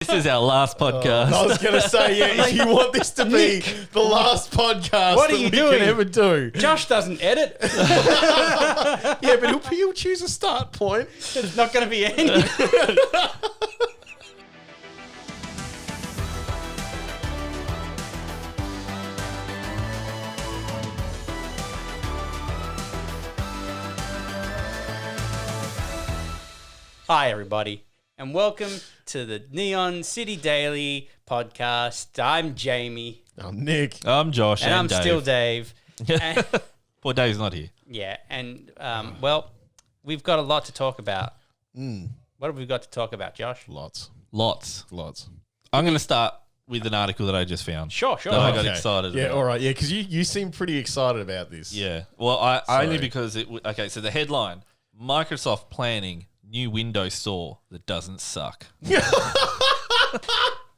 This is our last podcast. I was going to say, yeah, if you want this to be the last podcast what are that you we doing? can ever do. Josh doesn't edit. Yeah, but he'll choose a start point. There's not going to be any. Hi, everybody, and welcome to the Neon City Daily podcast. I'm Jamie. I'm Nick. I'm Josh And I'm Dave. still Dave. And, Poor Dave's not here. yeah, and, well, we've got a lot to talk about. What have we got to talk about, Josh? Lots. Lots. I'm going to start with an article that I just found. Sure. That I got excited Yeah, about. all right. Yeah, because you seem pretty excited about this. Yeah. Well, I only Sorry. because okay, so the headline, Microsoft planning new Windows Store that doesn't suck.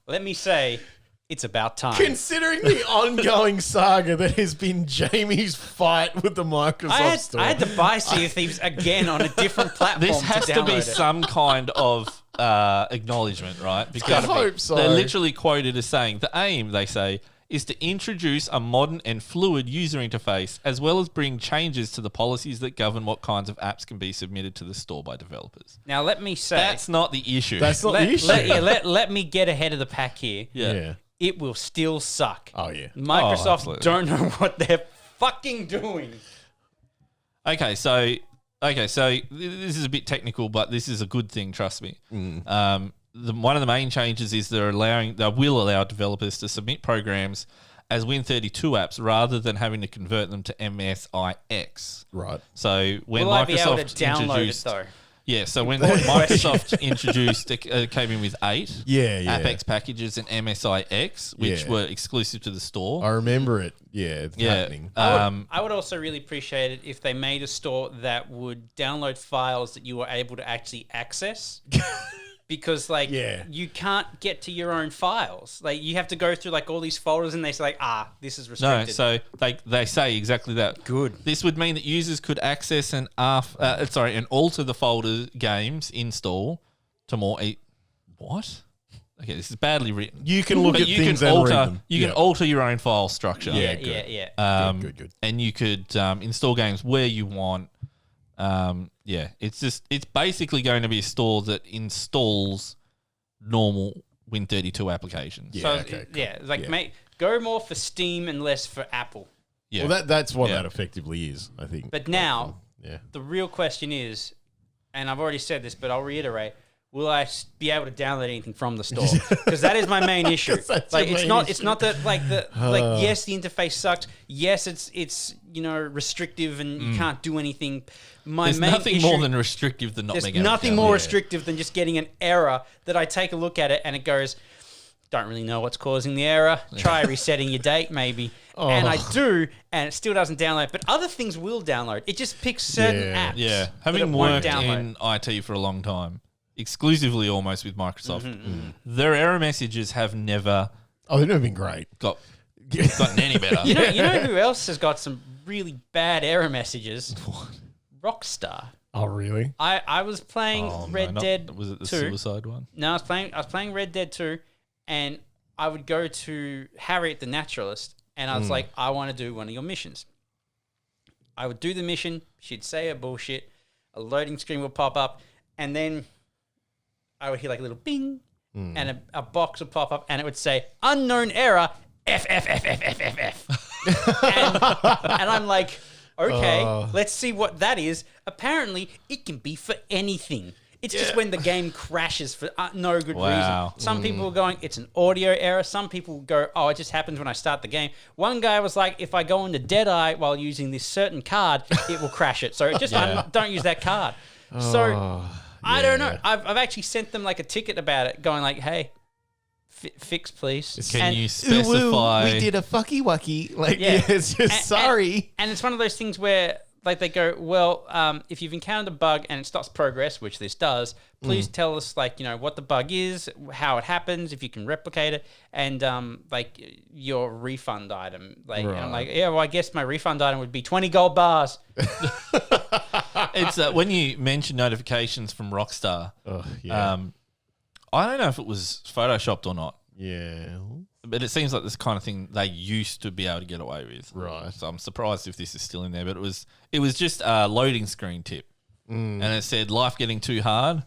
Let me say, it's about time. Considering the ongoing saga that has been Jamie's fight with the Microsoft Store. I had to buy Sea of Thieves again on a different platform. This has to download be it. some kind of acknowledgement, right? Because I hope so. they're literally quoted as saying, the aim, they say, is to introduce a modern and fluid user interface, as well as bring changes to the policies that govern what kinds of apps can be submitted to the store by developers. Now, let me say, That's not the issue. That's not the issue. let me get ahead of the pack here. yeah. It will still suck. Oh, yeah. Microsoft absolutely. don't know what they're fucking doing. Okay, so this is a bit technical, but this is a good thing. Trust me. One of the main changes is they will allow developers to submit programs as Win32 apps rather than having to convert them to MSIX. Right. So when Will I be able to Microsoft download introduced, it, though? yeah, so when Microsoft introduced, it came in with 8 Yeah. Apex packages and MSIX, which Yeah. were exclusive to the store. I remember it. Yeah, it's happening. I would also really appreciate it if they made a store that would download files that you were able to actually access. Because, Yeah. you can't get to your own files. Like, you have to go through, all these folders, and they say, this is No, restricted. so they say exactly that. Good. This would mean that users could access and alter the folder games install to more. What? Okay, this is badly written. You can look But at you things can and alter. read them. You can alter your own file structure. Yeah. Yeah. Good. And you could install games where you want. It's basically going to be a store that installs normal Win32 applications. Yeah. So, okay, cool. Yeah. Go more for Steam and less for Apple. Yeah. Well, that's what Yeah. that effectively is, I think. But now, Yeah. the real question is, and I've already said this, but I'll reiterate: will I be able to download anything from the store? Because that is my main issue. That's your main It's issue. not that yes, the interface sucks. Yes, it's restrictive and you can't do anything. There's main nothing issue, more than restrictive than not there's making nothing an more account. restrictive than just getting an error that I take a look at it and it goes, don't really know what's causing the error. Try resetting your date maybe. And I do, and it still doesn't download. But other things will download. It just picks certain Yeah. apps. Yeah, that it having won't worked download. in IT for a long time, exclusively almost with Microsoft, their error messages have never Oh, they've never been great. gotten any better. You know who else has got some really bad error messages? Rockstar. Oh, really? I was playing Red Dead Was it the 2. suicide one? No, I was playing Red Dead 2, and I would go to Harriet the Naturalist, and I was like, I want to do one of your missions. I would do the mission, she'd say a bullshit, a loading screen would pop up, and then I would hear a little bing, and a box would pop up, and it would say, unknown error, F. and I'm like, okay, let's see what that is. Apparently, it can be for anything. It's just when the game crashes for no good Wow. reason. Some people are going, it's an audio error. Some people go, oh, it just happens when I start the game. One guy was like, if I go into Deadeye while using this certain card, it will crash it. So just don't use that card. So I don't know. I've actually sent them a ticket about it, going hey, fix please. Can you specify? We did a fucky wucky. Yeah. It's just sorry. And it's one of those things where they go, well, if you've encountered a bug and it stops progress, which this does, please tell us what the bug is, how it happens, if you can replicate it, and your refund item. And I'm like, yeah, well, I guess my refund item would be 20 gold bars. It's when you mention notifications from Rockstar. Yeah. I don't know if it was photoshopped or not, Yeah. but it seems like this kind of thing they used to be able to get away with. Right. So I'm surprised if this is still in there, but it was just a loading screen tip. And it said, life getting too hard,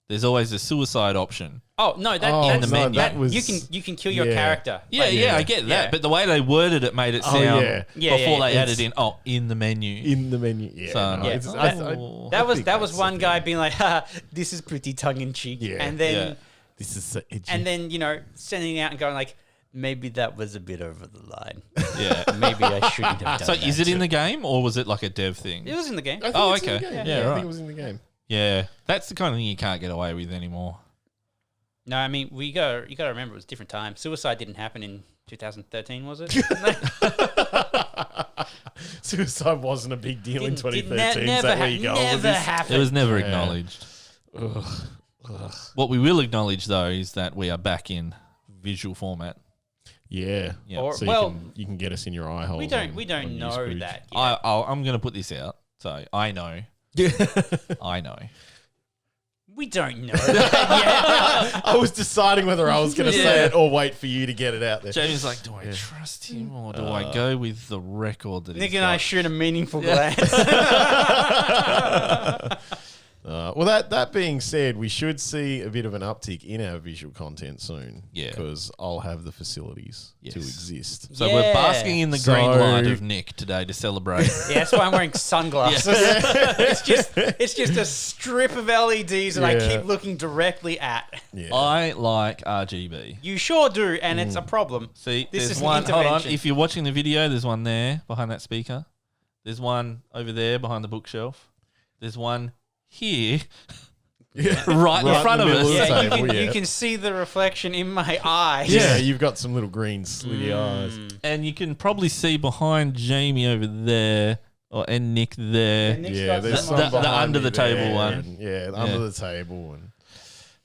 there's always a suicide option. Oh no, that Oh, that's, no, that, that was- you can kill your yeah. character. Yeah, Like, I get that. Yeah. But the way they worded it made it Oh, sound yeah. Yeah, before they it's- added in the menu. In the menu. Yeah. So, no, yeah. it's- Oh. That was think that's one the guy thing. being like, "Ha, this is pretty tongue in cheek," Yeah. and then Yeah. This is so edgy. and then sending it out and going like, maybe that was a bit over the line. Yeah. Maybe I shouldn't have done So that. is it in the game or was it like a dev thing? It was in the game. I think Oh, it's in the okay. game. Yeah, I right. think it was in the game. Yeah. That's the kind of thing you can't get away with anymore. No, I mean you got to remember it was a different time. Suicide didn't happen in 2013, was it? Suicide wasn't a big deal in Didn't- 2013. Is that where you go with never this? happened. It was never Yeah. acknowledged. Ugh. What we will acknowledge, though, is that we are back in visual format. Yeah. Yeah. Or- So well, you can get us in your eye hole. we don't know Scrooge. that yet. I'm going to put this out. So I know. Yeah. I know. We don't know that yet. I was deciding whether I was going to say Yeah. it or wait for you to get it out there. Jamie's like, do I trust him or do I go with the record that Nick he's and I got? shoot a meaningful glance. Well, that being said, we should see a bit of an uptick in our visual content soon. Yeah. Because I'll have the facilities Yes. to exist. So we're Yeah. basking in the So- green light of Nick today to celebrate. Yeah, that's why I'm wearing sunglasses. it's just a strip of LEDs that I Yeah. keep looking directly at. Yeah. I like RGB. You sure do, and it's a problem. See, This there's is an one. Hold on. intervention. If you're watching the video, there's one there behind that speaker. There's one over there behind the bookshelf. There's one here, right in front of middle us. of the Yeah, you table, can, yeah. you can see the reflection in my eyes. Yeah, you've got some little green slitty eyes. And you can probably see behind Jamie over there, and Nick there. Nick's Yeah, got there's some some on- the behind under me the table there, one. and yeah, under the table, and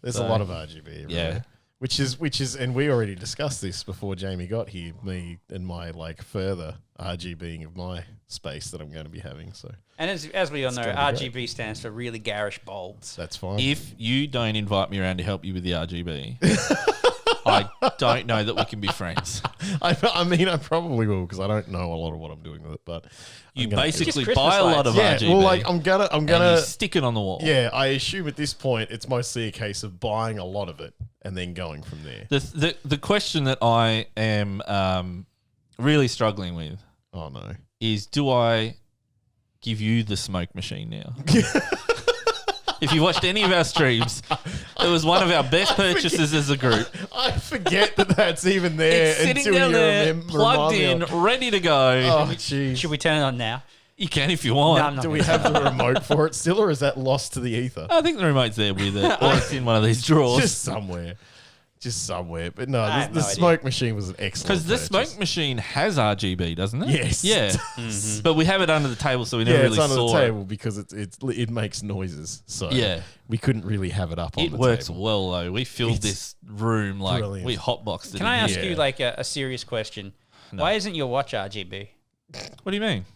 there's a So, lot of RGB. Right? yeah. which is, and we already discussed this before Jamie got here. Me and my further RGBing of my space that I'm going to be having. So And as we all know, gonna be RGB stands for really garish bulbs. that's fine. If you don't invite me around to help you with the RGB, I don't know that we can be friends. I mean, I probably will because I don't know a lot of what I'm doing with it. But You I'm gonna- basically Just buy a lot of yeah, RGB. well, I'm gonna and you stick it on the wall. yeah. I assume at this point it's mostly a case of buying a lot of it and then going from there. The question that I am really struggling with Oh no. is, do I give you the smoke machine now? If you watched any of our streams, it was one of our best purchases as a group. I forget that that's even there It's sitting until down you there, remind plugged me in, of- ready to go. Oh jeez. Should we turn it on now? You can if you want. No, I'm not Do we gonna have turn it the remote for it still, or is that lost to the ether? I think the remote's there with it, or it's in one of these drawers. Just somewhere. But no, I have the no idea. smoke machine was an excellent Because the purchase. smoke machine has RGB, doesn't it? Yes. Yeah. But we have it under the table, so we never Yeah, really it's under saw the it. table because it makes noises. So Yeah. we couldn't really have it up on It the works table. well, though. We filled It's this room like brilliant. we hotboxed it. Can I in ask here. you a serious question? No. Why isn't your watch RGB? What do you mean?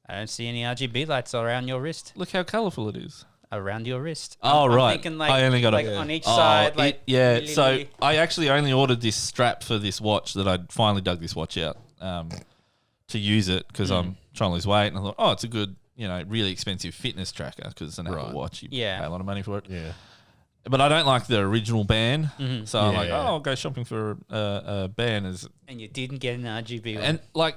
I don't see any RGB lights around your wrist. Look how colourful it is. Around your wrist. Oh, I'm right. thinking I only got like a- on each Oh, side. Like yeah. So really- I actually only ordered this strap for this watch that I finally dug this watch out to use it because I'm trying to lose weight, and I thought, oh, it's a good, really expensive fitness tracker because it's an Apple Right. Watch. You Yeah. pay a lot of money for it. Yeah. But I don't like the original band, so I'm like, Yeah. oh, I'll go shopping for a band. and you didn't get an RGB one. And like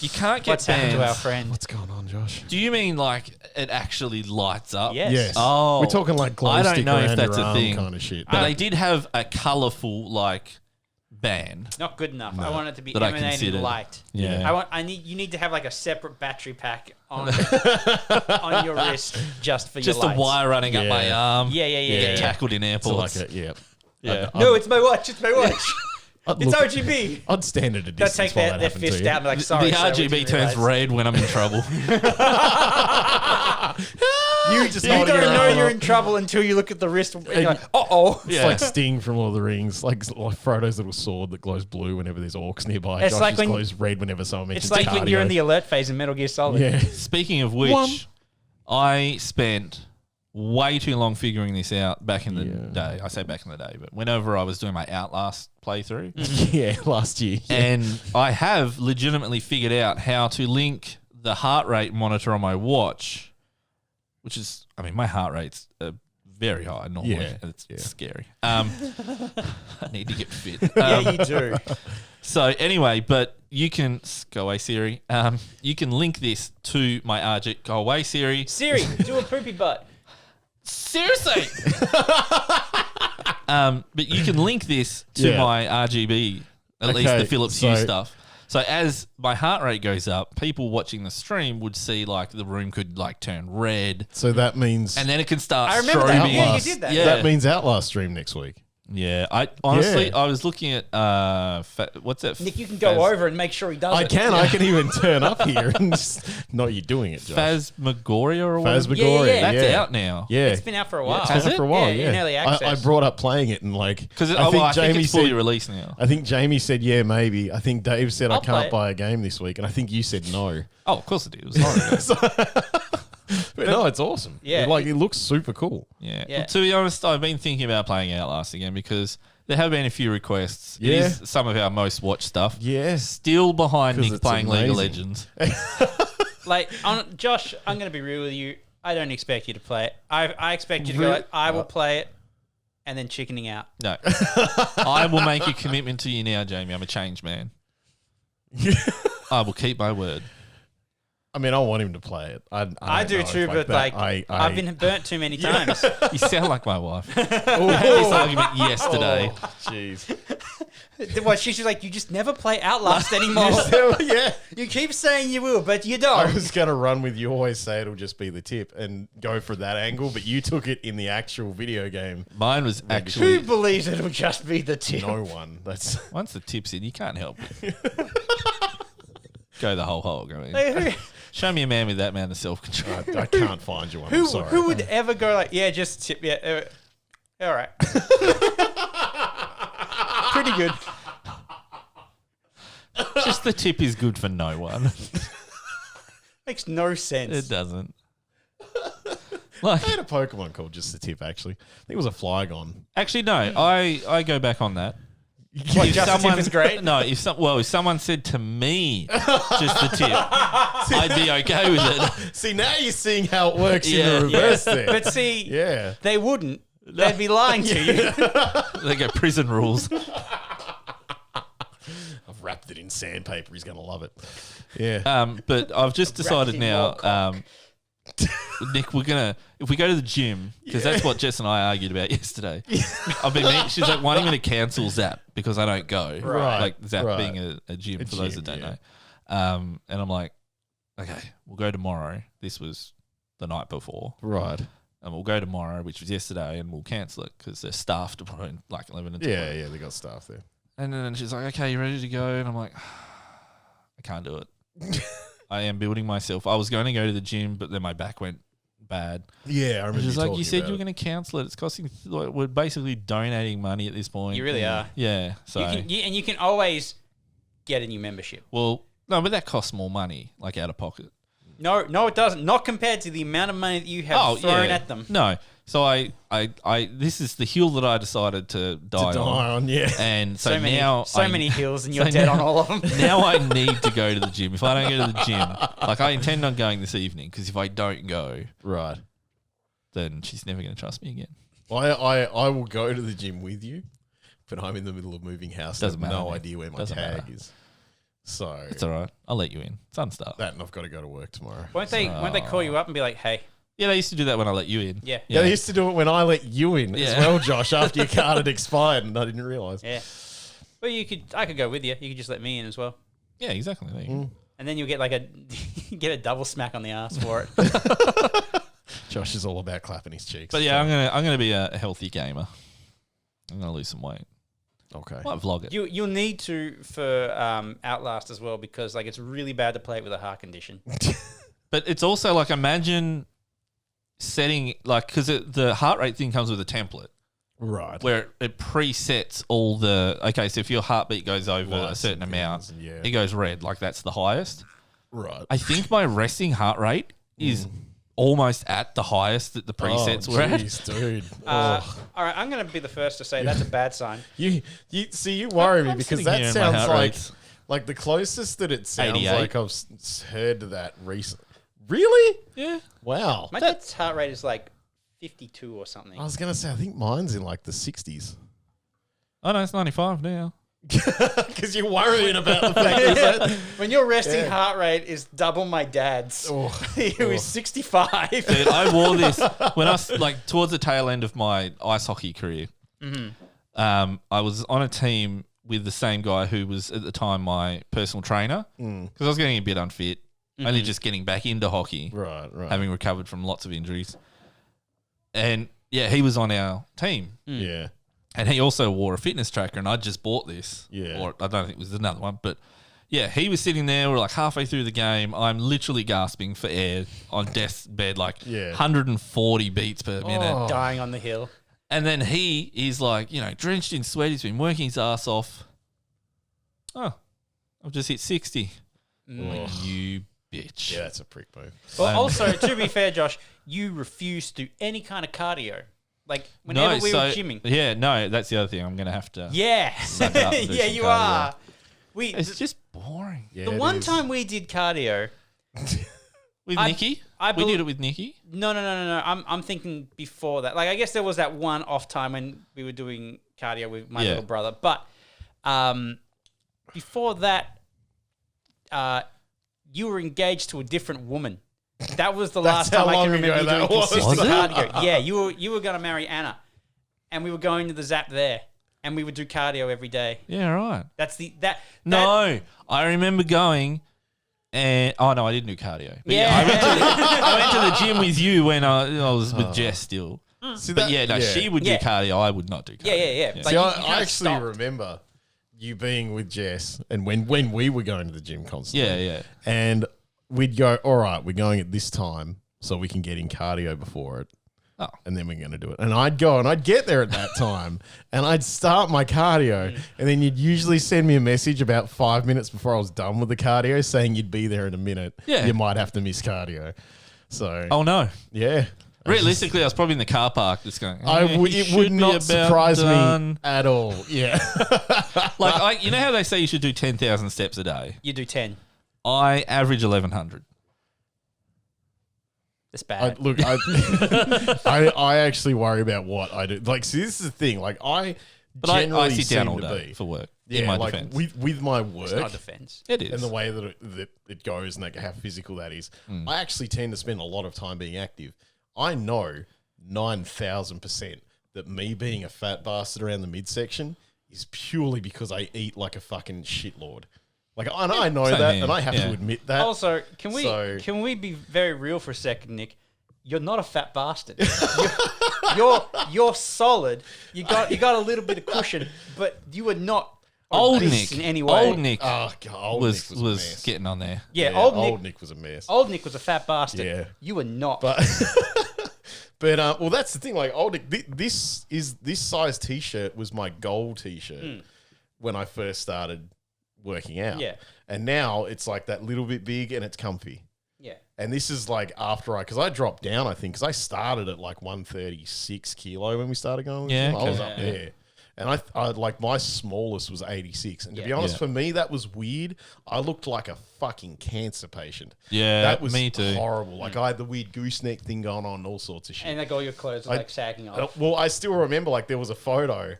you can't get What's happened to our bands. friend? What's going on, Josh? Do you mean like it actually lights up? Yes. Yes. Oh. We're talking like glow I don't stick know if around that's your a arm thing. kind of shit. But they did have a colourful band. Not good enough. I want it to be That I emanating considered. light. Yeah. You need to have like a separate battery pack on on your wrist just for Just your a lights. wire running up Yeah. my arm. Yeah. Get tackled in So airports. like yeah. Yeah. No, it's my watch. It's my watch. I'd It's look- RGB. I'd stand at a They'll distance take while their that happened to fist you. out and be like, sorry. The sir, we RGB didn't turns realise." red when I'm in trouble. You just You holding don't your know arm you're up. in trouble until you look at the wrist and you're like, uh-oh. It's like Sting from Lord of the Rings, like Frodo's little sword that glows blue whenever there's orcs nearby. It's Josh's like when- glows red whenever someone mentions It's like when you're in cardio. the alert phase in Metal Gear Solid. Yeah. Speaking of which, One. I spent way too long figuring this out back in the day. I say back in the day, but whenever I was doing my Outlast playthrough. Yeah, last year. Yeah. And I have legitimately figured out how to link the heart rate monitor on my watch, which is, I mean, my heart rate's very high normally. Yeah. It's scary. I need to get fit. Yeah, you do. So anyway, but you can go away, Siri. You can link this to my RG. Go away, Siri. Siri, do a poopy butt. Seriously. But you can link this to my RGB, at least the Philips Hue stuff. So as my heart rate goes up, people watching the stream would see like the room could like turn red. So that means, and then it can start. I remember strobing. that. Yeah, you did that. Yeah. That means Outlast stream next week. Yeah, I honestly I was looking at what's that? Nick, you can go over and make sure he does it. I can even turn up here and just not you doing it, Josh. Phasmagoria or whatever. Phasmagoria, Yeah. That's out now. Yeah, It's been out for a while. Has it? for a while. Yeah, Yeah, in early access. I brought up playing it and like Because I think Jamie it's fully said, released now. I think Jamie said maybe. I think Dave said I'll I can't play buy a game this week, and I think you said no. Oh, of course it did. It was horrible. But no, it's awesome. Yeah. It looks super cool. Yeah. Yeah. Well, to be honest, I've been thinking about playing Outlast again because there have been a few requests. Yeah. It is some of our most watched stuff. Yes. Still behind 'Cause Nick it's playing League of amazing. Legends. Like, Josh, I'm going to be real with you. I don't expect you to play it. I expect you to go, like, I will play it, and then chickening out. No. I will make a commitment to you now, Jamie. I'm a changed man. I will keep my word. I mean, I want him to play it. I do too, but I've been burnt too many times. You sound like my wife. We had this argument yesterday. Jeez. Well, she's just like, you just never play Outlast anymore. Yeah. You keep saying you will, but you I don't. was going to run with you always say it'll just be the tip and go for that angle, but you took it in the actual video game. Mine was Who actually believes it'll just be the tip? No one. That's once the tip's in, you can't help it. Go the whole hog. I mean, Like, show me a man with that man of self-control. I can't find you one. I'm sorry. who would ever go like, yeah, just tip, yeah, all right. Pretty good. Just the tip is good for no one. Makes no sense. It doesn't. Like, I had a Pokemon called Just the Tip, actually. I think it was a Flygon. actually, no. I go back on that. Like, just the tip is great? No, if someone said to me just the tip, I'd be okay with it. See, now you're seeing how it works Yeah. in the reverse there. But see, Yeah. they wouldn't. They'd be lying to you. They go prison rules. I've wrapped it in sandpaper. He's going to love it. Yeah. But I've just decided in now, Walcock. Nick, if we go to the gym, because that's what Jess and I argued about yesterday. She's like wanting me to cancel Zap because I don't go. Right, Like Zap right. being a gym, for those that gym, don't yeah. know. And I'm like, okay, we'll go tomorrow. This was the night before. Right. And we'll go tomorrow, which was yesterday, and we'll cancel it because they're staffed between like 11 and 12. Yeah, they got staff there. And then she's like, okay, you ready to go? And I'm like, I can't do it. I am building myself. I was going to go to the gym, but then my back went bad. Yeah, I remember She's like, you said you about were going to cancel it. It's costing, like, we're basically donating money at this point. You really are. Yeah. So, And you can always get a new membership. well, no, but that costs more money, like out of pocket. No, it doesn't. Not compared to the amount of money that you have thrown at them. No. So this is the hill that I decided to die, on. yeah. And so, many, many hills, and you're so dead now- on all of them. Now I need to go to the gym. If I don't go to the gym, like I intend on going this evening, because if I don't go, Right. then she's never going to trust me again. I will go to the gym with you, but I'm in the middle of moving house. Doesn't I have matter, no man. idea where my Doesn't tag matter. is. So It's all right. I'll let you in. It's unstuff. that, and I've got to go to work tomorrow. Won't they call you up and be like, hey, Yeah, they used to do that when I let you in. yeah. Yeah, they used to do it when I let you in as Yeah. well, Josh, after your card had expired, and I didn't realise. Yeah. Well, I could go with you. You could just let me in as well. Yeah, exactly. There you go. And then you'll get like get a double smack on the ass for it. Josh is all about clapping his cheeks. But yeah, I'm gonna be a healthy gamer. I'm gonna lose some weight. Okay. Might vlog it. You'll need to for Outlast as well, because like it's really bad to play it with a heart condition. But it's also like, imagine setting, like, because the heart rate thing comes with a template Right. where it presets all the, okay, so if your heartbeat goes over a Lights certain and amount, things, yeah. it goes red, like that's the highest. Right. I think my resting heart rate is almost at the highest that the presets were at. Jeez, dude. All right, I'm going to be the first to say that's a bad sign. You worry me I'm because sitting that here and my sounds heart like rate's like the closest that it sounds 88. like I've heard to that recently. Really? Yeah. Wow. My dad's heart rate is like 52 or something. I was gonna say I think mine's in like the 60s. Oh, no, it's 95 now. Because you're worrying about the fact that When your resting heart rate is double my dad's, he was 65. Dude, I wore this when I was like towards the tail end of my ice hockey career. I was on a team with the same guy who was at the time my personal trainer because I was getting a bit unfit, only just getting back into hockey, right. having recovered from lots of injuries. And yeah, he was on our team. Yeah. And he also wore a fitness tracker, and I just bought this. Yeah. Or I don't think it was another one, but yeah, he was sitting there. We're like halfway through the game. I'm literally gasping for air on death's bed, like 140 beats per minute. Dying on the hill. And then he is like, drenched in sweat. He's been working his ass off. Oh, I've just hit 60. Like, you bitch. Yeah, that's a prick move. Well, also, to be fair, Josh, you refuse to do any kind of cardio. Like, whenever we were gymming. Yeah, no, that's the other thing. I'm going to have to. Yeah. suck it up and do Yeah, some you cardio. are. It's just boring. Yeah, The one time we did cardio. With Nikki? We did it with Nikki. No. I'm thinking before that. Like, I guess there was that one off time when we were doing cardio with my little brother. But before that, you were engaged to a different woman. That was the last time I can remember you doing consistent cardio. Yeah, you were going to marry Anna, and we were going to the Zap there, and we would do cardio every day. Yeah, right. No, I remember going, and no, I didn't do cardio. But Yeah. I went to the gym with you when I was with Jess still. See, But she would do Yeah. cardio. I would not do cardio. Yeah. But See, you I kinda actually stopped. remember you being with Jess and when we were going to the gym constantly. Yeah. And we'd go, all right, we're going at this time so we can get in cardio before it. Oh. And then we're going to do it. And I'd go and I'd get there at that time and I'd start my cardio. And then you'd usually send me a message about 5 minutes before I was done with the cardio saying you'd be there in a minute. Yeah. You might have to miss cardio. So, Oh, no. yeah. Realistically, I was probably in the car park just going, It would not surprise me at all. Yeah. Like, you know how they say you should do 10,000 steps a day? You do 10. I average 1,100. That's bad. I actually worry about what I do. Like, see, this is the thing. Like, I sit down all day for work. Yeah, in my like defense. with my work It's not a defense. It is. and the way that it goes and like how physical that is, I actually tend to spend a lot of time being active. I know 9,000% that me being a fat bastard around the midsection is purely because I eat like a fucking shitlord. Like, and I know Same that, here. and I have to admit that. Also, can we be very real for a second, Nick? You're not a fat bastard. you're solid. You got a little bit of cushion, but you are not Old obese Nick. in any way. Old Nick Oh, God, old was Nick was a mess. getting on there. Yeah, Old old Nick was a mess. Old Nick was a fat bastard. Yeah. You were not. But well, that's the thing. Like, this size T-shirt was my goal T-shirt when I first started working out. Yeah. And now it's like that little bit big and it's comfy. Yeah. And this is like after because I dropped down, I think, because I started at like 136 kilo when we started going. Yeah, I was okay. up there. And I like my smallest was 86. And to be Yeah. honest, Yeah. for me, that was weird. I looked like a fucking cancer patient. Yeah, That was me too. horrible. Like I had the weird gooseneck thing going on and all sorts of shit. And like all your clothes are like sagging off. Well, I still remember like there was a photo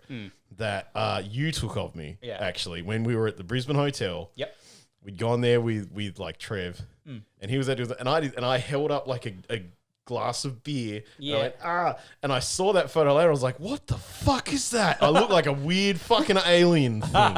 that you took of me Yeah. actually when we were at the Brisbane hotel. Yep. We'd gone there with like Trev, and he was there, and I held up like a glass of beer. Yeah. And I went, and I saw that photo later. I was like, "What the fuck is that?" I look like a weird fucking alien thing.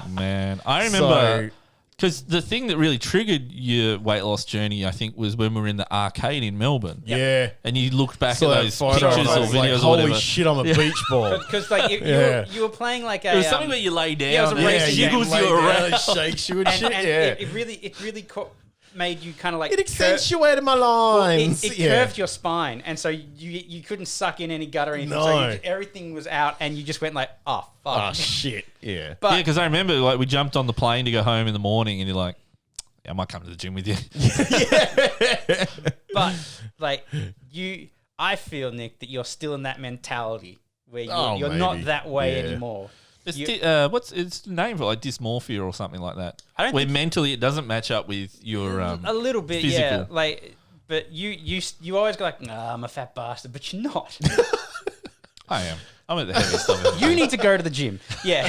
Man, I remember because the thing that really triggered your weight loss journey, I think, was when we were in the arcade in Melbourne. Yeah. And you looked back So at that those photo, pictures I or was like, videos or "Holy whatever. shit, I'm a beach ball." Because like Yeah. you were playing like a It was something where you lay down. Yeah, it was a and race it game. jiggles Lay you down, around. it shakes you and, and, shit. and Yeah. it really made you kind of like It accentuated my lines. It Yeah. curved your spine, and so you couldn't suck in any gut or anything. No. So everything was out, and you just went like, "Oh fuck!" Oh shit. Yeah. But Yeah, because I remember like we jumped on the plane to go home in the morning, and you're like, "Yeah, I might come to the gym with you." But like I feel, Nick, that you're still in that mentality where you're not maybe. that way Yeah. anymore. It's You- what's its name for, like dysmorphia or something like that? I don't Where think- mentally it doesn't match up with your a little bit, physical. yeah. Like, but you always go like, nah, I'm a fat bastard, but you're not. I am. I'm at the heavy stuff. You need to go to the gym. Yeah.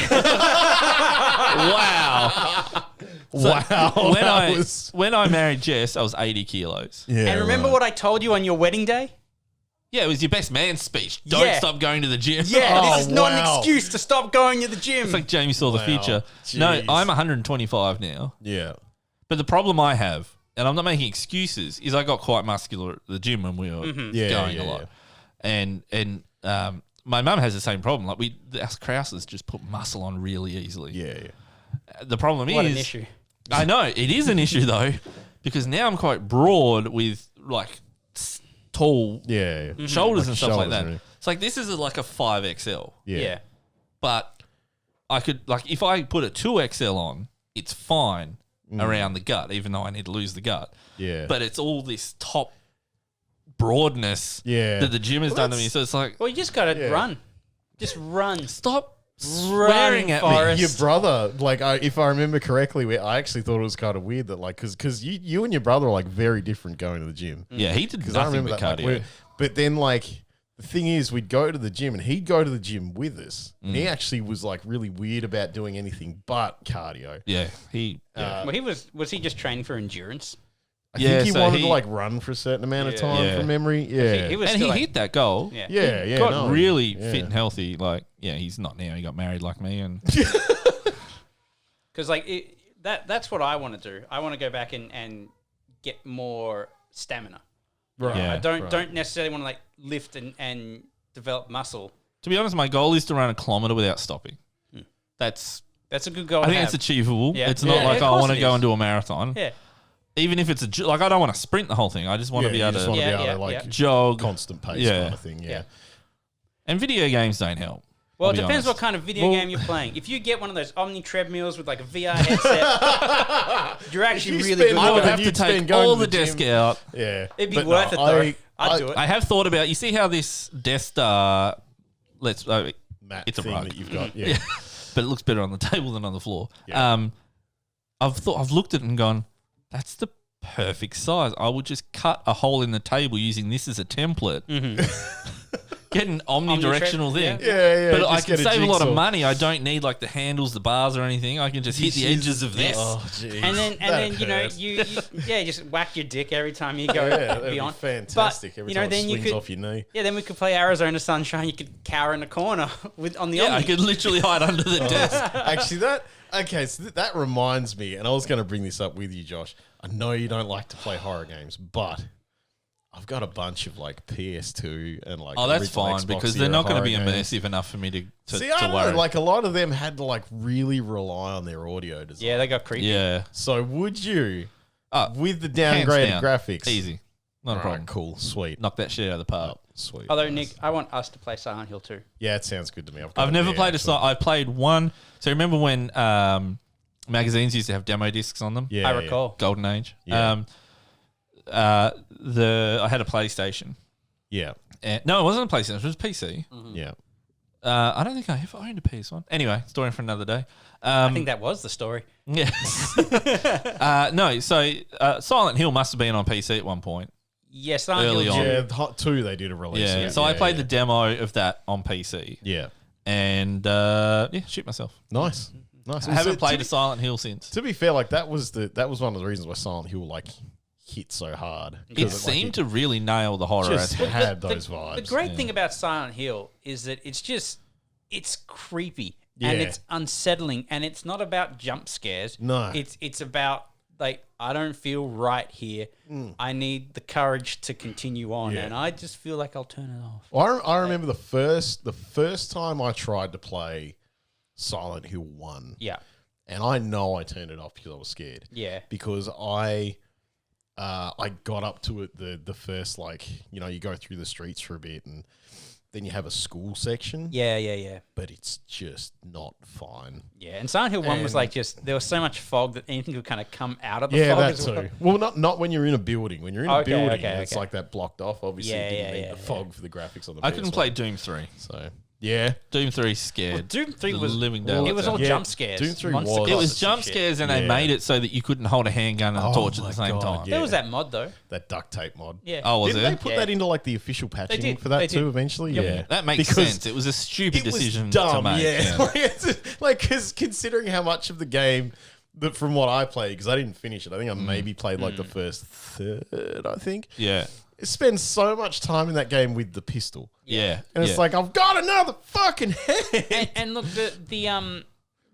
Wow. Wow. When I married Jess, I was 80 kilos. Yeah. And remember what I told you on your wedding day? Yeah, it was your best man speech. Don't Yeah. stop going to the gym. Yeah, Oh, this is not an wow. excuse to stop going to the gym. It's like Jamie saw the Wow. future. Jeez. No, I'm 125 now. Yeah. But the problem I have, and I'm not making excuses, is I got quite muscular at the gym when we were Yeah, going yeah, a lot. And my mum has the same problem. Like us Krauses just put muscle on really easily. Yeah. The problem what is an issue. I know it is an issue though, because now I'm quite broad with like tall Yeah. shoulders Like and stuff like shoulders that. and everything. It's like this is like a 5XL, Yeah. but I could like if I put a 2XL on, it's fine around the gut, even though I need to lose the gut. Yeah. But it's all this top broadness Yeah. that the gym has Well, done to me. that's- So it's like, Well, you just got to Yeah. run. Just run. stop swearing at Forrest. me. Your brother, like, if I remember correctly, I actually thought it was kind of weird that, like, because you and your brother are like very different going to the gym. Yeah, he did Because nothing I remember with that. Like, cardio. but then, like, the thing is, we'd go to the gym and he'd go to the gym with us. And he actually was like really weird about doing anything but cardio. Yeah, he. Well, was he just training for endurance? I Yeah, think he so wanted he- to like run for a certain amount of Yeah. time Yeah. from memory. Yeah. He was And still he like, hit that goal. yeah. yeah, yeah. got no, really yeah. fit and healthy. Like, yeah, he's not now. He got married like me, and Because like that's what I want to do. I want to go back and get more stamina. Right. Yeah. I don't necessarily want to like lift and develop muscle. to be honest, my goal is to run a kilometer without stopping. That's. That's a good goal. I to think have. it's achievable. Yeah. It's not Yeah, like of I course want to it go is. and do a marathon. Yeah. Even if it's like I don't want to sprint the whole thing. I just want to be you able just to want to be Yeah, able yeah, to like yeah. jog. constant pace Yeah. kind of thing. Yeah. Yeah. And video games don't help. Well, I'll it be depends honest. what kind of video game you're playing. If you get one of those Omni treadmills with like a VR headset, you're actually you really spend good. I more would than have to you'd take spend going all to the the desk gym. out. Yeah. It'd be But worth it though. I'd do it. I have thought about. You see how this Death Star? Matte It's a thing rug. that you've got. Yeah. but it looks better on the table than on the floor. Yeah. I've looked at it and gone, that's the perfect size. I would just cut a hole in the table using this as a template. Get an omnidirectional thing. yeah. Yeah, But I just can get a save a lot of jigsaw. money. I don't need like the handles, the bars, or anything. I can just hit the edges of this. Oh, jeez. And then That you know hurts. you just whack your dick every time you go Yeah, that'd be beyond. fantastic. But, Every you know, time then it you swings could off your knee. yeah, then we could play Arizona Sunshine. You could cower in the corner on the Yeah, I Omni. could literally hide under the desk. Actually, that reminds me, and I was going to bring this up with you, Josh. I know you don't like to play horror games, but I've got a bunch of like PS2 and like Oh, that's original fine Xbox because they're era not going to horror be games. immersive enough for me to See, I don't worry. know, like a lot of them had to like really rely on their audio design. Yeah, they got creepy. yeah, So would you, Oh, with the hands downgraded down. graphics, easy, not a All problem. right, cool, sweet, Knock that shit out of the park. sweet. Although Nick, I want us to play Silent Hill 2. Yeah, it sounds good to me. I've, got I've it never there, played a actually. song. I played one. So remember when magazines used to have demo discs on them? Yeah, I recall. Golden Age. Yeah. I had a PlayStation. Yeah, No, it wasn't a PlayStation. It was a PC. yeah. I don't think I ever owned a PS1. Anyway, story for another day. I think that was the story. Yeah. No, so Silent Hill must have been on PC at one point. Yeah, Silent Early Hill on. 2. Yeah, Hot 2 they did a release. Yeah. So I played the demo of that on PC. Yeah. And shit myself. Nice. I haven't So played to a Silent Hill since. To be fair, like that was one of the reasons why Silent Hill like hit so hard. It seemed to really nail the horror just aspect. had those vibes. The great thing about Silent Hill is that it's creepy and Yeah. it's unsettling and it's not about jump scares. No. It's about like I don't feel right here. I need the courage to continue on, Yeah. and I just feel like I'll turn it off. Well, I remember the first time I tried to play Silent Hill 1. Yeah, And I know I turned it off because I was scared. yeah, Because I got up to it the first, like, you know, you go through the streets for a bit and Then you have a school section. Yeah. But it's just not fine. Yeah, and Silent Hill 1 was like there was so much fog that anything could kind of come out of the Yeah, fog that as well. too. Well, not when you're in a building. When you're in a building, it's okay. like that blocked off. Obviously, Yeah, it didn't yeah, need the fog for the graphics on the I PS1. couldn't play Doom 3. So, yeah. Doom 3 scared. Well, Doom 3 the was living it daylights was out all of me. jump scares. Doom 3 monster was. It was clusters and jump shit. scares, and they made it so that you couldn't hold a handgun and a torch at the same time. yeah. There was that mod though. That duct tape mod. Yeah. Oh, was Didn't it? they put that into like the official patching did. for that They too did. eventually? Yep. Yeah. That makes Because sense. It was a stupid it was decision dumb, to make. Yeah. Because considering how much of the game that from what I played, because I didn't finish it, I think I maybe played like the first third, I think. Yeah. It spends so much time in that game with the pistol. Yeah. And it's like, I've got another fucking hand. And look,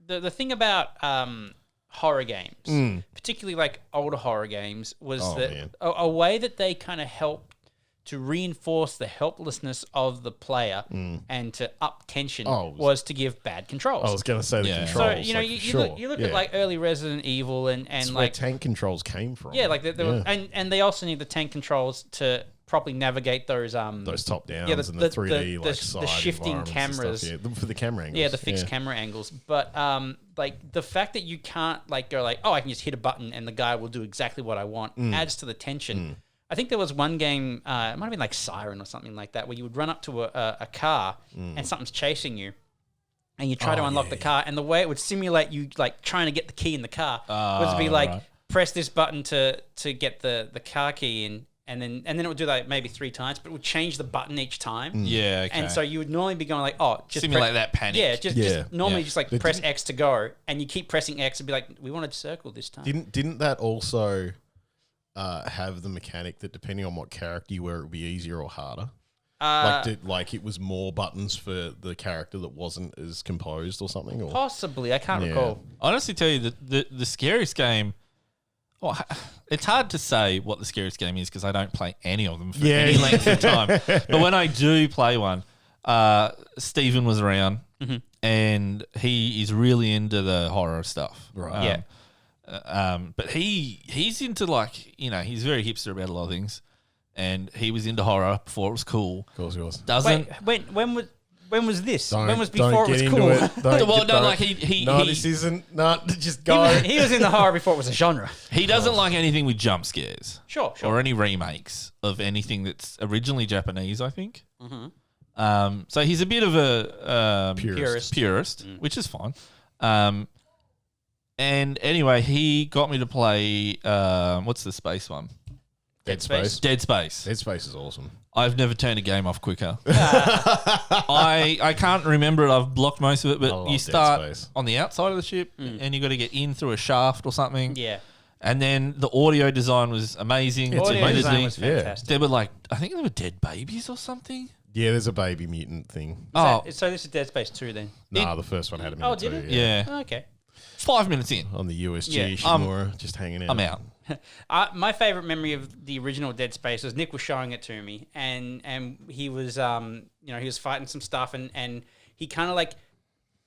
the thing about horror games, particularly like older horror games, was man. a way that they kind of help to reinforce the helplessness of the player and to up tension was to give bad controls. I was going to say the Yeah. controls. So you know, like, you look at like early Resident Evil and That's like where tank controls came from. yeah, like and they also need the tank controls to properly navigate those top downs yeah, and the 3D the side shifting environments and stuff, cameras. yeah, for the camera angles. Yeah, the fixed camera angles. But like the fact that you can't like go like, oh, I can just hit a button and the guy will do exactly what I want adds to the tension. I think there was one game, it might have been like Siren or something like that, where you would run up to a car and something's chasing you. And you try to unlock the car, and the way it would simulate you like trying to get the key in the car was to be like press this button to get the car key in, and then it would do that maybe 3 times, but it would change the button each time. Yeah, okay. And so you would normally be going like, oh, just simulate that panic. Yeah, just normally just like But press X to go, and you keep pressing X and be like, we wanted circle this time. Didn't that also have the mechanic that depending on what character you were, it would be easier or harder? Like it was more buttons for the character that wasn't as composed or something? Or? Possibly, I can't recall. I honestly tell you that the scariest game. Well, it's hard to say what the scariest game is because I don't play any of them for any length of time. But when I do play one, Stephen was around and he is really into the horror stuff. Right. But he's into like, you know, he's very hipster about a lot of things. And he was into horror before it was cool. Of course he was. When was this? Don't- when was don't before it get was into cool? it. Don't Well, get- no, don't- like he this isn't. No, just go. He was in the horror before it was a genre. He doesn't like anything with jump scares. Sure. Or any remakes of anything that's originally Japanese, I think. So he's a bit of a purist, which is fine. And anyway, he got me to play, what's the space one? Dead Space. Dead Space. Dead Space is awesome. I've never turned a game off quicker. I can't remember it. I've blocked most of it, but you Dead start Space. on the outside of the ship and you got to get in through a shaft or something. Yeah. And then the audio design was amazing. Audio design was yeah. fantastic. There were like, I think there were dead babies or something. Yeah, there's a baby mutant thing. Oh, So this is Dead Space 2 then? Nah, the first one had a minute. Oh, did it? yeah. Oh, okay. 5 minutes in. On the USG Yeah. Shimura, just hanging out. I'm out. My favorite memory of the original Dead Space was Nick was showing it to me, and he was he was fighting some stuff, and he kind of like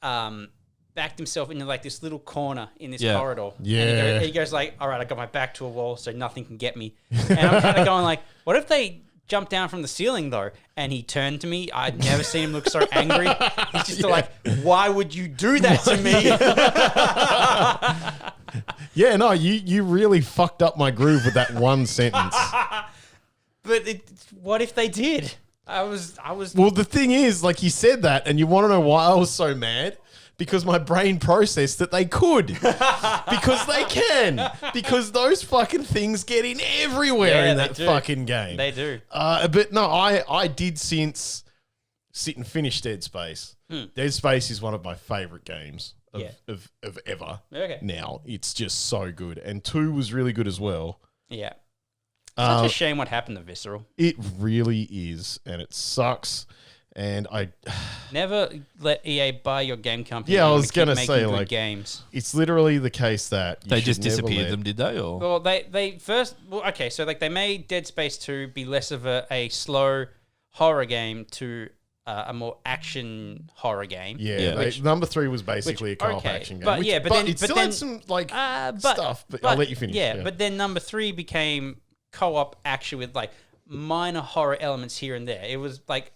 backed himself into like this little corner in this corridor. Yeah. And he goes like, all right, I got my back to a wall, so nothing can get me. And I'm kind of going like, what if they jumped down from the ceiling though? And he turned to me. I'd never seen him look so angry. He's just like, why would you do that to me? Yeah, no, you really fucked up my groove with that one sentence. But what if they did? I was. Well, the thing is, like, you said that, and you want to know why I was so mad? Because my brain processed that they could. Because they can. Because those fucking things get in everywhere in that fucking game. They do. But no, I did sit and finish Dead Space. Dead Space is one of my favorite games of ever. Okay. Now, it's just so good. And 2 was really good as well. Yeah. Such a shame what happened to Visceral. It really is. And it sucks. And I never let EA buy your game company. Yeah, I and was keep gonna making say, good like, games. it's literally the case that you They should just never disappeared let- them, did they? Or Well, they first. Well, okay, so like they made Dead Space 2 be less of a slow horror game to a more action horror game. Yeah, number 3 was basically a co-op action game. But which- yeah, but then- it but still then- had some like stuff. But I'll let you finish. Yeah, but then number 3 became co-op action with like minor horror elements here and there. It was like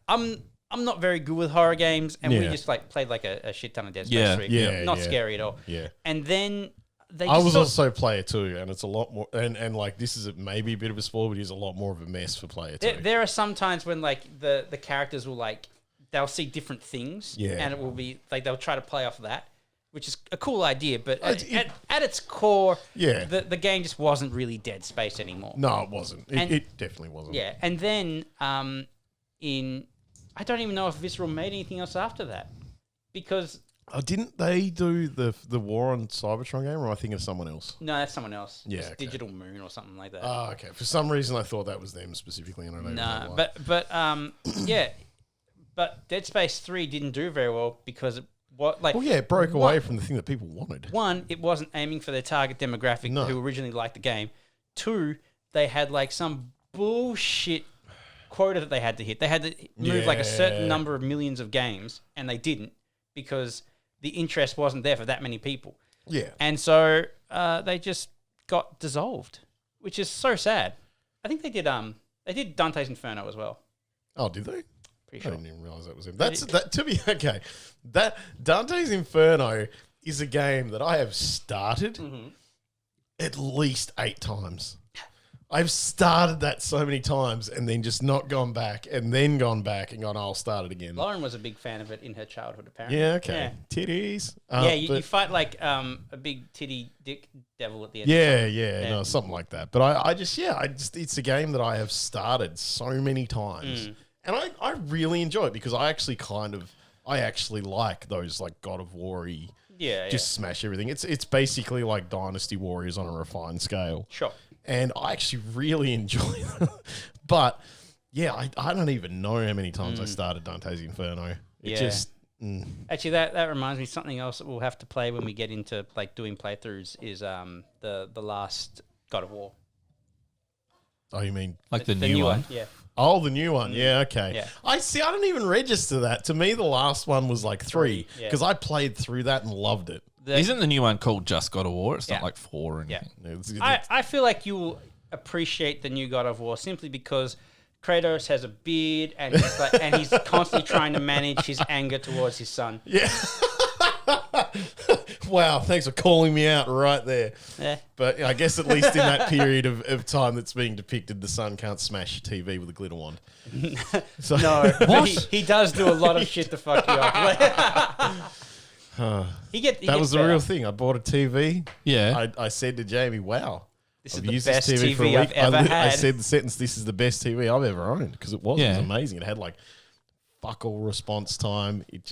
I'm not very good with horror games, and we Yeah. just like played like a shit ton of Dead Space Yeah. 3. Yeah, Not yeah. scary at all. Yeah. And then they I just was sort- also player 2, and it's a lot more. And like this is maybe a bit of a spoiler, but it is a lot more of a mess for player 2. there are some times when like the characters will like they'll see different things, Yeah. and it will be like they'll try to play off that, which is a cool idea. But It- at its core, Yeah. the game just wasn't really Dead Space anymore. No, it wasn't. And- It definitely wasn't. Yeah, and then I don't even know if Visceral made anything else after that, because Oh, didn't they do the War on Cybertron game, or am I thinking of someone else? no, that's someone else. Yeah, It's okay. Digital Moon or something like that. Oh, okay. For some reason, I thought that was them specifically, and I don't know No, why. but yeah, but Dead Space 3 didn't do very well because Well, yeah, it broke away from the thing that people wanted. one, it wasn't aiming for their target demographic No. who originally liked the game. Two, they had like some bullshit quota that they had to hit. They had to move like a certain Yeah. number of millions of games, and they didn't because the interest wasn't there for that many people. Yeah. And so they just got dissolved, which is so sad. I think they did Dante's Inferno as well. Oh, did they? Pretty I sure. didn't even realize that was him. That to be okay. That Dante's Inferno is a game that I have started at least 8 times. I've started that so many times and then just not gone back and then gone back and gone, I'll start it again. Lauren was a big fan of it in her childhood, apparently. Yeah, okay. Titties. Yeah, you but- fight like a big titty dick devil at the end. yeah, no, something like that. But I just, it's a game that I have started so many times. And I really enjoy it because I actually like those like God of War-y, Yeah, just smash everything. It's basically like Dynasty Warriors on a refined scale. sure. And I actually really enjoy it. But yeah, I don't even know how many times I started Dante's Inferno. It Yeah. just Actually, that reminds me, something else that we'll have to play when we get into like doing playthroughs is the last God of War. oh, you mean Like the new one. Yeah. oh, the new one? Yeah, okay. Yeah. I see. I don't even register that. To me, the last one was like 3 Yeah. because I played through that and loved it. Isn't the new one called Just God of War? It's Yeah. not like 4 or Yeah. anything. I feel like you will appreciate the new God of War simply because Kratos has a beard and he's like, and he's constantly trying to manage his anger towards his son. Yeah. Wow, thanks for calling me out right there. Yeah. But I guess at least in that period of time that's being depicted, the son can't smash your TV with a glitter wand. So, No, but he does do a lot of shit to fuck you up. He that gets was the better. real thing. I bought a TV. Yeah. I said to Jamie, wow. This is I've the used best this TV for a TV I've week. ever I had. said the sentence, this is the best TV I've ever owned, because it was. It Yeah. was amazing. It had like fuck all response time. It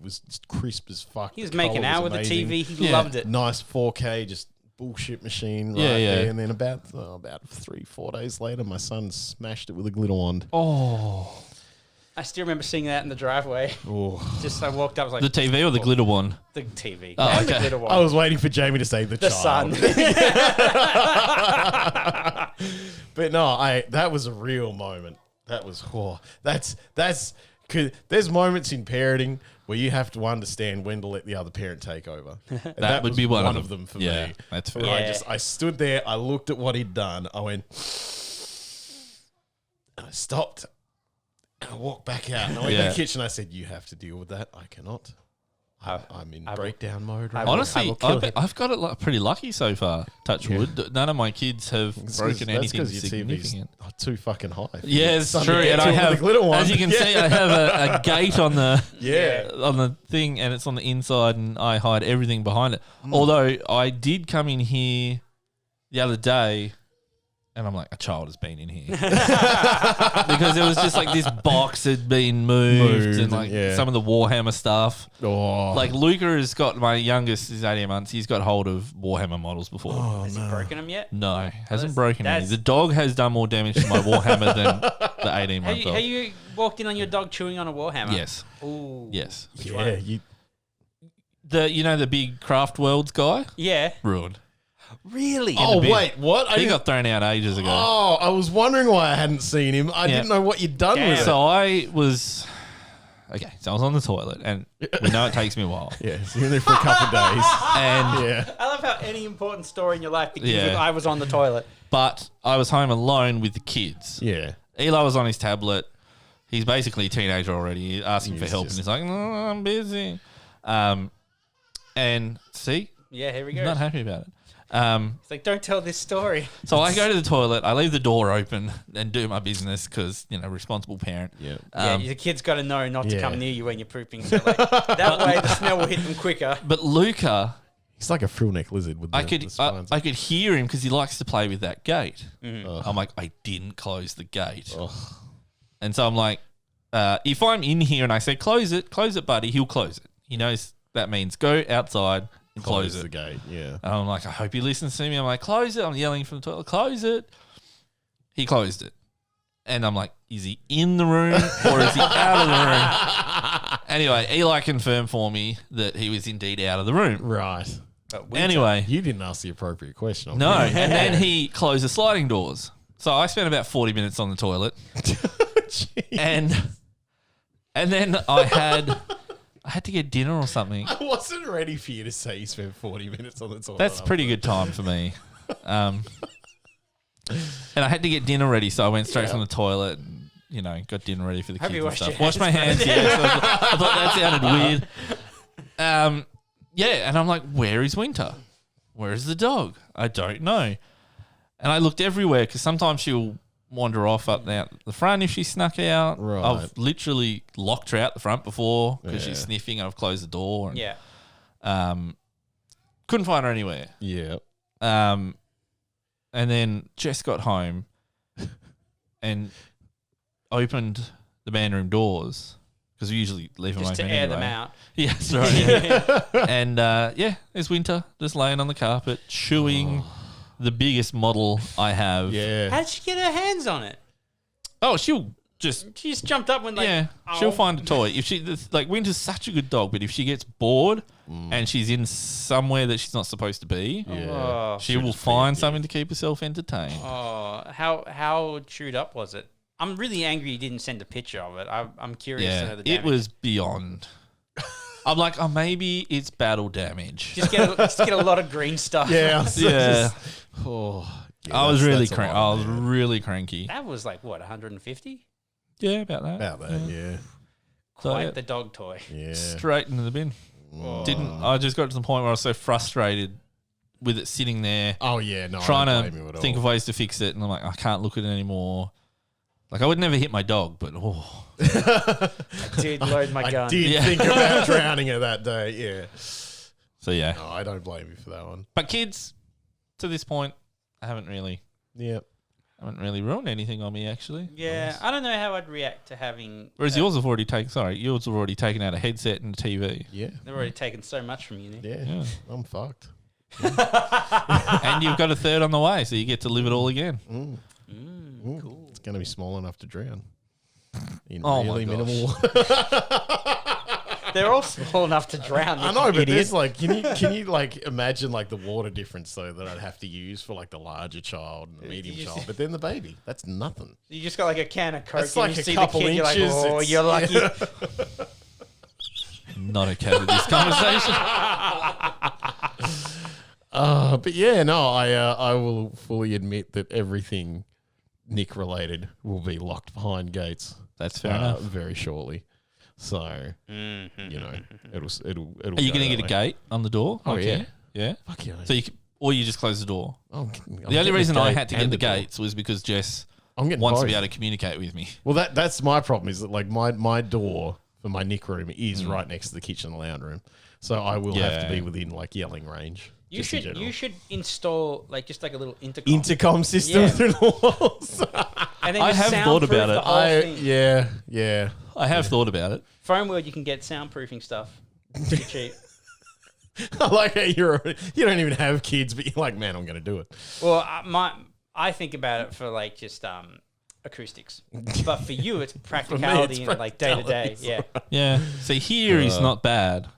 was just crisp as fuck. He was The making colour out was with the amazing. TV. He Yeah. loved it. Nice 4K, just bullshit machine right Yeah, yeah. there. And then about 3-4 days later, my son smashed it with a glitter wand. Oh. I still remember seeing that in the driveway. Oh. Just I walked up, I was like, The TV or the glitter one? the TV. Oh, and the okay. glitter one. I was waiting for Jamie to say the sun. But no, that was a real moment. That was that's cause there's moments in parenting where you have to understand when to let the other parent take over. And That would was be one of of them for Yeah, me. that's Where fair. Yeah. I stood there, I looked at what he'd done, I went, and I stopped, and I walked back out, and I went to Yeah. the kitchen. I said, "You have to deal with that. I cannot. I'm in breakdown mode." Right will- now." Honestly, kill him. I've got it pretty lucky so far. Touch wood. None of my kids have broken anything That's because your TV's significant. too fucking high. Yeah, it's Son true. gets And it I with have, the glitter one. as you can see, I have a gate on the Yeah. on the thing, and it's on the inside, and I hide everything behind it. Although I did come in here the other day, and I'm like, a child has been in here because it was just like this box had been moved and like yeah. some of the Warhammer stuff. Oh, Like Luca has got, my youngest is 18 months. He's got hold of Warhammer models before. Has he broken them yet? No, hasn't that's- broken any. that's- The dog has done more damage to my Warhammer than the 18 Have month you, old. have you walked in on your dog chewing on a Warhammer? Yes, Ooh. yes. yeah. The big Craft Worlds guy Yeah. ruined. Really? Oh bin. wait, what? He got thrown out ages ago. Oh, I was wondering why I hadn't seen him. I Yeah. didn't know what you'd done Damn. with it. So I was I was on the toilet, and we know it takes me a while. Yeah, so you're in there for a couple of days. And Yeah. I love how any important story in your life begins Yeah. with I was on the toilet. but I was home alone with the kids. Yeah. Eli was on his tablet. He's basically a teenager already. He's asking for help, and he's like, "No, I'm busy." And see, Yeah, here we he's go. not happy about it. It's like, don't tell this story. So I go to the toilet. I leave the door open and do my business because responsible parent. Yeah. Yeah, the kid's got to know not to Yeah. come near you when you're pooping. So like, that way the smell will hit them quicker. But Luca, He's like a frill-neck lizard with the, I the spines. could hear him because he likes to play with that gate. Mm-hmm. I'm like, I didn't close the gate, Ugh. and so I'm like, if I'm in here and I say close it, buddy, he'll close it. He knows that means go outside and close the it. gate, yeah. And I'm like, I hope he listens to me. I'm like, close it. I'm yelling from the toilet, close it. He closed it. And I'm like, is he in the room or is he out of the room? Anyway, Eli confirmed for me that he was indeed out of the room. Right. Anyway. You didn't ask the appropriate question. No. And then he closed the sliding doors. So I spent about 40 minutes on the toilet. and then I had to get dinner or something. I wasn't ready for you to say you spent 40 minutes on the toilet. That's a pretty good time for me. And I had to get dinner ready, so I went straight from the toilet and, got dinner ready for the kids and stuff. Washed my hands, yeah. So I thought that sounded weird. And I'm like, where is Winter? Where is the dog? I don't know. And I looked everywhere because sometimes she'll wander off up out the front if she snuck out. Right. I've literally locked her out the front before because she's sniffing. I've closed the door. And, couldn't find her anywhere. Yeah. And then Jess got home and opened the band room doors because we usually leave them Just open to air anyway. them out. Yeah, that's right. Yeah. And there's Winter just laying on the carpet chewing the biggest model I have. Yeah. How did she get her hands on it? Oh, she'll just She just jumped up when she'll find a toy. If she Winter's such a good dog, but if she gets bored and she's in somewhere that she's not supposed to be, Oh, she will find something to keep herself entertained. how chewed up was it? I'm really angry you didn't send a picture of it. I'm curious to know the damage. It was beyond. I'm like, maybe it's battle damage. Just get a lot of green stuff. Yeah. Yeah. I was really that's a cranky. lot, I was man. really cranky. That was like what, 150? Yeah, about that. About that, yeah. Quite the dog toy. Yeah. Straight into the bin. I just got to the point where I was so frustrated with it sitting there, Oh, yeah. No, trying I don't blame you at to think all. of ways to fix it, and I'm like, I can't look at it anymore. Like, I would never hit my dog, but I did load my gun. I did Yeah. think about drowning her that day, yeah. So yeah. No, I don't blame you for that one. But kids, to this point, I haven't really ruined anything on me actually. Yeah, I don't know how I'd react to having. Whereas yours have already taken out a headset and a TV. Yeah. They've already taken so much from you, Nick. Yeah. I'm fucked. And you've got a third on the way, so you get to live it all again. Cool. It's going to be small enough to drown. In Oh really my gosh. minimal water. They're all small enough to drown. I know, but there's like, can you like imagine like the water difference though that I'd have to use for like the larger child and the medium You just- child, but then the baby, that's nothing. You just got like a can of Coke That's and like you a see the couple kid, you're like, inches, oh, it's- you're lucky. Not okay with this conversation. But yeah, no, I will fully admit that everything Nick related will be locked behind gates. That's fair enough. Very shortly. So you know, it'll. Are you going to get a gate on the door? Oh, Like yeah. here? Yeah. Fuck yeah. So or you just close the door. The The only reason I had to get the gates was because Jess I'm getting wants to both. be able to communicate with me. Well, that's my problem. Is that like my door for my Nick room is right next to the kitchen and lounge room, so I will have to be within like yelling range. You should install like just like a little Intercom system Yeah. through the walls. And then I just have thought about soundproof it. the whole thing. Yeah. I have thought about it. Phone World, you can get soundproofing stuff. Pretty cheap. I like how you don't even have kids, but you're like, man, I'm going to do it. Well, I think about it for like just acoustics, but for you, it's practicality and like day to day. Yeah. Yeah. See, here is not bad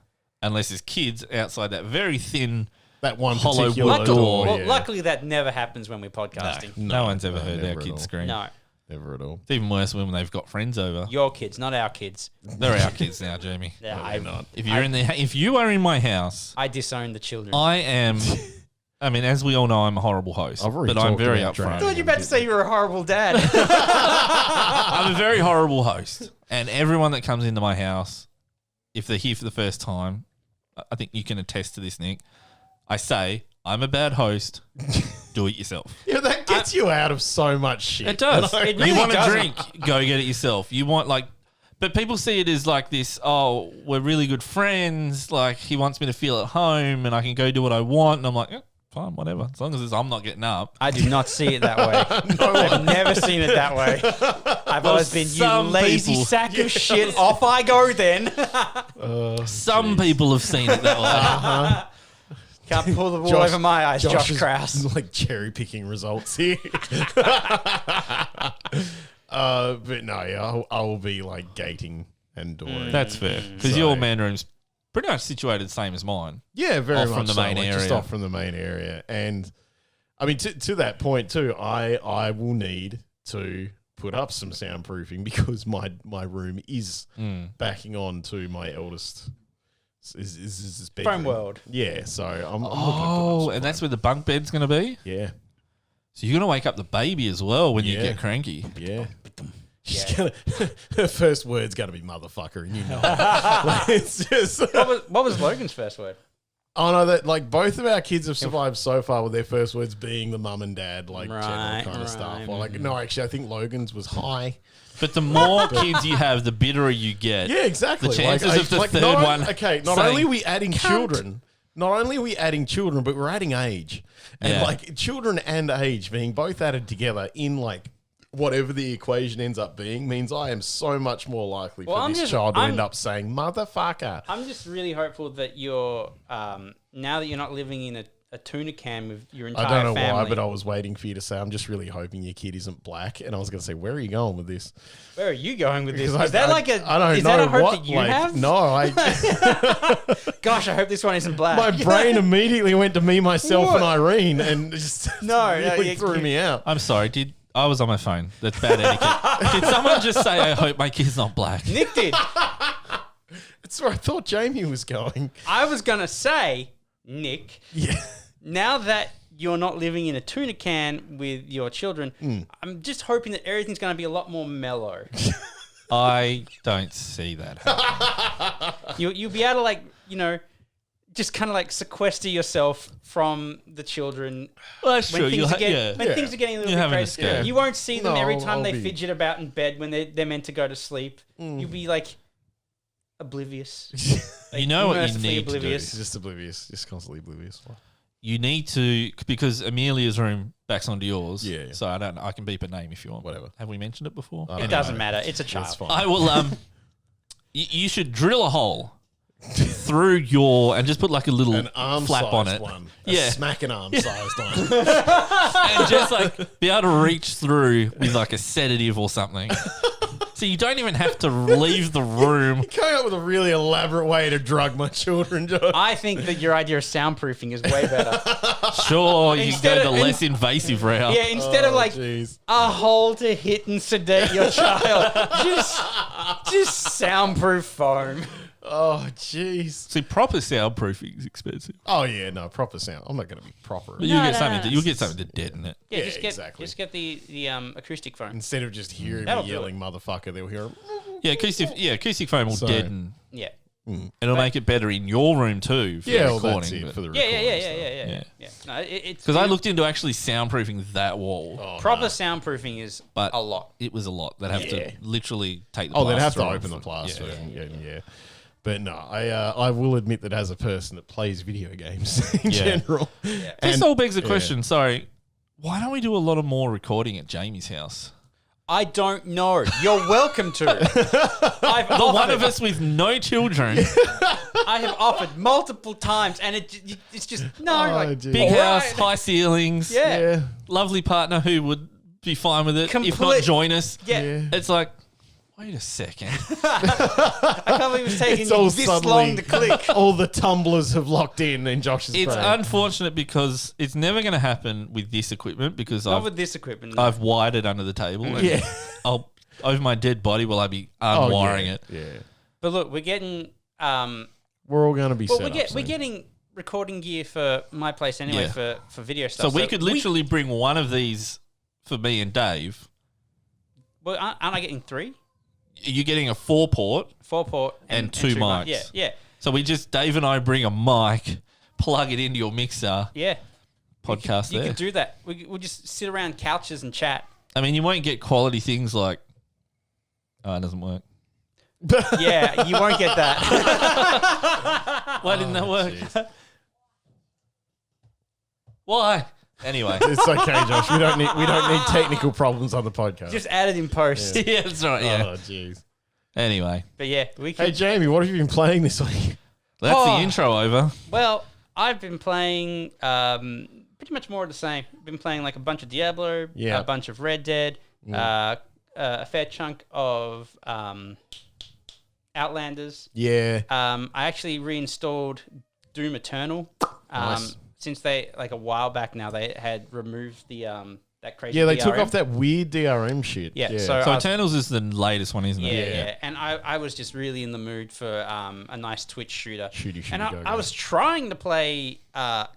unless there's kids outside that very thin. That one Hollow particular wood door. door. Well, yeah. luckily that never happens when we're podcasting. No one's ever no, heard never our at kids all. scream. No, Never at all. It's even worse when they've got friends over. your kids, not our kids. They're our kids now, Jamie. Yeah, Not. If you are in my house, I disown the children. I am I mean, as we all know, I'm a horrible host, I've already but I'm talked very about upfront. drowning. I thought you were about to say you were a horrible dad. I'm a very horrible host, and everyone that comes into my house, if they're here for the first time, I think you can attest to this, Nick. I say, I'm a bad host. Do it yourself. Yeah, that gets you out of so much shit. It does. It really you want a doesn't. drink, go get it yourself. You want but people see it as like this, oh, we're really good friends. Like, he wants me to feel at home and I can go do what I want. And I'm like, fine, whatever. As long as I'm not getting up. I do not see it that way. I've never seen it that way. I've always been, you some lazy people- sack of shit. Off I go then. Some people have seen it that way. Can't pull the wool over my eyes, Josh is Kraus. like cherry picking results here. But no, yeah, I will be like gating and dooring. That's fair. Because So- your man room's pretty much situated the same as mine. Yeah, very Off much from the so, main like, just area. off from the main area. And I mean, to that point too, I will need to put up some soundproofing because my room is backing on to my eldest. Is his bedroom. Phone world. Yeah, so I'm looking Oh, at and that's where the bunk bed's going to be? yeah, So you're going to wake up the baby as well when you Yeah. get cranky. yeah. She's gonna. Her first word's gonna be motherfucker, and you know, like, it's just. What was Logan's first word? Oh no, that like both of our kids have survived so far with their first words being the mum and dad, like general kind of stuff. Or like, no, actually, I think Logan's was hi. But the more kids you have, the bitterer you get. Yeah, exactly. The chances like, of the like, third not one. Okay, not saying, only are we adding "Cunt." children, but we're adding age, and Yeah. like children and age being both added together in like whatever the equation ends up being means I am so much more likely for this child to end up saying motherfucker. I'm just really hopeful that you're now that you're not living in a tuna can with your entire I don't know family. why, but I was waiting for you to say, I'm just really hoping your kid isn't black. And I was going to say, where are you going with this? Where are you going with this? Because Is that like a? I don't is know that a hope what, that you like, have? No, Gosh, I hope this one isn't black. my brain immediately went to me, myself, What? and Irene, and just really you- threw me out. I'm sorry, I was on my phone. That's bad etiquette. Did someone just say, I hope my kid's not black? Nick did. That's where I thought Jamie was going. I was gonna say, Nick. Yeah. Now that you're not living in a tuna can with your children, I'm just hoping that everything's going to be a lot more mellow. I don't see that happening. You'll be able to, like, you know, just kind of like sequester yourself from the children. Well, that's true. When things Yeah. are getting a little You're bit having a crazy. scare. You won't see them No, every time I'll they be- fidget about in bed when they're meant to go to sleep. You'll be like oblivious. You know what you mercifully need to do? oblivious. Just oblivious. Just constantly oblivious. You need to, because Amelia's room backs onto yours. Yeah. So I can beep a name if you want. Whatever. Have we mentioned it before? It doesn't matter. It's a That's child. fine. I will. You should drill a hole through your and just put like a little An arm flap on it. one. Yeah. A smacking arm sized one. And just like be able to reach through with like a sedative or something. So you don't even have to leave the room. Coming up with a really elaborate way to drug my children, Josh. I think that your idea of soundproofing is way better. Sure, you Instead go the of- less invasive route. Yeah, instead of like Jeez. a hole to hit and sedate your child, just soundproof foam. Oh, jeez. See, proper soundproofing is expensive. Oh, yeah, no, proper sound. I'm not going to be proper. But you'll No, get no, something. no, You'll get something to deaden it. Yeah, Yeah, just get exactly. the acoustic foam. Instead of just hearing That'll me do yelling motherfucker, they'll hear Yeah, acoustic foam will So- deaden. Yeah. It'll make it better in your room too for yeah, the well, recording. that's it for the Yeah, recording. yeah. Yeah. No, it's Because I looked into actually soundproofing that wall, Oh, proper soundproofing is but a lot. it was a lot. They'd have Yeah. to literally take the Oh, they'd have to plaster open the off. plaster. Yeah. Yeah. But no, I will admit that as a person that plays video games in Yeah. general, This all begs the question. Sorry, why don't we do a lot of more recording at Jamie's house? I don't know. You're welcome to. The one of us with no children, I have offered multiple times, and it's just no. Oh, like, geez. big all house, right. high ceilings, Yeah. lovely partner who would be fine with it. If Complete- not, join us. Yeah. Yeah. It's like, wait a second. I can't believe it's taking It's all you this suddenly long to click. all the tumblers have locked in Josh's It's brain. unfortunate because it's never going to happen with this equipment because Not I've with this equipment. No. I've wired it under the table. And Yeah. I'll over my dead body will I be Oh, unwiring yeah. it. Yeah. But look, we're getting. We're all going to be Well, set up we're soon. getting recording gear for my place anyway for video stuff. So we could literally bring one of these for me and Dave. Well, aren't I getting 3? You're getting a 4-port. 4-port and 2 mics. Yeah, yeah. So Dave and I bring a mic, plug it into your mixer. Yeah. Podcast you there. could do that. We'll just sit around couches and chat. I mean, you won't get quality things like... Oh, it doesn't work. Yeah, you won't get that. Why didn't that work? Why? Anyway. It's okay, Josh. We don't need technical problems on the podcast. Just add it in post. Yeah, that's right, yeah. Oh, jeez. Anyway. But yeah, we can... Hey, Jamie, what have you been playing this week? That's the intro over. Well, I've been playing pretty much more of the same. Been playing like a bunch of Diablo, a bunch of Red Dead, a fair chunk of Outlanders. Yeah. I actually reinstalled Doom Eternal. Nice. Since they, like a while back now, they had removed the that crazy Yeah, they DRM. took off that weird DRM shit. Yeah, So So Eternals is the latest one, isn't it? Yeah. And I was just really in the mood for a nice Twitch shooter. Shooty, and go, I was trying to play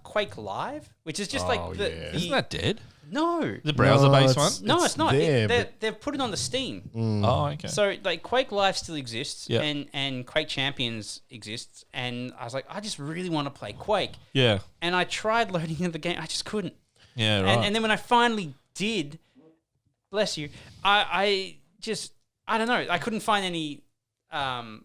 Quake Live, which is just like the Isn't that dead? No. The browser-based one? No, it's not. There, They've put it on the Steam. Oh, okay. So like Quake Live still exists, Yeah. and Quake Champions exists, and I was like, I just really want to play Quake, Yeah. and I tried loading in the game, I just couldn't. Yeah, right. And then when I finally did, bless you, I don't know, I couldn't find any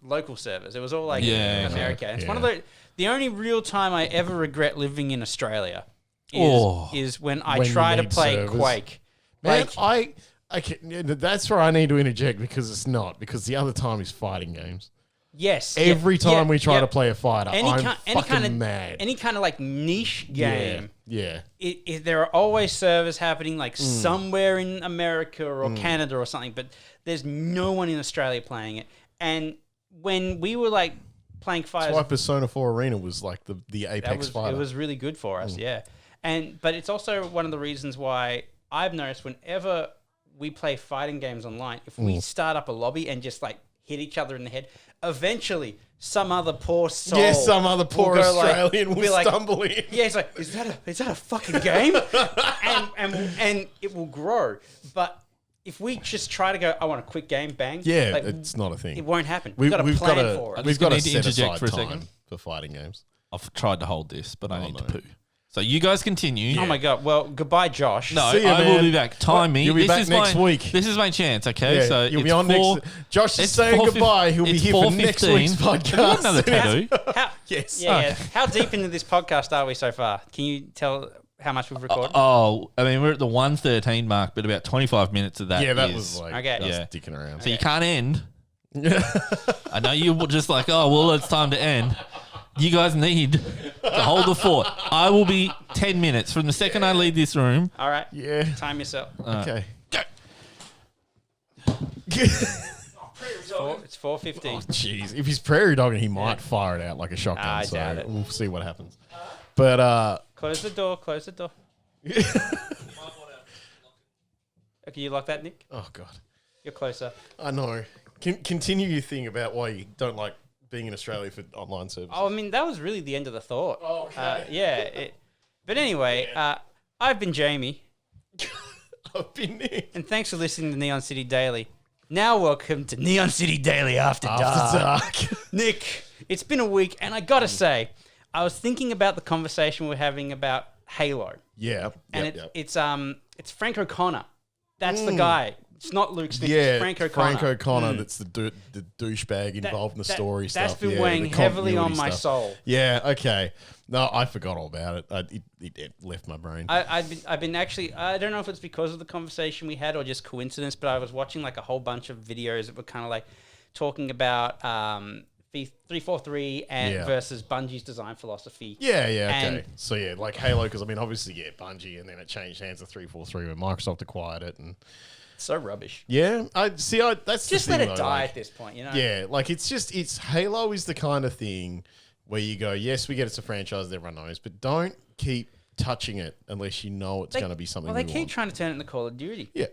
local servers. It was all like America. It's one of the only real time I ever regret living in Australia is when I try to play servers. Quake. Man, Like, that's where I need to interject because the other time is fighting games. yes. Every time we try to play a fighter, I'm fucking mad. Any kind of like niche game. Yeah. There are always servers happening like somewhere in America or Canada or something, but there's no one in Australia playing it. And when we were like playing fighters, That's why Persona 4 Arena was like the apex fighter. it was really good for us, yeah. But it's also one of the reasons why I've noticed whenever we play fighting games online, if we start up a lobby and just like hit each other in the head, eventually some other poor soul, some other poor will go Australian like, will stumble in. Yeah, it's like, is that a fucking game? and it will grow. But if we just try to go, I want a quick game, bang. Yeah, like, it's not a thing. It won't happen. We've got to plan for it. We've got to need to set interject aside for a time second. for fighting games. I've tried to hold this, but I need to poo. So you guys continue. Oh my God. Well, goodbye, Josh. No, See ya, I will man. be back. Time me. You'll be This back is next week. This is my chance, okay? Yeah, So you'll be it's on next. Josh is it's saying 4:15. goodbye. He'll be It's here for next 4:15. week's Have you got another podcast. tattoo? Yes. Yeah. How deep into this podcast are we so far? Can you tell how much we've recorded? Oh, I mean, we're at the 1:13 mark, but about 25 minutes of that Yeah, that is- was like Okay. that was Yeah. dicking around. So you can't end. I know you were just like, oh, well, it's time to end. You guys need to hold the fort. I will be 10 minutes from the second I leave this room. All right. Yeah. Time yourself. Okay. It's 4:15. Jeez, if he's prairie dogging, he might fire it out like a shotgun. I so doubt it. we'll see what happens. But Close the door. Close the door. Okay, you lock that, Nick? oh god, You're closer. I know. Continue your thing about why you don't like being in Australia for online services. Oh, I mean, that was really the end of the thought. Oh, okay. Yeah. But anyway, I've been Jamie, I've been Nick. and thanks for listening to Neon City Daily. Now welcome to Neon City Daily After Dark. After dark. Nick, it's been a week, and I gotta say, I was thinking about the conversation we're having about Halo, Yeah. and Yep. it's Frank O'Connor. That's the guy. It's not Luke Smith. Yeah, It's Frank O'Connor. Frank O'Connor. That's the douchebag involved in the story stuff. That's been yeah, weighing the heavily on continuity my stuff. soul. Yeah. Okay. No, I forgot all about it. It left my brain. I've been actually, I don't know if it's because of the conversation we had or just coincidence, but I was watching like a whole bunch of videos that were kind of like talking about 343 and versus Bungie's design philosophy. Yeah, okay. And- So yeah, like Halo, because I mean, obviously, Bungie, and then it changed hands to 343 when Microsoft acquired it, and So rubbish. yeah, that's Just the let thing, it though, die like, at this point, you know? Yeah, like it's Halo is the kind of thing where you go, yes, we get it's a franchise that everyone knows, but don't keep touching it unless you know it's going to be something. Well, they we keep want. trying to turn it into Call of Duty. Yeah.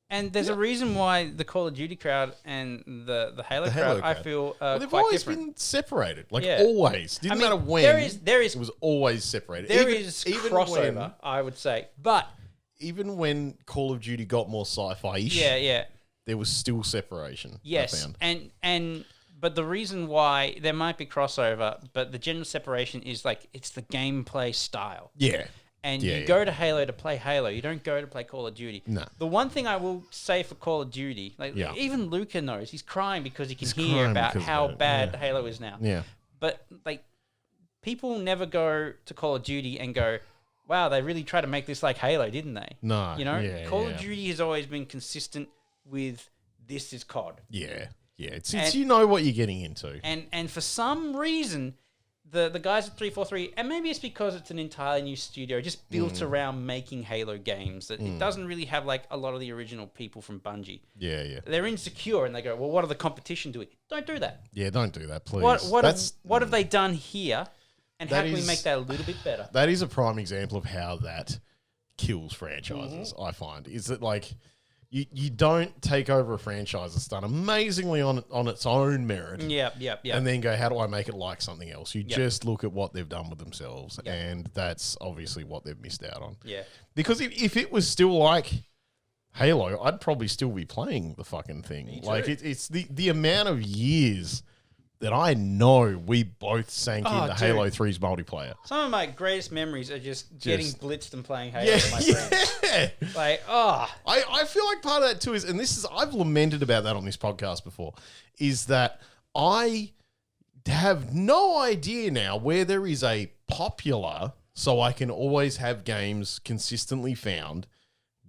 And there's a reason why the Call of Duty crowd and the Halo crowd, I feel, they've quite always different. been separated. Like, always. Didn't matter when. There is, it was always separated. There is crossover, I would say. But even when Call of Duty got more sci-fi-ish, there was still separation. Yes, I found. But the reason why there might be crossover, but the general separation is like it's the gameplay style. Yeah. And you go to Halo to play Halo. You don't go to play Call of Duty. No. The one thing I will say for Call of Duty, even Luca knows, he's crying because he can hear about how bad Halo is now. Yeah. But like, people never go to Call of Duty and go, wow, they really tried to make this like Halo, didn't they? No. You know, Call of Duty has always been consistent with this is COD. Yeah. Yeah. It's you know what you're getting into. And for some reason, the guys at 343, and maybe it's because it's an entirely new studio, just built around making Halo games, that it doesn't really have like a lot of the original people from Bungie. Yeah, yeah. They're insecure and they go, well, what are the competition doing? Don't do that. Yeah, don't do that, please. What have they done here? And how can we make that a little bit better? That is a prime example of how that kills franchises, I find. Is that like you don't take over a franchise that's done amazingly on its own merit. Yep. And then go, how do I make it like something else? You just look at what they've done with themselves, and that's obviously what they've missed out on. Yeah. Because if it was still like Halo, I'd probably still be playing the fucking thing. Like it's the amount of years that I know we both sank into Halo 3's multiplayer. Some of my greatest memories are just getting blitzed and playing Halo with my friends. Like, I feel like part of that too is, and this is, I've lamented about that on this podcast before, is that I have no idea now where there is a popular, so I can always have games consistently found,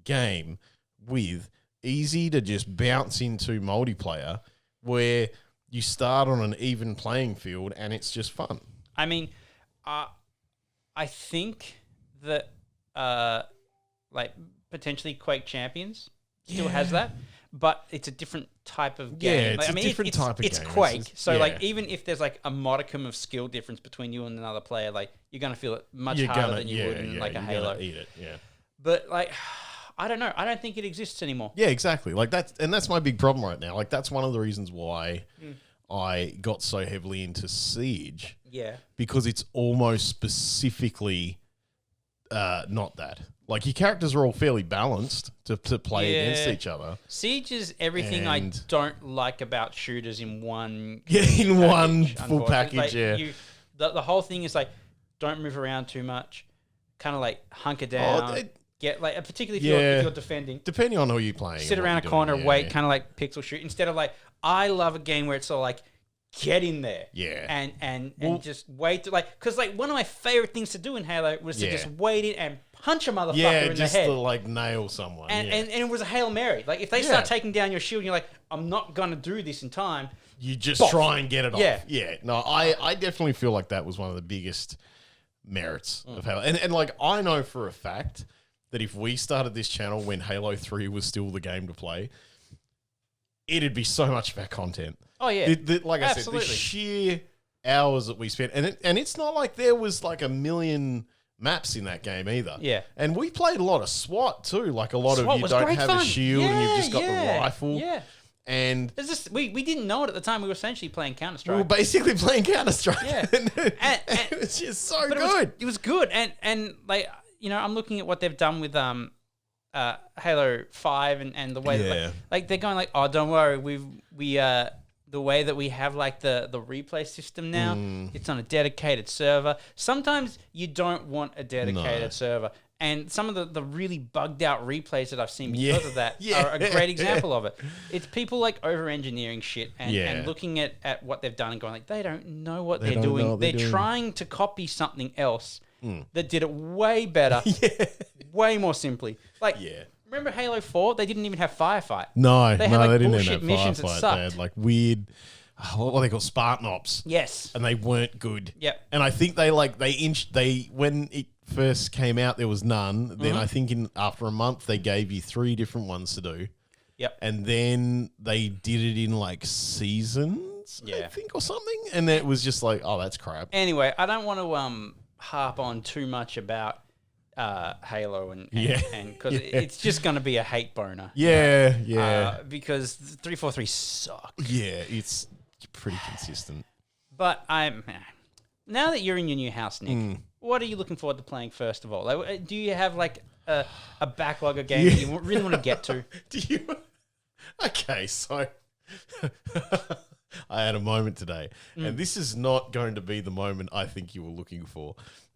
game with easy to just bounce into multiplayer where you start on an even playing field and it's just fun. I mean, I think that like potentially Quake Champions still has that, but it's a different type of game. Yeah, it's a different type of game. It's Quake, so like even if there's like a modicum of skill difference between you and another player, like you're gonna feel it much harder than you would in like a Halo. Eat it, yeah. But like, I don't know. I don't think it exists anymore. Yeah, exactly. Like that's my big problem right now. Like that's one of the reasons why I got so heavily into Siege. Yeah. Because it's almost specifically not that. Like your characters are all fairly balanced to play against each other. Siege is everything I don't like about shooters in one. Yeah, in package, one full package. Like the whole thing is like, don't move around too much. Kind of like hunker down. Get like, particularly if you're defending. Depending on who you're playing. Sit around a corner, wait, kind of like pixel shoot. Instead of like, I love a game where it's sort of like, get in there. Yeah. And just wait to like, because like one of my favorite things to do in Halo was to just wait in and punch a motherfucker in the head. Yeah, just to like nail someone. And it was a Hail Mary. Like if they start taking down your shield and you're like, I'm not going to do this in time. You just try and get it off. Yeah. No, I definitely feel like that was one of the biggest merits of Halo. And like, I know for a fact that if we started this channel when Halo 3 was still the game to play, it'd be so much of our content. Oh, yeah. Like I said, the sheer hours that we spent. And it's not like there was like a million maps in that game either. Yeah. And we played a lot of SWAT too. Like a lot SWAT of you don't have a shield and you've just got the rifle. Yeah. And we didn't know it at the time. We were essentially playing Counter-Strike. We were basically playing Counter-Strike. Yeah. and it was just so good. It was good. And like, you know, I'm looking at what they've done with Halo 5 and the way that like they're going like, oh, don't worry, we the way that we have like the replay system now, it's on a dedicated server. Sometimes you don't want a dedicated server. And some of the really bugged out replays that I've seen because of that are a great example of it. It's people like over-engineering shit and looking at what they've done and going like, they don't know what they're doing. They're trying to copy something else that did it way better, way more simply. Like, remember Halo 4? They didn't even have firefight. No, they had like they didn't bullshit have missions that firefight. sucked. They had like weird, what were they called? Spartan Ops. Yes. And they weren't good. Yep. And I think they when it first came out, there was none. Then I think after a month, they gave you 3 different ones to do. Yep. And then they did it in like seasons, I think, or something. And it was just like, oh, that's crap. Anyway, I don't want to harp on too much about Halo and Yeah. because it's just going to be a hate boner. Yeah. Because 343 sucks. Yeah, it's pretty consistent. But now that you're in your new house, Nick, what are you looking forward to playing first of all? Like, do you have like a backlog of games that you really want to get to? Do you? Okay, so I had a moment today, and this is not going to be the moment I think you were looking for,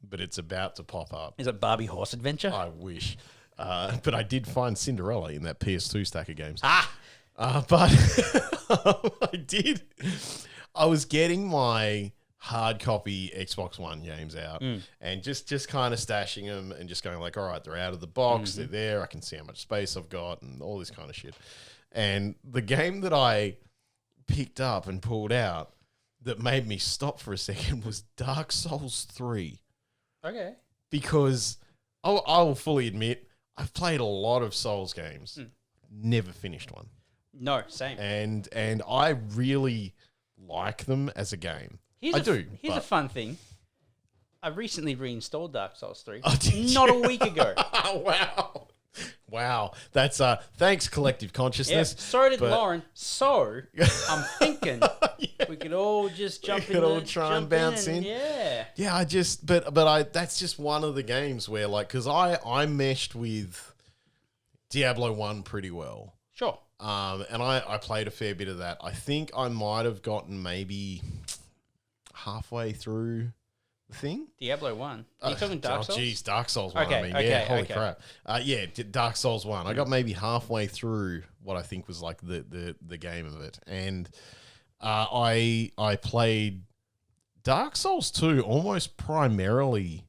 but it's about to pop up. Is it Barbie Horse Adventure? I wish. But I did find Cinderella in that PS2 stack of games. But I did. I was getting my hard copy Xbox One games out and just kind of stashing them and just going like, all right, they're out of the box. They're there. I can see how much space I've got and all this kind of shit. And the game that I picked up and pulled out that made me stop for a second was Dark Souls 3. Okay. Because I'll fully admit, I've played a lot of Souls games, never finished one. No, same. And I really like them as a game. Here's a fun thing. I recently reinstalled Dark Souls 3. Oh, did not you? a week ago. Wow. That's thanks collective consciousness. Yeah, so did Lauren. So I'm thinking we could all just jump in. Try and bounce in. Yeah. Yeah, but that's just one of the games where like, cause I meshed with Diablo 1 pretty well. Sure. And I played a fair bit of that. I think I might have gotten maybe halfway through the thing. Diablo 1. Are you talking Dark Souls? Oh, geez, Dark Souls 1. Okay, holy crap. Dark Souls 1. I got maybe halfway through what I think was like the game of it. And I played Dark Souls 2 almost primarily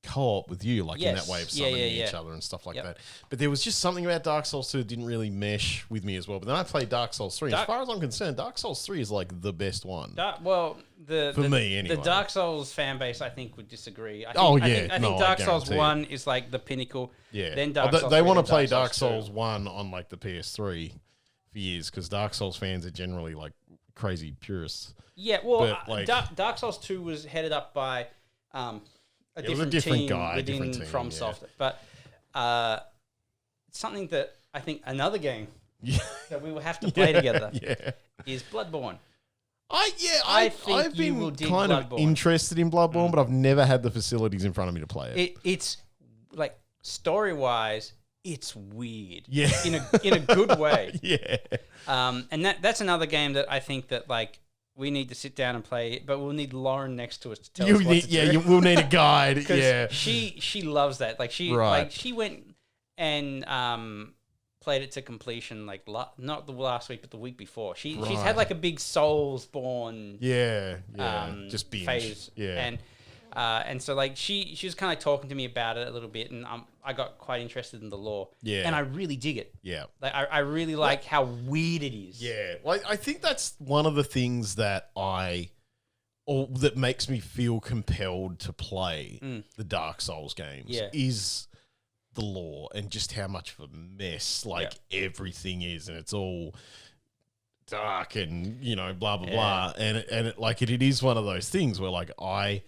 co-op with you, like in that way of summoning each other and stuff like that. But there was just something about Dark Souls 2 that didn't really mesh with me as well. But then I played Dark Souls 3. As far as I'm concerned, Dark Souls 3 is like the best one. For me, anyway. The Dark Souls fan base, I think, would disagree. I think Dark Souls 1 is like the pinnacle. Yeah. Then Dark Souls they want to play Dark Souls 1 on like the PS3 for years because Dark Souls fans are generally like crazy purists. Yeah, well, Dark Souls 2 was headed up by... a different team within FromSoft. But something that I think another game that we will have to play together is Bloodborne. I've been kind of interested in Bloodborne, but I've never had the facilities in front of me to play it. It's like story-wise, it's weird. Yeah. In a good way. Yeah. And that's another game that I think that like we need to sit down and play it, but we'll need Lauren next to us to tell us what to do. We'll need a guide. Yeah, she loves that. Like she went and played it to completion. Like not the last week, but the week before. She's had like a big Soulsborne just binge. phase. Yeah, and so like she was kind of talking to me about it a little bit, and I got quite interested in the lore. Yeah, and I really dig it. Yeah, like I really like how weird it is. Yeah, like I think that's one of the things that that makes me feel compelled to play the Dark Souls games. Yeah. Is the lore and just how much of a mess everything is, and it's all dark and blah blah blah, and it is one of those things where like I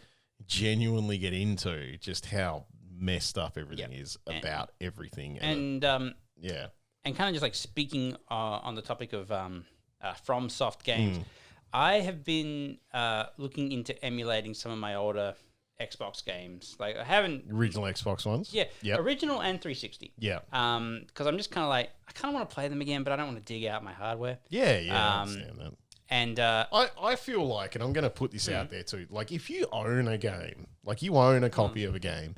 genuinely get into just how messed up everything is about everything, and kind of just like speaking on the topic of FromSoft games, I have been looking into emulating some of my older Xbox games. Like I haven't original Xbox ones, original and 360, because I'm just kind of like I kind of want to play them again, but I don't want to dig out my hardware. I understand that. And I feel like, and I'm going to put this out there too, like if you own a game, like you own a copy of a game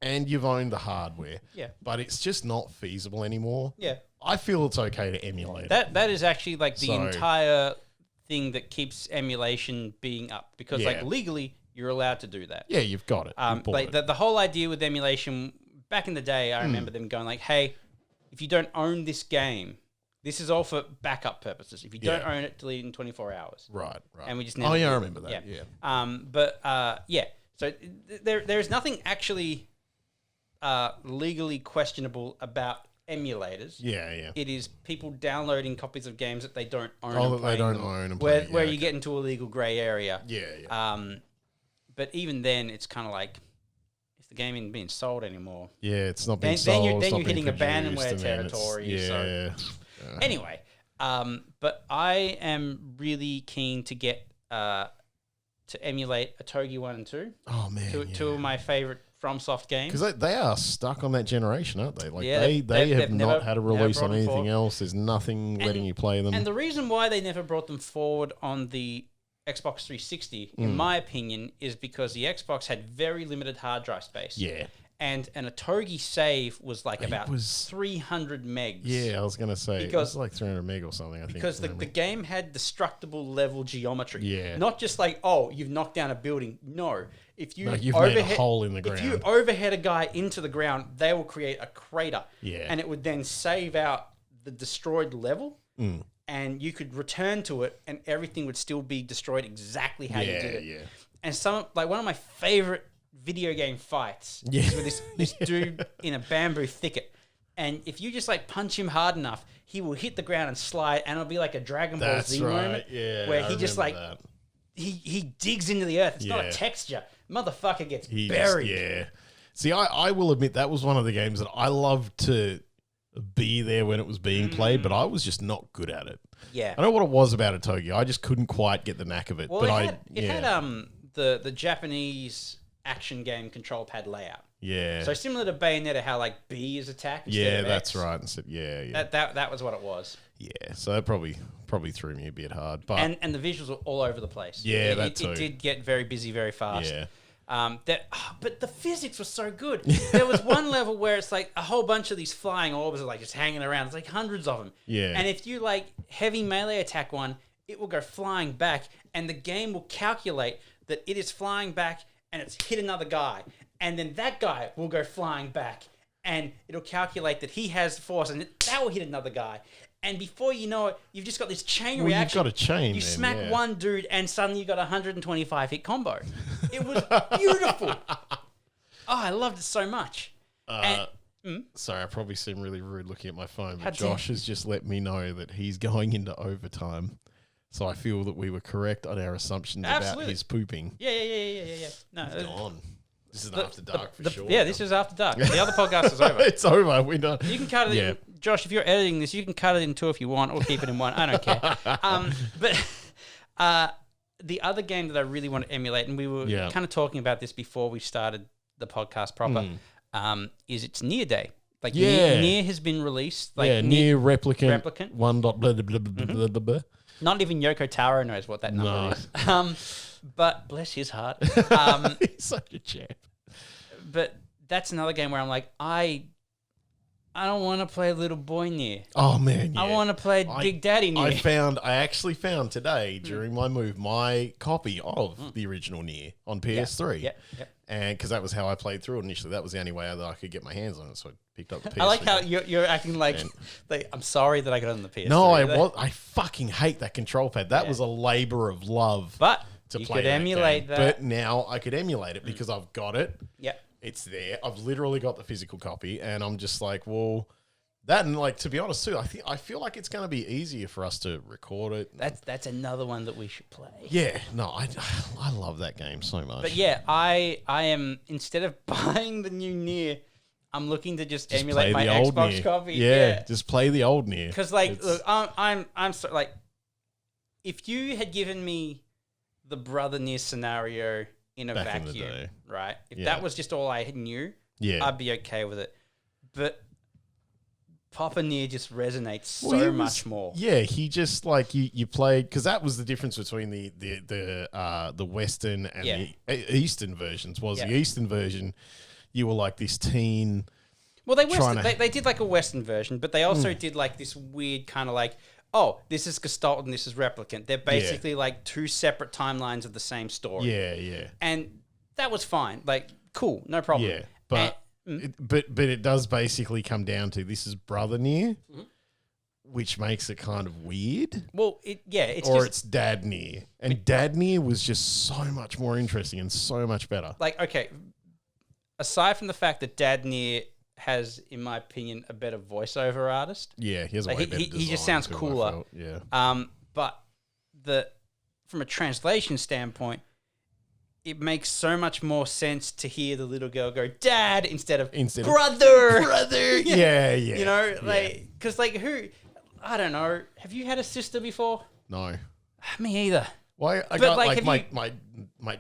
and you've owned the hardware, but it's just not feasible anymore, I feel it's okay to emulate it. That is actually like the entire thing that keeps emulation being up, because like legally you're allowed to do that. Yeah, you've got it. Like the whole idea with emulation, back in the day, I remember them going like, hey, if you don't own this game, this is all for backup purposes. If you don't own it, delete it in 24 hours. Right. And we just never I remember that. Yeah. So there's nothing actually legally questionable about emulators. Yeah. It is people downloading copies of games that they don't own. Oh, that they don't own and play. Where you get into a legal grey area. Yeah. But even then, it's kind of like, if the game isn't being sold anymore. Yeah, it's not being Then sold. you're it's not hitting being abandonware produced, and then it's- territory. Yeah. So. Anyway, but I am really keen to get to emulate a Togi 1 and 2. Oh man, Two of my favorite FromSoft games. because they are stuck on that generation, aren't they? Like Yeah, they they've have never- not had a never release brought on them anything forward. else. There's nothing letting you play them. And the reason why they never brought them forward on the Xbox 360, in my opinion, is because the Xbox had very limited hard drive space. yeah, And a Togi save was like about was- 300 megs. yeah, I was gonna say Because- it was like 300 meg or something. I think Because the game had destructible level geometry. Yeah. Not just like, oh, you've knocked down a building. No. If you you've made a hole in the If you ground. overhead a guy into the ground, they will create a crater. Yeah. And it would then save out the destroyed level. Mm. And you could return to it and everything would still be destroyed exactly how you Yeah, did it. yeah. And one of my favorite video game fights Yeah. is with this dude in a bamboo thicket. And if you just like punch him hard enough, he will hit the ground and slide, and it'll be like a Dragon Ball That's Z right. moment Yeah, where I he just remember like that. he digs into the earth. It's not Yeah. a texture. Motherfucker gets He buried. yeah. See, I will admit that was one of the games that I loved to be there when it was being played, but I was just not good at it. Yeah. I don't know what it was about a Togi. I just couldn't quite get the knack of it. Well, but it had the Japanese action game control pad layout. yeah, So similar to Bayonetta, how like B is attack. instead yeah, of that's X. right. And said, yeah. That was what it was. Yeah, so that probably threw me a bit hard, but And the visuals were all over the place. Yeah, it, that it, too. it did get very busy very fast. yeah, But the physics were so good. There was one level where it's like a whole bunch of these flying orbs are like just hanging around. It's like hundreds of them. Yeah. And if you like heavy melee attack one, it will go flying back, and the game will calculate that it is flying back and it's hit another guy, and then that guy will go flying back, and it'll calculate that he has force, and that will hit another guy. And before you know it, you've just got this chain Well, you've reaction. got a chain You then, smack yeah. one dude, and suddenly you got a 125 hit combo. It was beautiful. Oh, I loved it so much. Sorry, I probably seem really rude looking at my phone, How but dare- Josh has just let me know that he's going into overtime. So I feel that we were correct on our assumptions about Absolutely. his pooping. Yeah. No, Gone. This is an after dark for sure. Yeah, this is after dark. The other podcast is over. It's over. We're done. You can cut it Yeah. in. Josh, if you're editing this, you can cut it in two if you want, or keep it in one. I don't care. But the other game that I really want to emulate, and we were Yeah. kind of talking about this before we started the podcast proper, is it's Nier Day. Like Yeah. Nier has been released. Like Yeah, near replicant. Replicant. 1. Blah, blah, blah, blah, blah, blah, blah. Not even Yoko Taro knows what that number No. is. But bless his heart. He's such a champ. But that's another game where I'm like, I don't want to play Little Boy Nier. Oh, man. Yeah. I want to play Big Daddy Nier. I actually found today during my move my copy of the original Nier on PS3. Yeah. And because that was how I played through it initially. That was the only way that I could get my hands on it. So I picked up the PS3. I like how you're acting like, I'm sorry that I got it on the PS3. No, I fucking hate that control pad. That was a labor of love. But to you play could that emulate game. that. But now I could emulate it because I've got it. Yep. It's there. I've literally got the physical copy, and I'm just like, well, that and like to be honest too, I feel like it's going to be easier for us to record it. That's another one that we should play. Yeah, no, I love that game so much. But yeah, I am, instead of buying the new Nier, I'm looking to just emulate my Xbox Nier. copy. Yeah, just play the old Nier. Because like, look, I'm so, like, if you had given me the Brother Nier scenario in a Back in the vacuum, day. right? If Yeah. that was just all I knew, Yeah. I'd be okay with it. But Papa Nier just resonates so Well, he was- much more. Yeah, he just like you played because that was the difference between the Western and Yeah. the Eastern versions. Was Yeah. the Eastern version, you were like this teen. Well, trying to- they did like a Western version, but they also did like this weird kind of like, oh, this is Gestalt and this is Replicant. They're basically like two separate timelines of the same story. Yeah. And that was fine. Like, cool, no problem. Yeah, but but it does basically come down to this is Brother Nier, which makes it kind of weird. Well, it's Or just it's Dad Nier, and Dad Nier was just so much more interesting and so much better. like, okay, aside from the fact that Dad Nier has, in my opinion, a better voiceover artist. Yeah, he has a Like, way he- better he just design sounds too, I cooler. felt. Yeah, But from a translation standpoint, it makes so much more sense to hear the little girl go, "Dad," instead of brother. yeah. Yeah. You know, like, because like who, I don't know. Have you had a sister before? No. Me either. Why? I But, got like, like my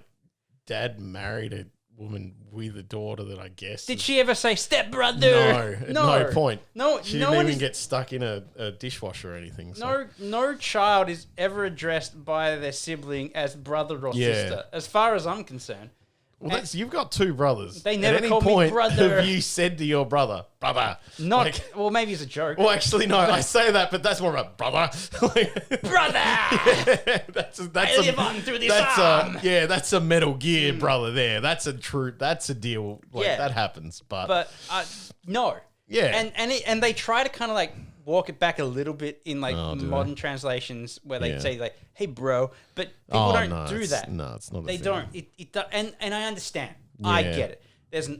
dad married a woman with a daughter that I guess. Did she ever say stepbrother? No, at no point. No, she no didn't one even is, get stuck in a dishwasher or anything. So. no child is ever addressed by their sibling as brother or sister, as far as I'm concerned. Well, you've got two brothers. They never At any called me point brother. have you said to your brother? Well, maybe it's a joke. Well, actually, no. I say that, but that's more of a brother. Brother. Yeah, that's I live on through this arm. That's a Metal Gear brother. There, that's a deal. Like that happens, but no. Yeah, and they try to kind of like walk it back a little bit in like modern translations where they say like, "Hey, bro," but people don't do that. No, it's not. They don't. And I understand. Yeah. I get it.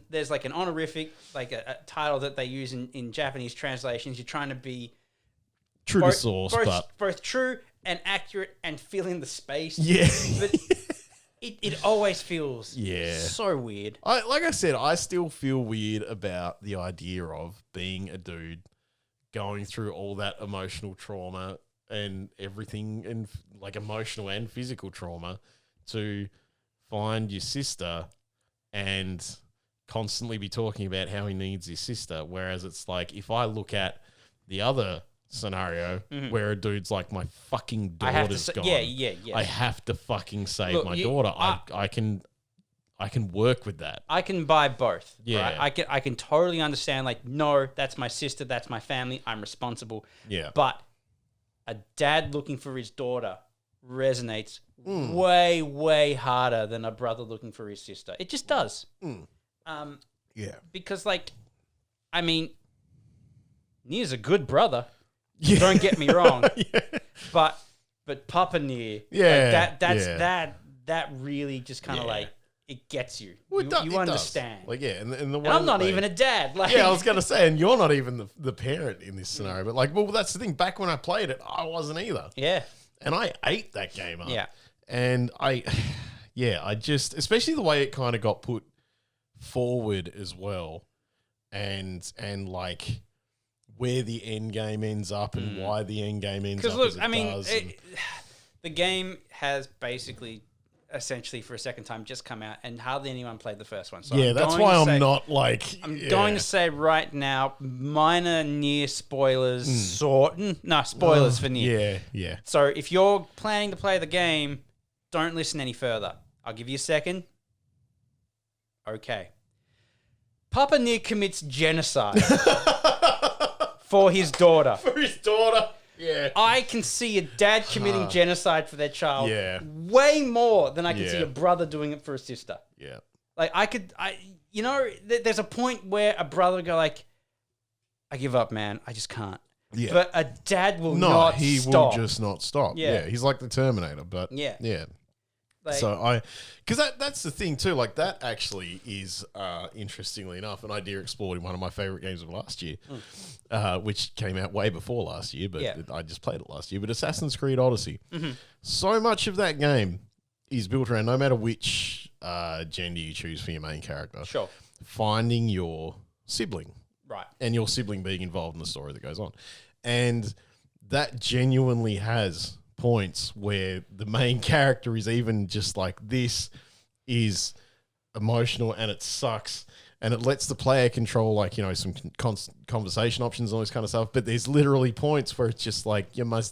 There's like an honorific, like a title that they use in Japanese translations. You're trying to be true to source, both true and accurate and fill in the space. Yeah, but it always feels so weird. Like I said, I still feel weird about the idea of being a dude going through all that emotional trauma and everything, and like emotional and physical trauma, to find your sister and constantly be talking about how he needs his sister. Whereas it's like, if I look at the other scenario where a dude's like, my fucking daughter's gone. Yeah. I have to fucking save my daughter. I can work with that. I can buy both. Yeah. Right? I can totally understand, like, no, that's my sister, that's my family, I'm responsible. Yeah. But a dad looking for his daughter resonates way, way harder than a brother looking for his sister. It just does. Yeah. Because, like, I mean, Nier's a good brother. Yeah. Don't get me wrong. But Papa Nier, that really just kind of like, it gets you. Well, you understand. Like, and the way and I'm not even a dad. Like, I was going to say, and you're not even the parent in this scenario. But like, well, that's the thing. Back when I played it, I wasn't either. Yeah. And I ate that game up. Yeah. And I just, especially the way it kind of got put forward as well, and like where the end game ends up and why the end game ends up. Because look, I mean, the game has basically, essentially for a second time, just come out, and hardly anyone played the first one. So that's why I'm not like. I'm going to say right now, minor Nier spoilers. Spoilers for Nier. Yeah. So if you're planning to play the game, don't listen any further. I'll give you a second. Okay. Papa Nier commits genocide for his daughter. For his daughter. Yeah. I can see a dad committing genocide for their child way more than I can see a brother doing it for a sister. Yeah. Like, there's a point where a brother will go like, I give up, man. I just can't. Yeah. But a dad will not stop. He will just not stop. Yeah. He's like the Terminator, but yeah. Like, so because that's the thing too. Like, that actually is, interestingly enough, an idea explored in one of my favorite games of last year, which came out way before last year, but I just played it last year. But Assassin's Creed Odyssey, so much of that game is built around, no matter which gender you choose for your main character, finding your sibling, right, and your sibling being involved in the story that goes on, and that genuinely has points where the main character is even just like, this is emotional and it sucks, and it lets the player control, like, some conversation options and all this kind of stuff, but there's literally points where it's just like, you're my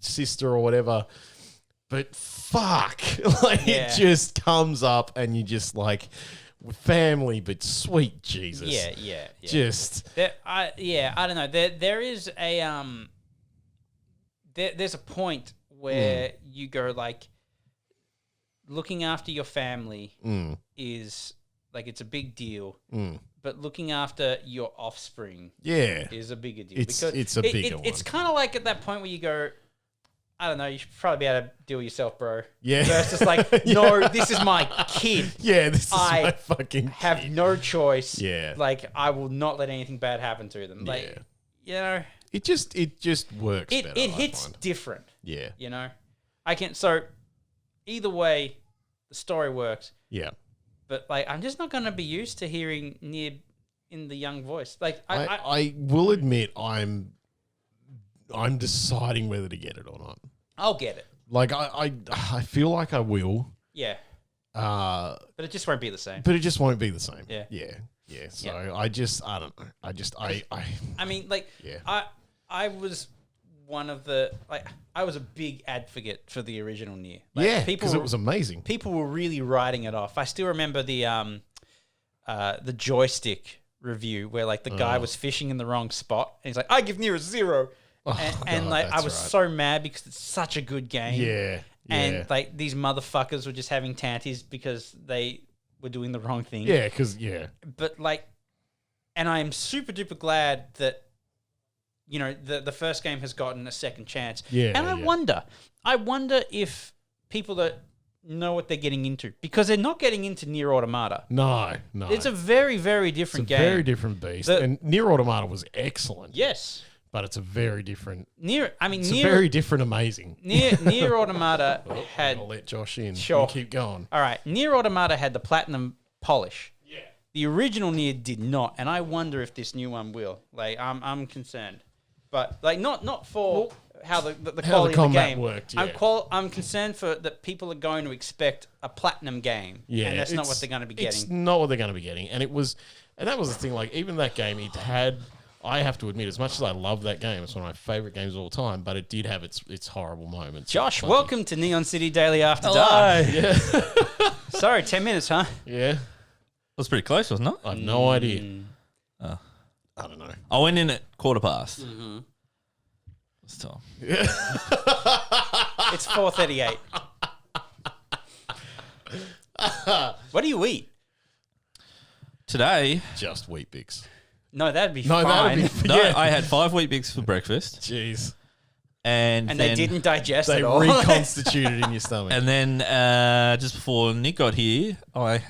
sister or whatever, but fuck, like, it just comes up and you just like, family, but sweet Jesus. Yeah. Just I don't know. There is a there's a point where you go like, looking after your family is like, it's a big deal, but looking after your offspring is a bigger deal. It's a bigger one. It's kind of like at that point where you go, I don't know, you should probably be able to deal with yourself, bro. Yeah. Versus like, no, this is my kid. Yeah, this is my fucking have kid. no choice. Yeah. Like, I will not let anything bad happen to them. Like, It just works better, it hits different. Yeah. So either way, the story works. Yeah. But like, I'm just not going to be used to hearing Nier in the young voice. Like, I will admit I'm deciding whether to get it or not. I'll get it. Like I feel like I will. Yeah. But But it just won't be the same. it just won't be the same. Yeah. Yeah. So Yeah. I don't know. I mean, like, Yeah. I was one of the, like, I was a big advocate for the original Nier. Like, yeah, because it was amazing. People were really writing it off. I still remember the joystick review where like the guy was fishing in the wrong spot and he's like, I give Nier a 0. And like I was so mad because it's such a good game. Yeah. And like these motherfuckers were just having tanties because they were doing the wrong thing. Yeah, because But like, and I am super duper glad that, you know, the first game has gotten a second chance. Yeah, And I wonder if people that know what they're getting into, because they're not getting into Nier Automata. No. It's a very, very different game. Very different beast. And Nier Automata was excellent. Yes. But it's a very different. It's a very different amazing. Nier Automata had. I'll let Josh in. Sure. You keep going. All right. Nier Automata had the platinum polish. Yeah. The original Nier did not, and I wonder if this new one will. Like, I'm concerned, but like not for how the quality of the game worked. Yeah. I'm concerned for that people are going to expect a platinum game. Yeah, and that's not what they're going to be getting. It's not what they're going to be getting, and that was the thing. Like even that game, it had. I have to admit, as much as I love that game, it's one of my favorite games of all time, but it did have its horrible moments. Josh, welcome to Neon City Daily After Dark. Yeah. Sorry, 10 minutes, huh? Yeah. It was pretty close, wasn't it? I have no idea. I don't know. I went in at 15:15. Mm-hmm. It's time. It's 4:38. What do you eat? Today, Just Wheat Bix. No, that'd be No, fine. that'd be no, I had 5 Wheat Bix for breakfast. Jeez. And they then, didn't digest They at all. reconstituted in your stomach. And then just before Nick got here, I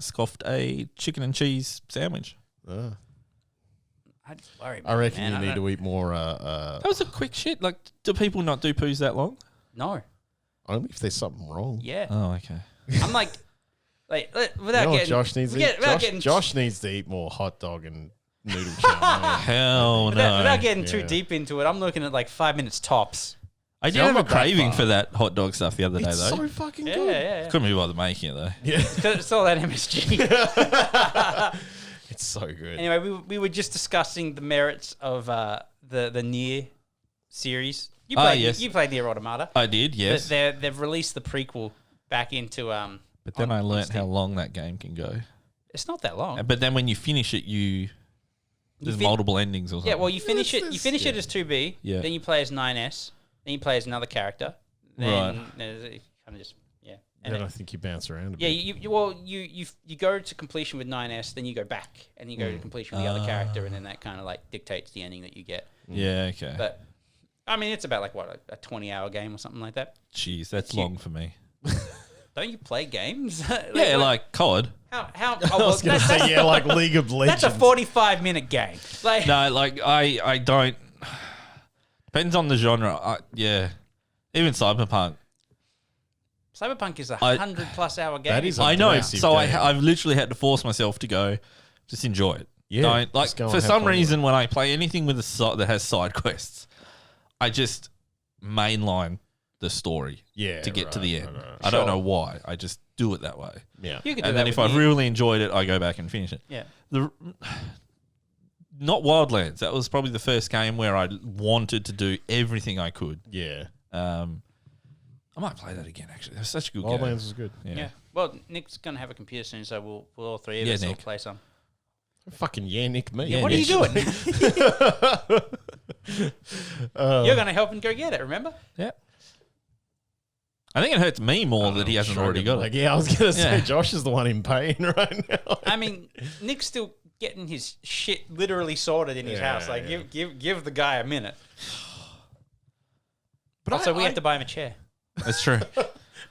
scoffed a chicken and cheese sandwich. I'd worry, I reckon man. you need to eat more. That was a quick shit. Like, do people not do poos that long? No. Only if there's something wrong. Yeah. Oh, okay. I'm like without You know what getting Josh needs to eat? Josh needs to eat more hot dog and noodle chow. Hell no. without getting too deep into it, I'm looking at like 5 minutes tops. I did I'm have a not that craving far. for that hot dog stuff the other day, It's though. so fucking Yeah, good. yeah. Couldn't be bothered making it, though. Yeah. It's all that MSG. It's so good. Anyway, we were just discussing the merits of the Nier series. You played, yes. you played Nier Automata. I did, yes. They've released the prequel back into But then I on learnt Steam. how long that game can go. It's not that long. But then when you finish it, there's multiple endings or something. Yeah, well, you finish it. You there's- finish it yeah. as 2B. Yeah. Then you play as 9S. Then you play as another character. Then kind of just Then I think you bounce around a yeah. bit. You go to completion with 9S. Then you go back and you go to completion with the other character, and then that kind of like dictates the ending that you get. Yeah, okay. But I mean, it's about like what a 20-hour game or something like that. Jeez, that's cute. long for me. Don't you play games? Yeah, like COD. how? I was going to say, like League of Legends. That's a 45-minute game. Like No, like I don't. Depends on the genre. Yeah, even Cyberpunk. Cyberpunk is a 100+ hour game. That is I know. aggressive So game. I've literally had to force myself to go, just enjoy it. Yeah, Don't like just go and for have some fun with reason when I play anything with that has side quests, I just mainline the story to get to the end. right. I don't know why. I just do it that way. Yeah. You could do And that then if with I've Nier. really enjoyed it, I go back and finish it. Yeah. Not Wildlands. That was probably the first game where I wanted to do everything I could. Yeah. I might play that again. Actually, that's such a good Wildlands game. was good. Yeah. Well, Nick's gonna have a computer soon, so we'll all three of us will Nick. play some. Fucking Nick me. Yeah, What are you Nick. doing? You're gonna help him go get it. Remember? Yeah. I think it hurts me more that he hasn't already got Like, it. yeah, I was going to say, Yeah. Josh is the one in pain right now. I mean, Nick's still getting his shit literally sorted in his Yeah, house. Like, yeah. give the guy a minute. But Also, we have to buy him a chair. That's true.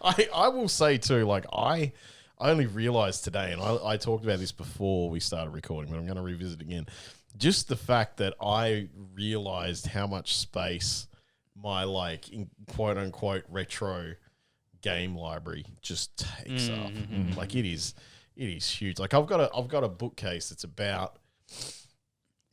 I will say too, like I only realized today, and I talked about this before we started recording, but I'm going to revisit again. Just the fact that I realized how much space my quote unquote retro game library just takes up. Like it is huge. Like I've got a bookcase that's about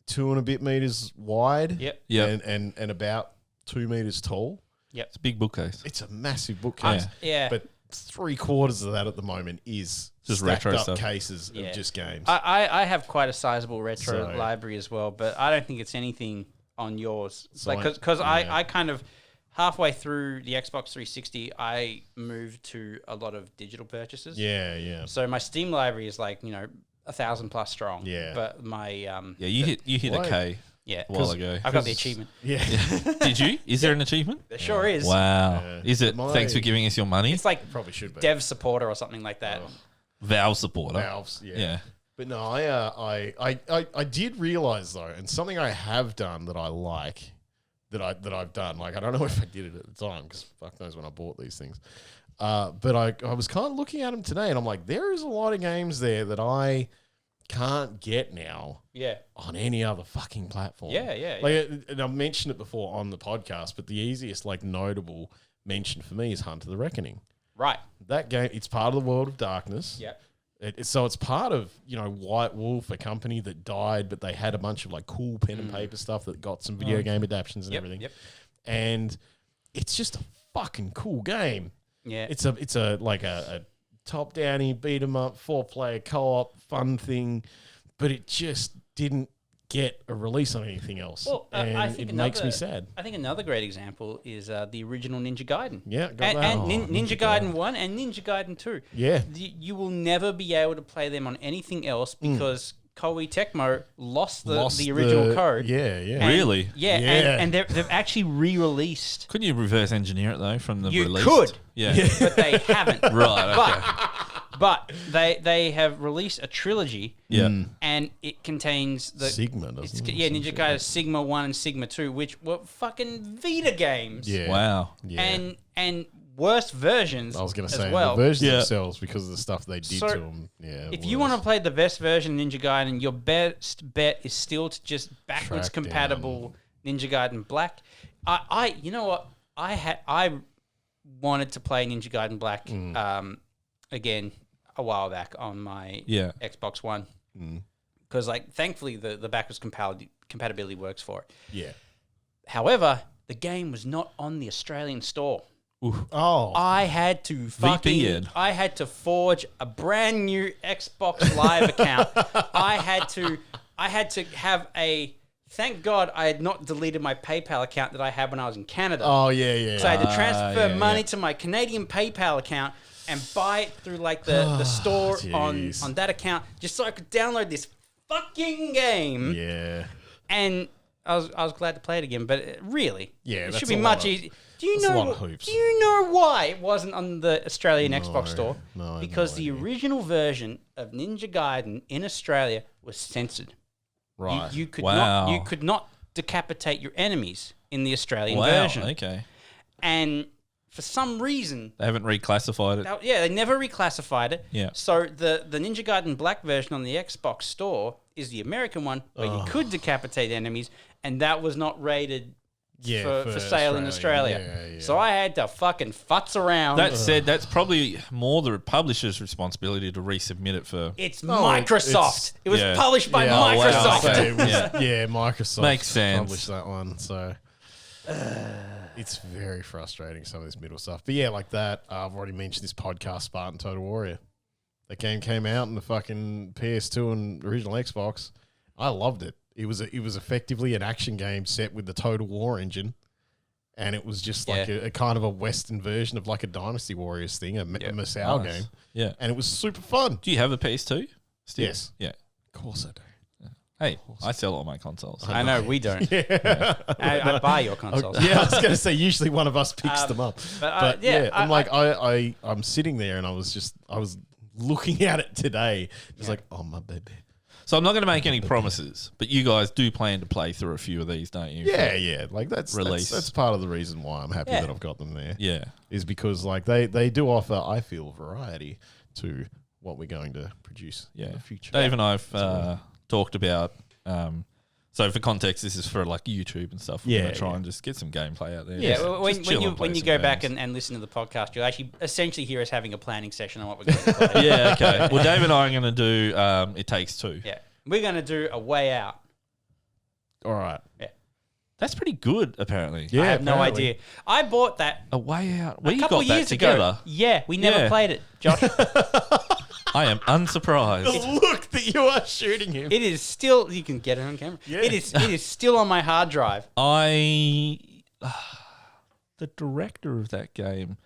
2 and a bit meters wide. Yep. And about 2 meters tall. Yep. It's a big bookcase. It's a massive bookcase. Yeah. But 3/4 of that at the moment is Just stacked retro up stuff. cases of just games. I have quite a sizable retro So- library as well, but I don't think it's anything on yours. It's So like because I kind of halfway through the Xbox 360, I moved to a lot of digital purchases. Yeah. So my Steam library is like 1,000+ strong. Yeah. But my You hit a K yeah a while ago. I've got the achievement. Yeah. Did you? Is there an achievement? There sure is. Wow. Yeah. Is it? Thanks for giving us your money. It's like Probably should be. dev supporter or something like that. Valve supporter. Valves, Yeah. But no, I did realize though, and something I have done that I like, that I've done. Like I don't know if I did it at the time because fuck knows when I bought these things. But I was kind of looking at them today, and I'm like, there is a lot of games there that I can't get now. Yeah. On any other fucking platform. Yeah. And I've mentioned it before on the podcast, but the easiest notable mention for me is Hunt of the Reckoning. Right. That game, it's part of the World of Darkness. Yeah. So it's part of, White Wolf, a company that died, but they had a bunch of cool pen and paper stuff that got some video game adaptions and everything. Yep. And it's just a fucking cool game. Yeah. It's a top-downy, beat-em-up, 4-player co-op, fun thing, but it just didn't get a release on anything else. Well, and I think it makes me sad. I think another great example is the original Ninja Gaiden. Yeah, got and, that. and Oh, Ninja Gaiden 1 and Ninja Gaiden 2. Yeah. You will never be able to play them on anything else because Koei Tecmo lost the original code. Yeah. And- Really? Yeah, Yeah. and they've actually re-released. Couldn't you reverse engineer it though from the You release? could. Yeah. But they haven't. Right. Okay. But they have released a trilogy. Yeah. And it contains the Sigma, doesn't it? Ninja Gaiden Sigma 1 and Sigma 2, which were fucking Vita games. Yeah. Wow. Yeah. And worse versions. I was going to as say well. the versions themselves because of the stuff they did So, to them. Yeah. If you want to play the best version of Ninja Gaiden, your best bet is still to just backwards Track compatible Ninja Gaiden Black. You know what? I wanted to play Ninja Gaiden Black again a while back on my Xbox One because thankfully the backwards compatibility works for it. Yeah. However, the game was not on the Australian store. Oh. I had to VPN. I had to forge a brand new Xbox Live account. I had to have a. Thank God I had not deleted my PayPal account that I had when I was in Canada. Oh, yeah. So I had to transfer money to my Canadian PayPal account and buy it through the store on that account just so I could download this fucking game. Yeah. And I was glad to play it again, but really, it that's should be a much lot of- easier. Do you that's a know? lot of hoops. Do you know why it wasn't on the Australian Xbox store? No, I have because no the idea. original version of Ninja Gaiden in Australia was censored. Right. You could Wow. not. You could not decapitate your enemies in the Australian Wow. version. Okay. And for some reason, They haven't reclassified it. they never reclassified it. Yeah. So the Ninja Gaiden Black version on the Xbox store is the American one where you could decapitate enemies, and that was not rated for sale in Australia. Yeah. So I had to fucking futz around. That said, that's probably more the publisher's responsibility to resubmit it for. It's Microsoft. It was yeah. published by Yeah. Oh, wow. Microsoft. Okay. It was- Yeah. Microsoft Makes sense. published that one, so it's very frustrating, some of this middle stuff. But yeah, like that, I've already mentioned this podcast, Spartan Total Warrior. That game came out in the fucking PS2 and original Xbox. I loved it. It was effectively an action game set with the Total War engine, and it was just like a kind of a Western version of like a Dynasty Warriors thing, a Masao game. Yeah. And it was super fun. Do you have a PS2? Still? Yes. Yeah. Of course I do. Hey, I sell all my consoles. I know we don't. Yeah. I buy your consoles. Yeah, I was going to say usually one of us picks them up. But I'm sitting there and I was looking at it today, just like, oh my baby. So I'm not going to make any promises, but you guys do plan to play through a few of these, don't you? Yeah. Like that's part of the reason why I'm happy Yeah. that I've got them there. Yeah. Is because like they do offer, I feel, variety to what we're going to produce in the future. Dave and I've talked about So for context, this is for like YouTube and stuff. We're gonna try and just get some gameplay out there. Yeah, Just when chill and play you some go back games. and listen to the podcast, you'll actually essentially hear us having a planning session on what we're going to play. Yeah, okay. Well, Dave and I are going to do It Takes Two. Yeah. We're going to do A Way Out. All right. Yeah. That's pretty good, apparently. Yeah, I have no apparently. idea. I bought that A Way Out. a We couple got that years together. ago. Yeah, we never Yeah. played it, Josh. I am unsurprised. The look that you are shooting him. It is still, you can get it on camera. Yeah. It is still on my hard drive. The director of that game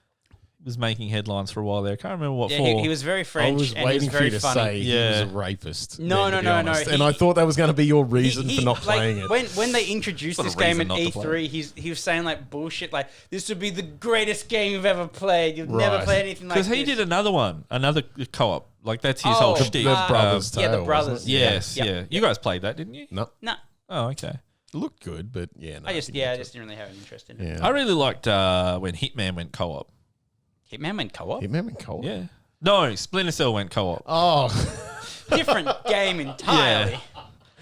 was making headlines for a while there. I can't remember what Yeah, for. he was very I French was and he was waiting for very you to funny. say he was Yeah. a rapist. No, then, to be no, honest. no. And I thought that was going to be your reason He- for not like, playing it. When they introduced Not a this game reason at not to play. E3, he was saying like bullshit, like this would be the greatest game you've ever played. You've never Right. played anything like this. Because he did another one, another co-op. Like that's his Oh, whole the shtick. Brothers yeah, the Tale, brothers. wasn't it? Yes, Yep. yeah. You guys played that, didn't you? No, No, Oh, okay. it looked good, but yeah, no. I just didn't really have an interest in it. Yeah. I really liked when Hitman went co-op. Hitman went co-op. Hitman and Cold. Yeah. No, Splinter Cell went co-op. Oh, Different game entirely. Yeah.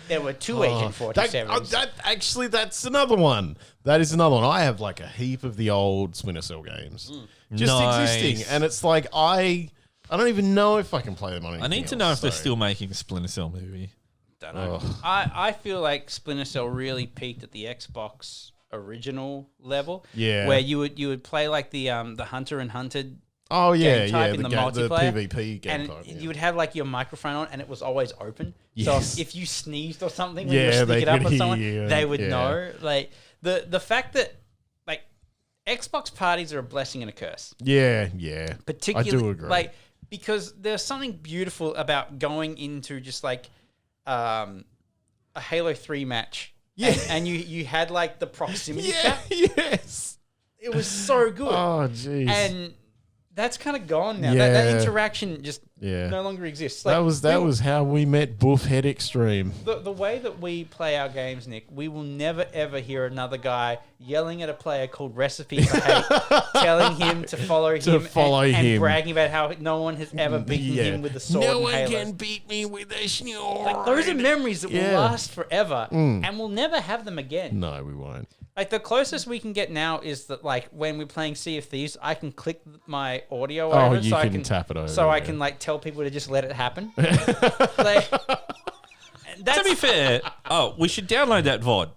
There were two Agent 47s. That's another one. That is another one. I have like a heap of the old Splinter Cell games just Nice. existing, and it's like I don't even know if I can play them on anything I need to else, know if they're so- still making a Splinter Cell movie. Don't know. I feel like Splinter Cell really peaked at the Xbox original level. Yeah. Where you would play like the Hunter and Hunted Oh yeah, game type yeah, in the the multiplayer. PvP game and type. Yeah. you would have like your microphone on and it was always open. Yes. So if you sneezed or something when you Yeah, were they sneaking up could on hear someone, you, they would yeah. know. Like the fact that like Xbox parties are a blessing and a curse. yeah, yeah. Particularly I do agree. like because there's something beautiful about going into just like a Halo 3 match. Yeah. And you had like the proximity yeah, cap. yes. It was so good. Oh jeez. And that's kind of gone now. Yeah. That interaction just Yeah. no longer exists. that we- was how we met Buff Head Extreme. the way that we play our games, Nick. We will never ever hear another guy yelling at a player called Recipe for Hate, telling him to follow him, and him. bragging about how no one has ever beaten Yeah. him with a sword. No in one Halo. can beat me with a sword. Like those are memories that will Yeah. last forever, and we'll never have them again. No, we won't. Like the closest we can get now is that like when we're playing Sea of Thieves, I can click my audio Oh, over it you so I can can tap it over, so I yeah. can like tell people to just let it happen. Like, that's, To be fair, we should download that VOD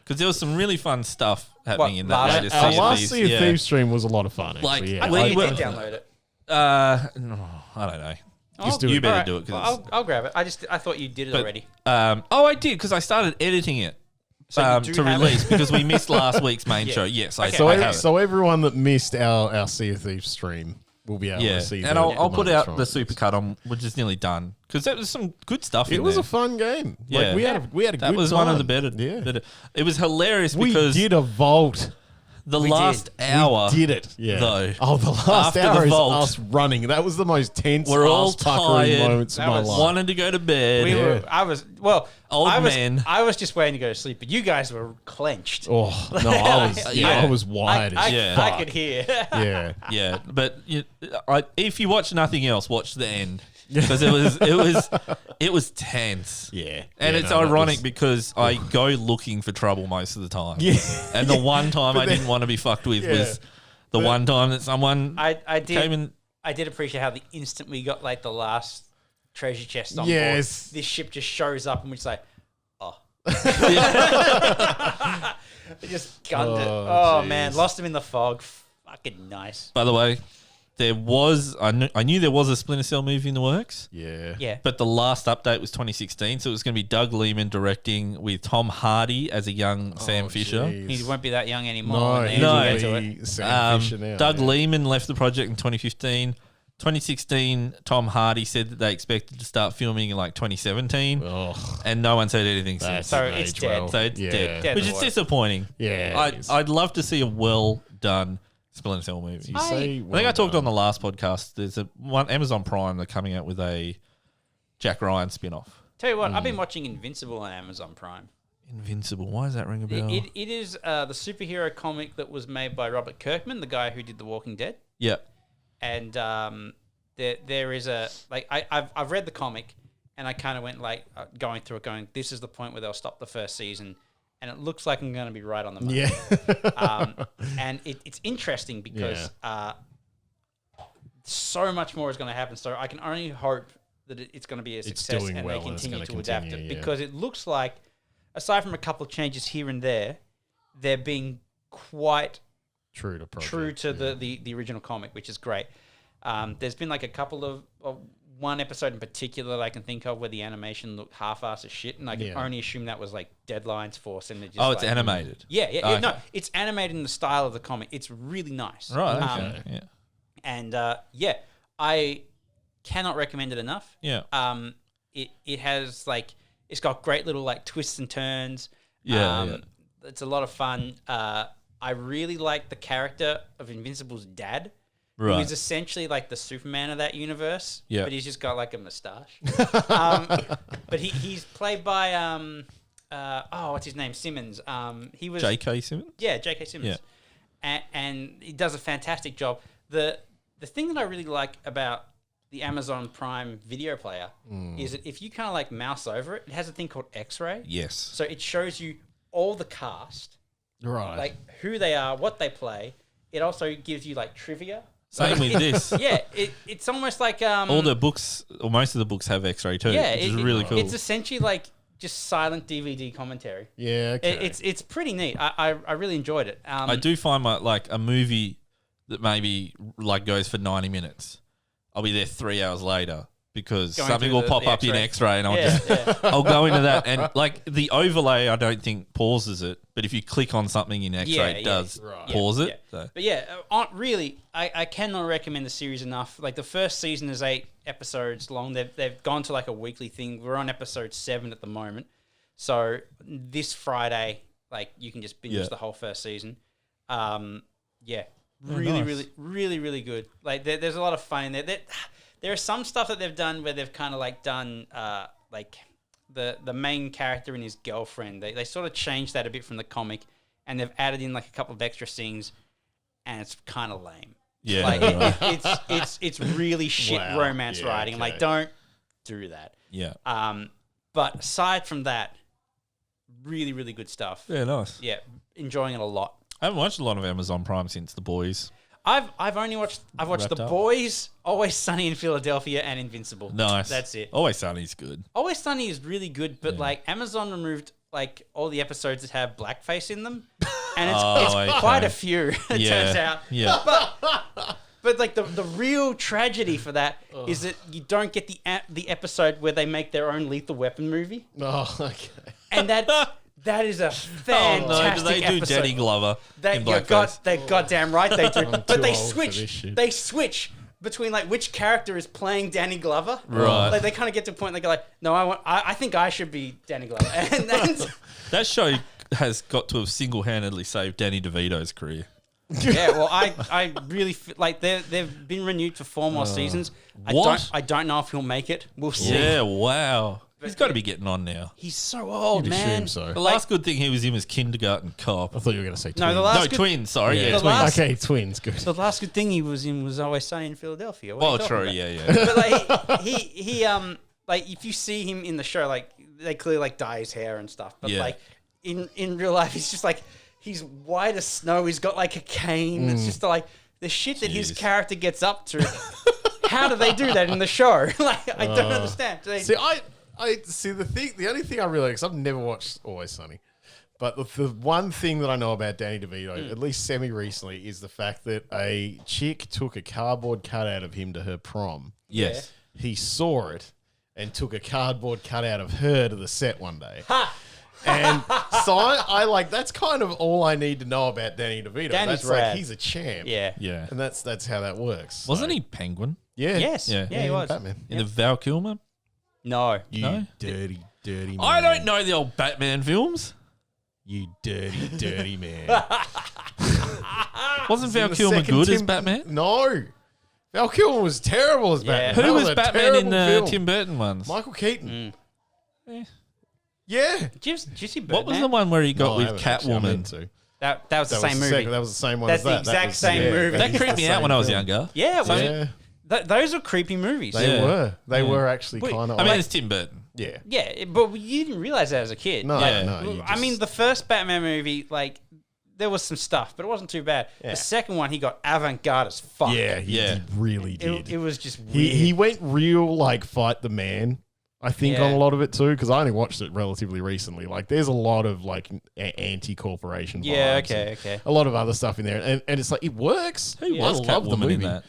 because there was some really fun stuff happening What, in that last- latest Our Sea of last Thieves. Sea of Yeah. Thieves stream was a lot of fun. Actually, Like, yeah. I we thought you were- did download it. No, I don't know. Oh, do you it. better alright. do it. 'cause Well, I'll grab it. I thought you did it already. I did because I started editing it So you do to have release it? because we missed last week's main Yeah. show. Yes, I, Okay. So, I have it. so everyone that missed our Sea of Thieves stream will be able Yeah, to see. and the I'll put moments out from the it. supercut on, which is nearly done because there was some good stuff in It was there. a fun game. Yeah. Like we had a That good was time. one of the better. Yeah, better. It was hilarious we because did a vault. the We last did. hour We did it. Yeah. though. Oh, the last After the hour is vault. us running. That was the most tense, We're all ass-puckering tired. moments of That my was life. wanted to go to bed. We were. I was. Well, Old I was, man. I was just waiting to go to sleep, but you guys were clenched. Oh no, I was Yeah. I was wired as Yeah. I fuck. could hear. Yeah. Yeah, but if you watch nothing else, watch the end because it was tense. Yeah. And Yeah, it's no, that ironic was- because I go looking for trouble most of the time. Yeah. And the one time I didn't want to be fucked with was the one time that someone I came did. in. I did appreciate how the instant we got like the last treasure chest on Yes. board, this ship just shows up and we're just like, oh, it just gunned it. Oh, Oh man, jeez. lost him in the fog. Fucking nice. By the way, I knew there was a Splinter Cell movie in the works. Yeah. Yeah. But the last update was 2016, so it was going to be Doug Liman directing with Tom Hardy as a young Sam Fisher. jeez. He won't be that young anymore. No, when they no. get to it. he's Sam Fisher now. Doug yeah. Liman left the project in 2015. 2016, Tom Hardy said that they expected to start filming in like 2017, Oh, and no one said anything that's since. So an it's age dead. well. So it's Yeah. dead, Dead which to is work. disappointing. Yeah. it is. I'd love to see a well done Splinter Cell movie. You say I think well I talked done. on the last podcast. There's one Amazon Prime. They're coming out with a Jack Ryan spin-off. Tell you what, I've been watching Invincible on Amazon Prime. Invincible. Why does that ring a bell? It is the superhero comic that was made by Robert Kirkman, the guy who did The Walking Dead. Yeah. And there is a like I've read the comic, and I kind of went like going through it, going, this is the point where they'll stop the first season, and it looks like I'm going to be right on the money. Yeah. And it's interesting because so much more is going to happen. So I can only hope that it's going to be a success doing and well they and it's continue gonna to adapt continue, it yeah. because it looks like, aside from a couple of changes here and there, they're being quite True to project, true to the original comic, which is great. There's been like a couple of one episode in particular that I can think of where the animation looked half-assed as shit, and I can only assume that was like deadlines forced and it just It's animated. Yeah, no, it's animated in the style of the comic. It's really nice. Right. Okay. Yeah. And I cannot recommend it enough. Yeah. It has like it's got great little like twists and turns. Yeah. It's a lot of fun. I really like the character of Invincible's dad, who is essentially like the Superman of that universe. Yeah. But he's just got like a mustache. But he's played by what's his name? Simmons. He was J.K. Simmons. Yeah, J.K. Simmons. Yeah. And he does a fantastic job. The thing that I really like about the Amazon Prime video player is that if you kind of like mouse over it, it has a thing called X-ray. Yes. So it shows you all the cast, Right. like who they are, what they play. It also gives you like trivia. Same with this. Yeah, it's almost like All the books, or most of the books, have X-ray too. yeah, which is really cool. It's essentially like just silent DVD commentary. Yeah, okay. It's pretty neat. I really enjoyed it. I do find like a movie that maybe like goes for 90 minutes. I'll be there 3 hours later because Going something through will pop the up in X-ray. X-ray and I'll go into that, and like the overlay I don't think pauses it, but if you click on something in X-ray, it does pause it. So. But yeah, really, I cannot recommend the series enough. Like the first season is 8 episodes long. They've gone to like a weekly thing. We're on episode 7 at the moment. So this Friday, like you can just binge the whole first season. Really good. Like there's a lot of fun in there. There is some stuff that they've done where they've kind of like done like the main character and his girlfriend. They sort of changed that a bit from the comic, and they've added in like a couple of extra scenes, and it's kind of lame. Yeah, like it's really shit romance writing. I'm like, don't do that. Yeah. But aside from that, really good stuff. Yeah, nice. Yeah, enjoying it a lot. I haven't watched a lot of Amazon Prime since The Boys. I've watched The Boys, Always Sunny in Philadelphia, and Invincible. Nice. That's it. Always Sunny's good. Always Sunny is really good, but like Amazon removed like all the episodes that have blackface in them, and it's quite a few. It turns out. Yeah. But like the real tragedy for that is that you don't get the episode where they make their own Lethal Weapon movie. Oh, okay. And that is a fantastic do they do episode. Danny Glover in blackface? They're goddamn right they do. But they old for this shit. switch between like which character is playing Danny Glover. Right. Like they kind of get to a point they go like, no, I think I should be Danny Glover. And That show has got to have single-handedly saved Danny DeVito's career. yeah, well, I really feel like they've been renewed for 4 more seasons. What? I don't know if he'll make it. We'll see. Yeah, wow. He's got to be getting on now. He's so old, You'd man. assume so. The last good thing he was in was Kindergarten Cop. I thought you were going to say twins. No, the last good, Twins. Sorry, Yeah, yeah, the twins. last- Okay, twins, good. the last good thing he was in was Always Sunny in Philadelphia. What are Oh, you talking true. about? Yeah. But like he like if you see him in the show, like they clearly like dye his hair and stuff. But Yeah. like in real life, he's just like he's white as snow. He's got like a cane. It's just like the shit that his Jeez. character gets up to. How do they do that in the show? Like I don't understand. Do they, See, I see the only thing I really, because I've never watched Always Sunny, but the one thing that I know about Danny DeVito, at least semi-recently, is the fact that a chick took a cardboard cutout of him to her prom. Yes. He saw it and took a cardboard cutout of her to the set one day. And so I like, that's kind of all I need to know about Danny DeVito. Danny's that's rad. like, he's a champ. yeah. Yeah. And that's how that works. Wasn't So, he Penguin Yeah. Yes. Yeah. Yeah, he was. Batman. in the Val Kilmer? No. You No? dirty man. I don't know the old Batman films. You dirty man. Wasn't Val The Kilmer second good as Tim- Batman? No. Val Kilmer was terrible as Batman. Who That Who was a Batman in terrible the film. Tim Burton ones? Michael Keaton. Eh. Yeah. Did you see Birdman? What was the one where he got No, I with haven't actually. I meant Catwoman? to. That was the That was same the movie. second- that was the same one That's as the that. exact was- same movie. That it's creeped the me out same when I was film. younger. Yeah, it was. Yeah. Those are creepy movies. They were actually kind of. I mean, it's Tim Burton. yeah. Yeah, but you didn't realize that as a kid. No, Yeah. no. you I mean, just- the first Batman movie, like, there was some stuff, but it wasn't too bad. Yeah. The second one, he got avant-garde as fuck. yeah, he really did. It was just weird. He went real like fight the man. I think on a lot of it too, because I only watched it relatively recently. Like, there's a lot of like anti-corporation. Yeah, vibes and okay. A lot of other stuff in there, and it's like it works. Who was I love the Catwoman movie. in that?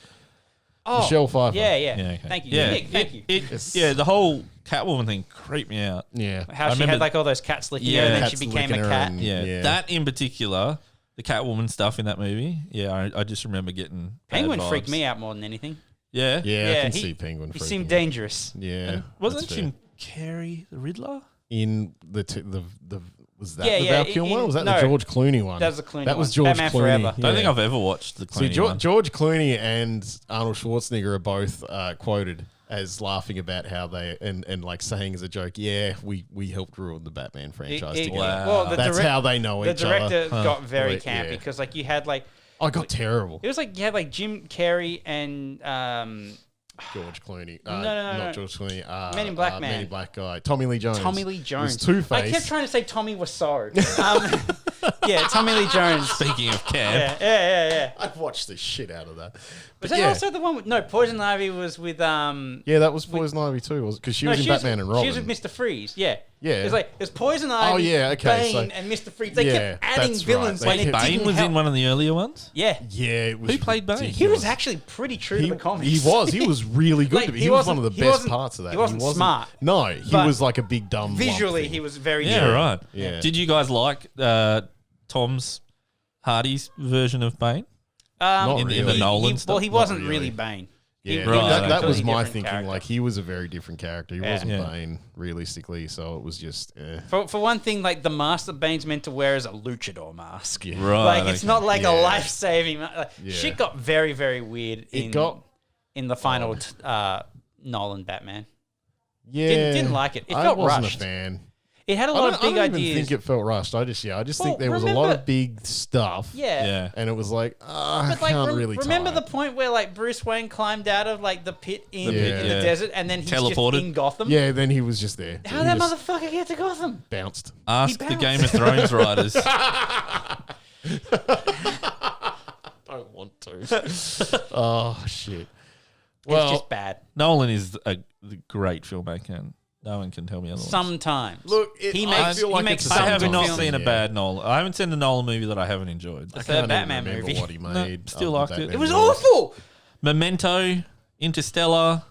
Oh, Michelle Pfeiffer. Yeah. Yeah, okay. Thank you. Yeah, Nick, thank you. The whole Catwoman thing creeped me out. Yeah, How I she remember- had like all those cats licking Yeah. her, and then Cats she became a licking her cat. and- Yeah. That in particular, the Catwoman stuff in that movie. Yeah, I just remember getting bad Penguin vibes. freaked me out more than anything. Yeah, yeah, I can he- see Penguin. He freaking seemed out. dangerous. Yeah, And wasn't that's Jim Carrey the Riddler? in the was that Yeah, the yeah, Val Kilmer? Or was that no. the George Clooney one? That was the Clooney That was one. George Batman Clooney. Forever. I don't think I've ever watched the See, Clooney one. George Clooney and Arnold Schwarzenegger are both quoted as laughing about how they and like saying as a joke, yeah, we helped ruin the Batman franchise together. Wow. Well, That's how they know the each other. director got very Like, campy yeah. because like you had like I got terrible. it was like you had like Jim Carrey and George Clooney. No, not George Clooney. Men in Black Man. Men in Black guy. Tommy Lee Jones. Tommy Lee Jones. Was Two-Face. I kept trying to say Tommy Wiseau. Yeah, Tommy Lee Jones. Speaking of camp, Yeah. I'd watch the shit out of that. Was But that yeah. also the one with no Poison Ivy was with Yeah, that was Poison Ivy too, was because she no, was in Batman and Robin. She was with Mr. Freeze. Yeah. Yeah. It was like it was Poison Ivy. yeah, okay, Bane so- and Mr. Freeze. They Yeah, kept adding that's villains right. when They it kept- Bane didn't was help. in one of the earlier ones. Yeah. Yeah, it was Who played Bane? ridiculous. He was actually pretty true to the comics. He was. He was really good. Like, to me. he He was one wasn't- of the he best wasn't- parts of that. he wasn't smart, No, he but was like a big dumb. lump Visually, thing. he was very Yeah, good. right. Yeah. Did you guys like Tom's Hardy's version of Bane? Not in the really. Nolan Well, stuff? he Not wasn't really. really Bane. Yeah, Right, that okay. was my different thinking. character. Like, he was a very different character. He wasn't Yeah. Bane, realistically. So it was just. For one thing, like the mask that Bane's meant to wear is a luchador mask. Yeah. Right. Like it's okay. not like Yeah. a life saving. Like, Yeah. Shit got very very weird. It got. in the final Nolan Batman. Yeah. Didn't like it. It I felt wasn't rushed. a fan. It had a I lot don't, of big I don't ideas. even think it felt rushed. I just Well, think there was a lot remember- of big stuff. yeah. Yeah. And it was like, I But like, can't really remember tie the it. point where like Bruce Wayne climbed out of like the pit in, The pit, in the yeah. desert, and then he's Teleported. just in Gotham. Yeah, then he was just there. How He that just motherfucker get to Gotham? bounced. Ask the bounced. Game of Thrones writers. Don't want to. Oh shit. It's Well, just bad. Nolan is a great filmmaker, and no one can tell me otherwise. Sometimes. look, He I makes- feel he like makes it's I have sometimes. not Films, seen a yeah. bad Nolan. I haven't seen a Nolan movie that I haven't enjoyed. The I third can't Batman even remember movie. what he made. still other liked it. Batman It was movies. awful. Memento, Interstellar,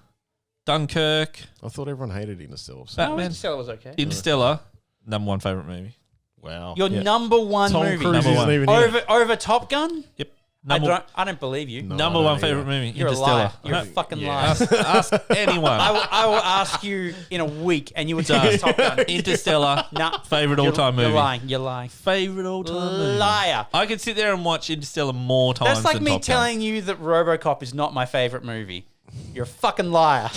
Dunkirk, I thought everyone hated Interstellar. So. No, Batman. Interstellar was okay. Interstellar, number one favorite movie. Wow. Your number one Tom movie Cruise Number isn't one. even in it. over Top Gun. Yep. I don't believe you. No. Number I one don't favorite either. movie. You're a Interstellar. liar. You're a Okay. fucking Yeah. liar. Ask anyone. I will ask you in a week, and you would tell me Top Gun. Interstellar. Nah, Favorite all-time movie. You're lying. You're lying. Favorite all-time movie. Liar. I could sit there and watch Interstellar more times. That's like than me Top Gun. telling you that RoboCop is not my favorite movie. You're a fucking liar.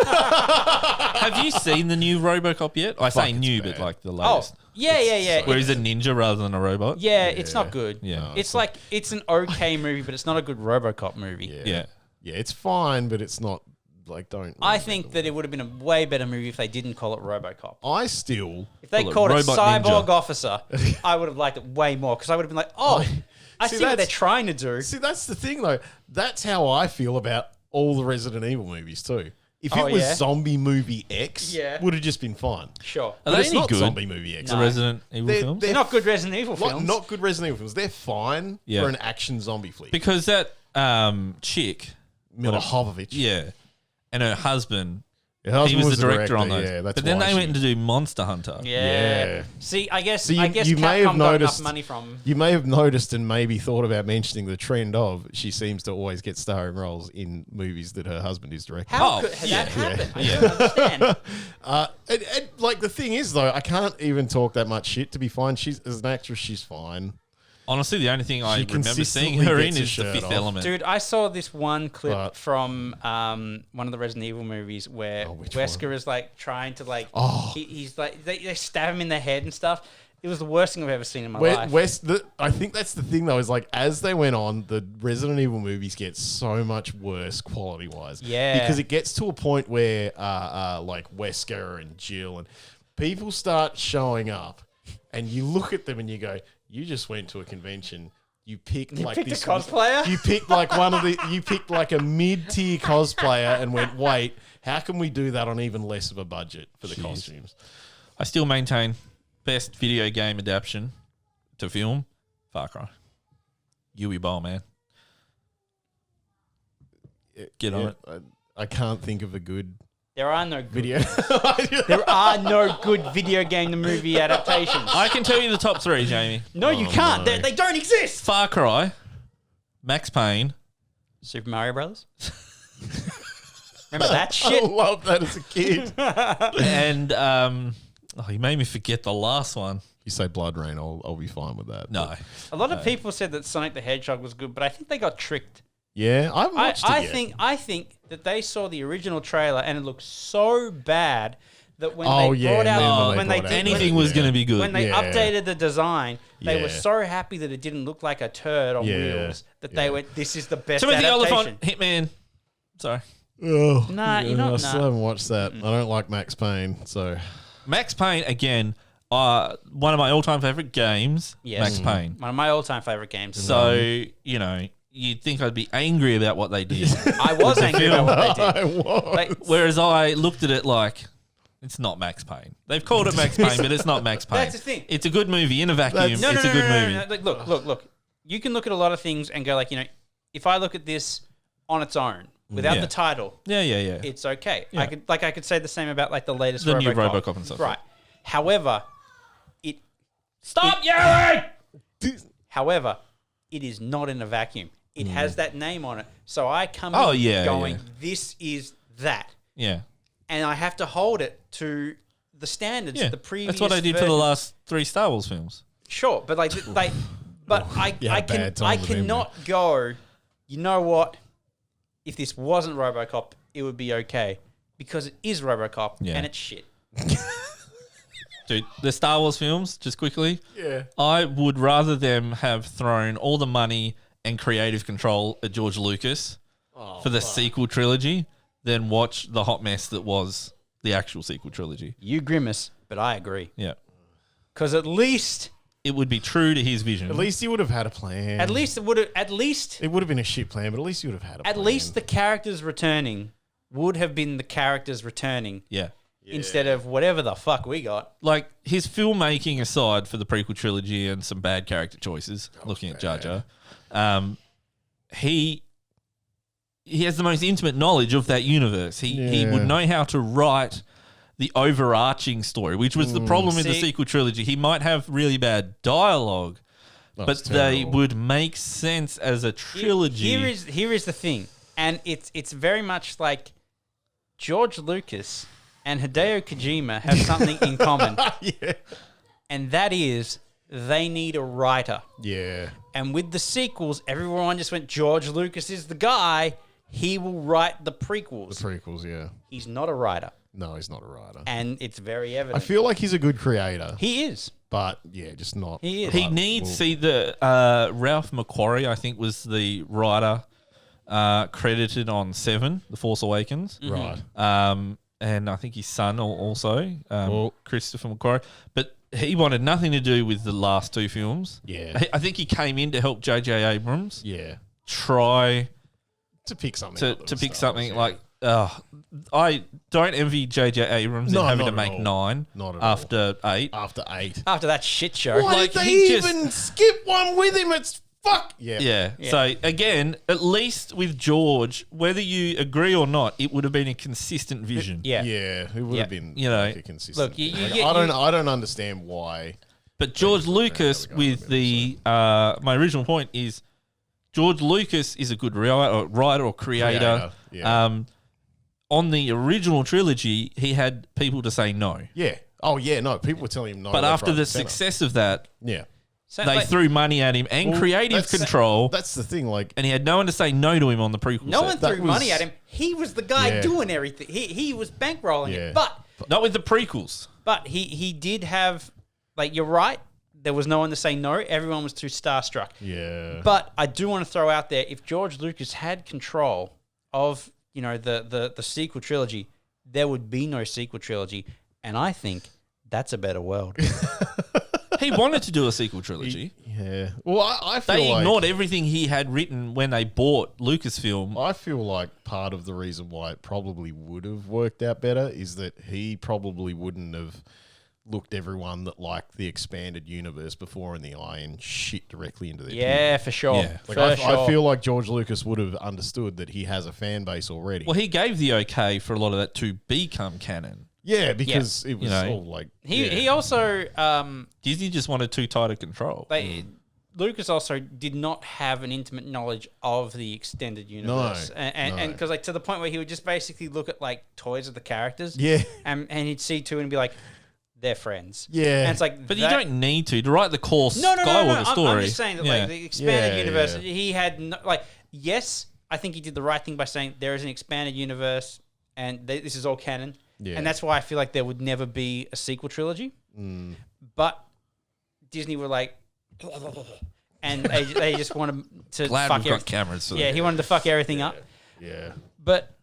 Have you seen the new RoboCop yet? I say it's new, bad. but like the Oh, latest. yeah. Where he's a ninja rather than a robot. Yeah, it's not good. Yeah. No, It's like it's an okay movie, but it's not a good RoboCop movie. Yeah. Yeah. Yeah, it's fine, but it's not like don't. I think that it would have been a way better movie if they didn't call it RoboCop. I still. If they Call it called it Robot Cyborg Ninja. Officer, I would have liked it way more because I would have been like, oh, I See, see what they're that's- trying to do. See, that's the thing though. That's how I feel about all the Resident Evil movies too. If Oh, it was yeah? Zombie Movie X, Yeah. would have just been fine. Sure. Are But they it's any not good? Zombie Movie X. The No. Resident Evil films? They're not good Resident Evil films. Not good Resident Evil films. They're fine Yeah. for an action zombie flick. Because that chick, Mila Jovovich. yeah, and her husband, Her he husband was the director on those. Yeah, that's but then why they she- went to do Monster Hunter. Yeah. Yeah. See, I guess So you Capcom may have got noticed- enough money from. You may have noticed and maybe thought about mentioning the trend of she seems to always get starring roles in movies that her husband is directing. How Oh, could that yeah. happen? I Yeah. don't understand. And like the thing is though, I can't even talk that much shit to be fine. She's as an actress, she's fine. Honestly, the only thing I She remember seeing consistently her gets in her is The shirt Fifth off. Element. Dude, I saw this one clip But- from one of the Resident Evil movies where Oh, which Wesker is like trying to like Oh. he's like they stab him in the head and stuff, It was the worst thing I've ever seen in my life. I think that's the thing though, is like as they went on, the Resident Evil movies get so much worse quality wise. Yeah. Because it gets to a point where like Wesker and Jill and people start showing up and you look at them and you go, you just went to a convention. You picked You like picked this a cosplayer? You picked like you picked like a mid-tier cosplayer and went, wait, how can we do that on even less of a budget for the costumes? I still maintain best video game adaptation to film, Far Cry. Yui Bowl, man. Get on it. I can't think of a good There are no good video. There are no good video game to movie adaptations. I can tell you the top three, Jamie. No, you can't. no. They don't exist. Far Cry, Max Payne. Super Mario Brothers. Remember that shit? I love that as a kid. And you made me forget the last one. You say Blood Rain, I'll be fine with that. No. A lot of people said that Sonic the Hedgehog was good, but I think they got tricked. Yeah, I haven't watched it yet. I think that they saw the original trailer and it looked so bad that when Oh, they yeah, brought and then out when when they they brought did out Anything was going to be good. when they Yeah. updated the design, they were Yeah. so happy that it didn't look like a turd on Yeah. wheels that they went, "This is the best Timothy adaptation." Oliphant, Hitman. Sorry. Oh, Nah, you're not- I still nah. haven't watched that. I don't like Max Payne, so Max Payne, again, one of my all-time favorite games, Yes. Max Payne. One of my all-time favorite games. So, you'd think I'd be angry about what they did. I was angry about what they did. I was. Like, Whereas I looked at it like, it's not Max Payne. They've called it Max Payne, but it's not Max Payne. That's the thing. It's a good movie in a vacuum. no, it's no, a good no, movie. no, no. Like, look. You can look at a lot of things and go like, if I look at this on its own without Yeah. the title, Yeah. it's okay. Yeah. I could say the same about like the latest The new RoboCop. RoboCop and stuff. Right. However, Stop yelling! However, it is not in a vacuum. It has that name on it. So I come Oh, in yeah, going, yeah. this is that. Yeah. And I have to hold it to the standards Yeah. of the previous That's what I did for the version. last 3 Star Wars films. Sure, but You had bad times I with him, cannot go, you know what? If this wasn't RoboCop, it would be okay. Because it is RoboCop Yeah. and it's shit. Dude, the Star Wars films, just quickly, Yeah. I would rather them have thrown all the money and creative control at George Lucas for the sequel trilogy than watch the hot mess that was the actual sequel trilogy. You grimace, but I agree. Yeah. Because at least It would be true to his vision. At least he would have had a plan. it would have at least It would have been a shit plan, but at least he would have had a plan. at least the characters returning would have been the characters returning Yeah. instead of whatever the fuck we got. Like, his filmmaking aside for the prequel trilogy and some bad character choices, looking at Jar Jar, he has the most intimate knowledge of that universe. He Yeah. would know how to write the overarching story, which was the problem with the See- sequel trilogy. He might have really bad dialogue, but it's they terrible. would make sense as a trilogy. Here is the thing, and it's very much like George Lucas and Hideo Kojima have something in common, Yeah. and that is they need a writer. Yeah. And with the sequels, everyone just went, George Lucas is the guy. He will write the prequels. Prequels, yeah. He's not a writer, No, he's not a writer. and it's very I evident. feel like he's a good creator, He is. but yeah, just not. He is. He Right, needs, well- see, the Ralph McQuarrie, I think, was the writer credited on 7, The Force Awakens. Right. And I think his son also, Well- Christopher McQuarrie. But he wanted nothing to do with the last 2 films. Yeah. I think he came in to help J.J. Abrams Yeah. try To pick something. to, up that to was pick Star Wars, something yeah. like... I don't envy J.J. Abrams No, in having not to at make all. 9 Not at after 8. After 8. After that shit show. Why Like, did they he just- even skip one with him? It's fuck. Yeah. Yeah. So again, at least with George, whether you agree or not, it would have been a consistent vision. Yeah. Yeah. It would Yeah. have been You know, like a consistent. look, you thing. Like, get- I don't understand why. But George Lucas, we're going with a the my original point is, George Lucas is a good writer or creator. Yeah. On the original trilogy, he had people to say no. Yeah. Oh yeah. No, people were telling him no. But left, after right, the and centre. success of that, Yeah. So, they like, threw money at him and Well, creative that's- control, That's the thing. Like, and he had no one to say no to him on the prequel no set. one that threw was- money at him. He was the guy Yeah. doing everything. He was bankrolling Yeah. it. But Not with the prequels. he did have, like, you're right. there was no one to say no. Everyone was too starstruck. Yeah. But I do want to throw out there, if George Lucas had control of, the sequel trilogy, there would be no sequel trilogy. And I think that's a better world. He wanted to do a sequel trilogy. Yeah. Well, I feel They like ignored everything he had written when they bought Lucasfilm. I feel like part of the reason why it probably would have worked out better is that he probably wouldn't have looked everyone that liked the expanded universe before in the eye and shit directly into their Yeah, for sure. Yeah. Like For sure. I feel like George Lucas would have understood that he has a fan base already. Well, he gave the okay for a lot of that to become canon. Yeah, because it was all like He also Disney just wanted too tight a control. Lucas also did not have an intimate knowledge of the extended universe, and because to the point where he would just basically look at like toys of the characters, and he'd see two and be like, they're friends, and it's like, but you don't need to write the core no. Skywalker story. I'm just saying that like the expanded universe, he had yes, I think he did the right thing by saying there is an expanded universe and this is all canon. Yeah. And that's why I feel like there would never be a sequel trilogy. But Disney were like, and they just wanted to Glad fuck we've got cameras. Yeah, he wanted to fuck everything up. Yeah. But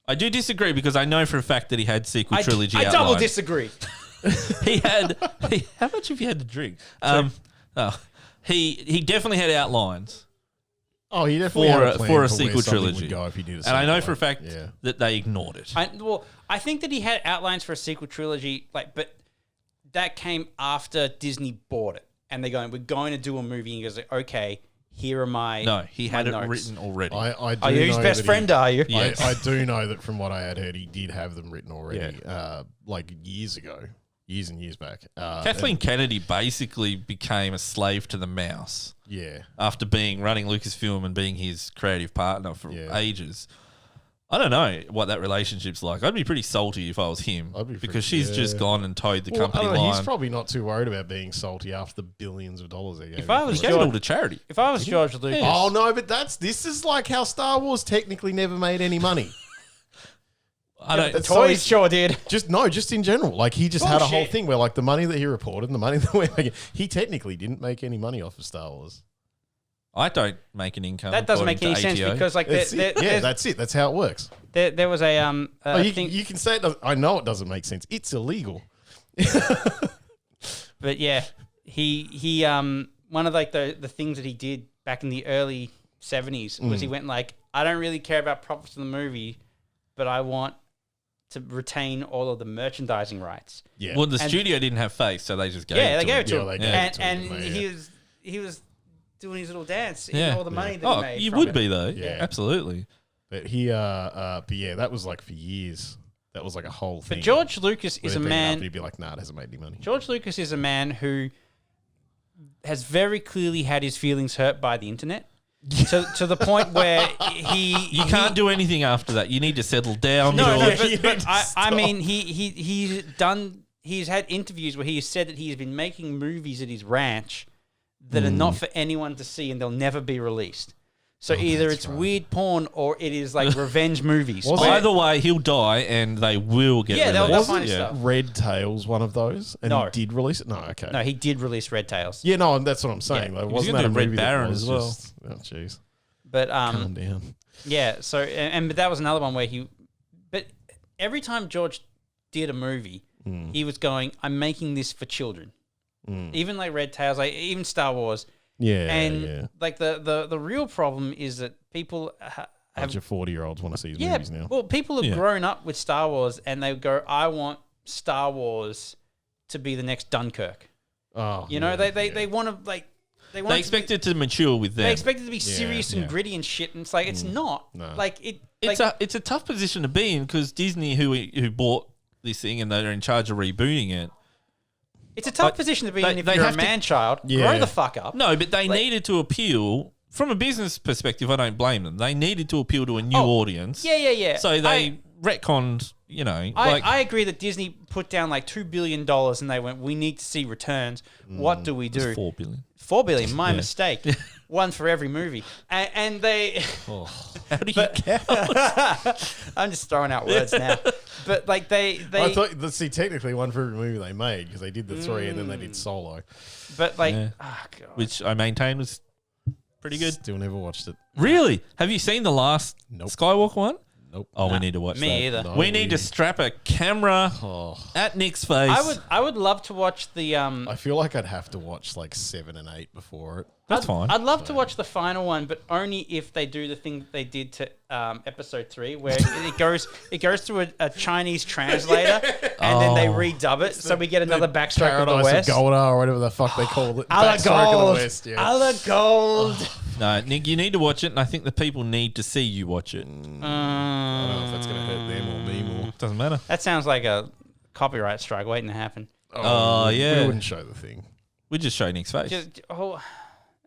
I do disagree because I know for a fact that he had sequel trilogy. I double disagree. He had. How much have you had to drink? He definitely had outlines. Oh, he definitely had a plan for a where sequel something would trilogy. go if he did a and sequel. I know for a fact that they ignored it. I think that he had outlines for a sequel trilogy, but that came after Disney bought it, and they're going, "We're going to do a movie." And he goes, like, "Okay, here are my no." He had it notes. written already. I do are you his know best that friend? Are you? Yes. I do know that from what I had heard, he did have them written already, like years ago, years and years back. Kathleen Kennedy basically became a slave to the mouse. Yeah. After running Lucasfilm and being his creative partner for ages. I don't know what that relationship's like. I'd be pretty salty if I was him. Because she's just gone and towed the company line. He's probably not too worried about being salty after the billions of dollars they gave. If I was he gave it all to charity. If I was George Lucas, oh no, but this is like how Star Wars technically never made any money. the toys sure did. Just in general. Like he just had a whole thing where like the money that he reported and the money that we're making, he technically didn't make any money off of Star Wars. I don't make an income. That doesn't make any sense because like that's it. That's how it works. There was a you can say it. I know it doesn't make sense. It's illegal. But yeah, he one of like the things that he did back in the early 70s was he went like, I don't really care about profits in the movie, but I want to retain all of the merchandising rights. Yeah. Well, the studio didn't have faith, so they just gave it to him. They gave it to him. They gave it to him, and he was doing his little dance in all the money that he made. You from would it. be though. Yeah. Absolutely. But that was like for years. That was like a whole thing. But George Lucas is a man. He'd be like, nah, it hasn't made any money. George Lucas is a man who has very clearly had his feelings hurt by the internet. to the point where you can't do anything after that. You need to settle down. But I mean, he's had interviews where he has said that he has been making movies at his ranch that are not for anyone to see and they'll never be released. So either it's weird porn or it is like revenge movies. Either way, he'll die and they will get released. They'll find his stuff. Red Tails one of those? And he did release it? No, okay. No, he did release Red Tails. Yeah, no, that's what I'm saying. Yeah. Like, wasn't that a Red movie Baron as well? Oh, jeez. But calm down. Yeah, so but that was another one where but every time George did a movie, he was going, I'm making this for children. Even like Red Tails, like even Star Wars. Yeah, and like the real problem is that people have a bunch of 40-year-olds want to see his movies now. Well, people have grown up with Star Wars and they go, I want Star Wars to be the next Dunkirk. Oh, they want to like they expect it to mature with them. They expect it to be serious and gritty and shit, and it's like it's not. No. Like it. It's a tough position to be in because Disney, who bought this thing and they're in charge of rebooting it. It's a tough position to be in if you're a man-child. Grow the fuck up. No, but they needed to appeal. From a business perspective, I don't blame them. They needed to appeal to a new audience. Yeah. So they retconned. You know, I agree that Disney put down like $2 billion and they went, we need to see returns. What do we do? 4 billion. 4 billion, my mistake. One for every movie. And they... How do you count? I'm just throwing out words now. But like they I thought, see, technically one for every movie they made because they did the 3 and then they did Solo. But like, Yeah. Which I maintain was pretty good. Still never watched it. Really? Have you seen the last Skywalker one? Nope. Oh, we need to watch that. Me either. No, We need to strap a camera at Nick's face. I would love to watch the I feel like I'd have to watch like 7 and 8 before it. That's fine. I'd love to watch the final one, but only if they do the thing they did to episode 3, where it goes through a Chinese translator and then they redub it, so we get another backstroke of the Paradise West. of Golda or whatever the fuck they call it. A la Backstroke of the gold. West, yeah. A la gold. No, Nick, you need to watch it, and I think the people need to see you watch it. I don't know if that's going to hurt them or me more. Doesn't matter. That sounds like a copyright strike waiting to happen. Oh, yeah. We wouldn't show the thing. We just show Nick's face.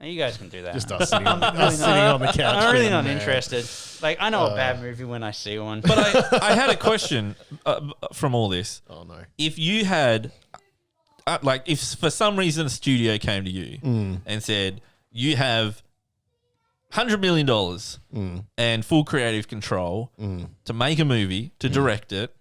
You guys can do that. Just us sitting on the couch. I'm really being not mad. interested. Like, I know a bad movie when I see one. But I had a question from all this. Oh, no. If you had, if for some reason a studio came to you and said, you have $100 million and full creative control to make a movie, to direct it,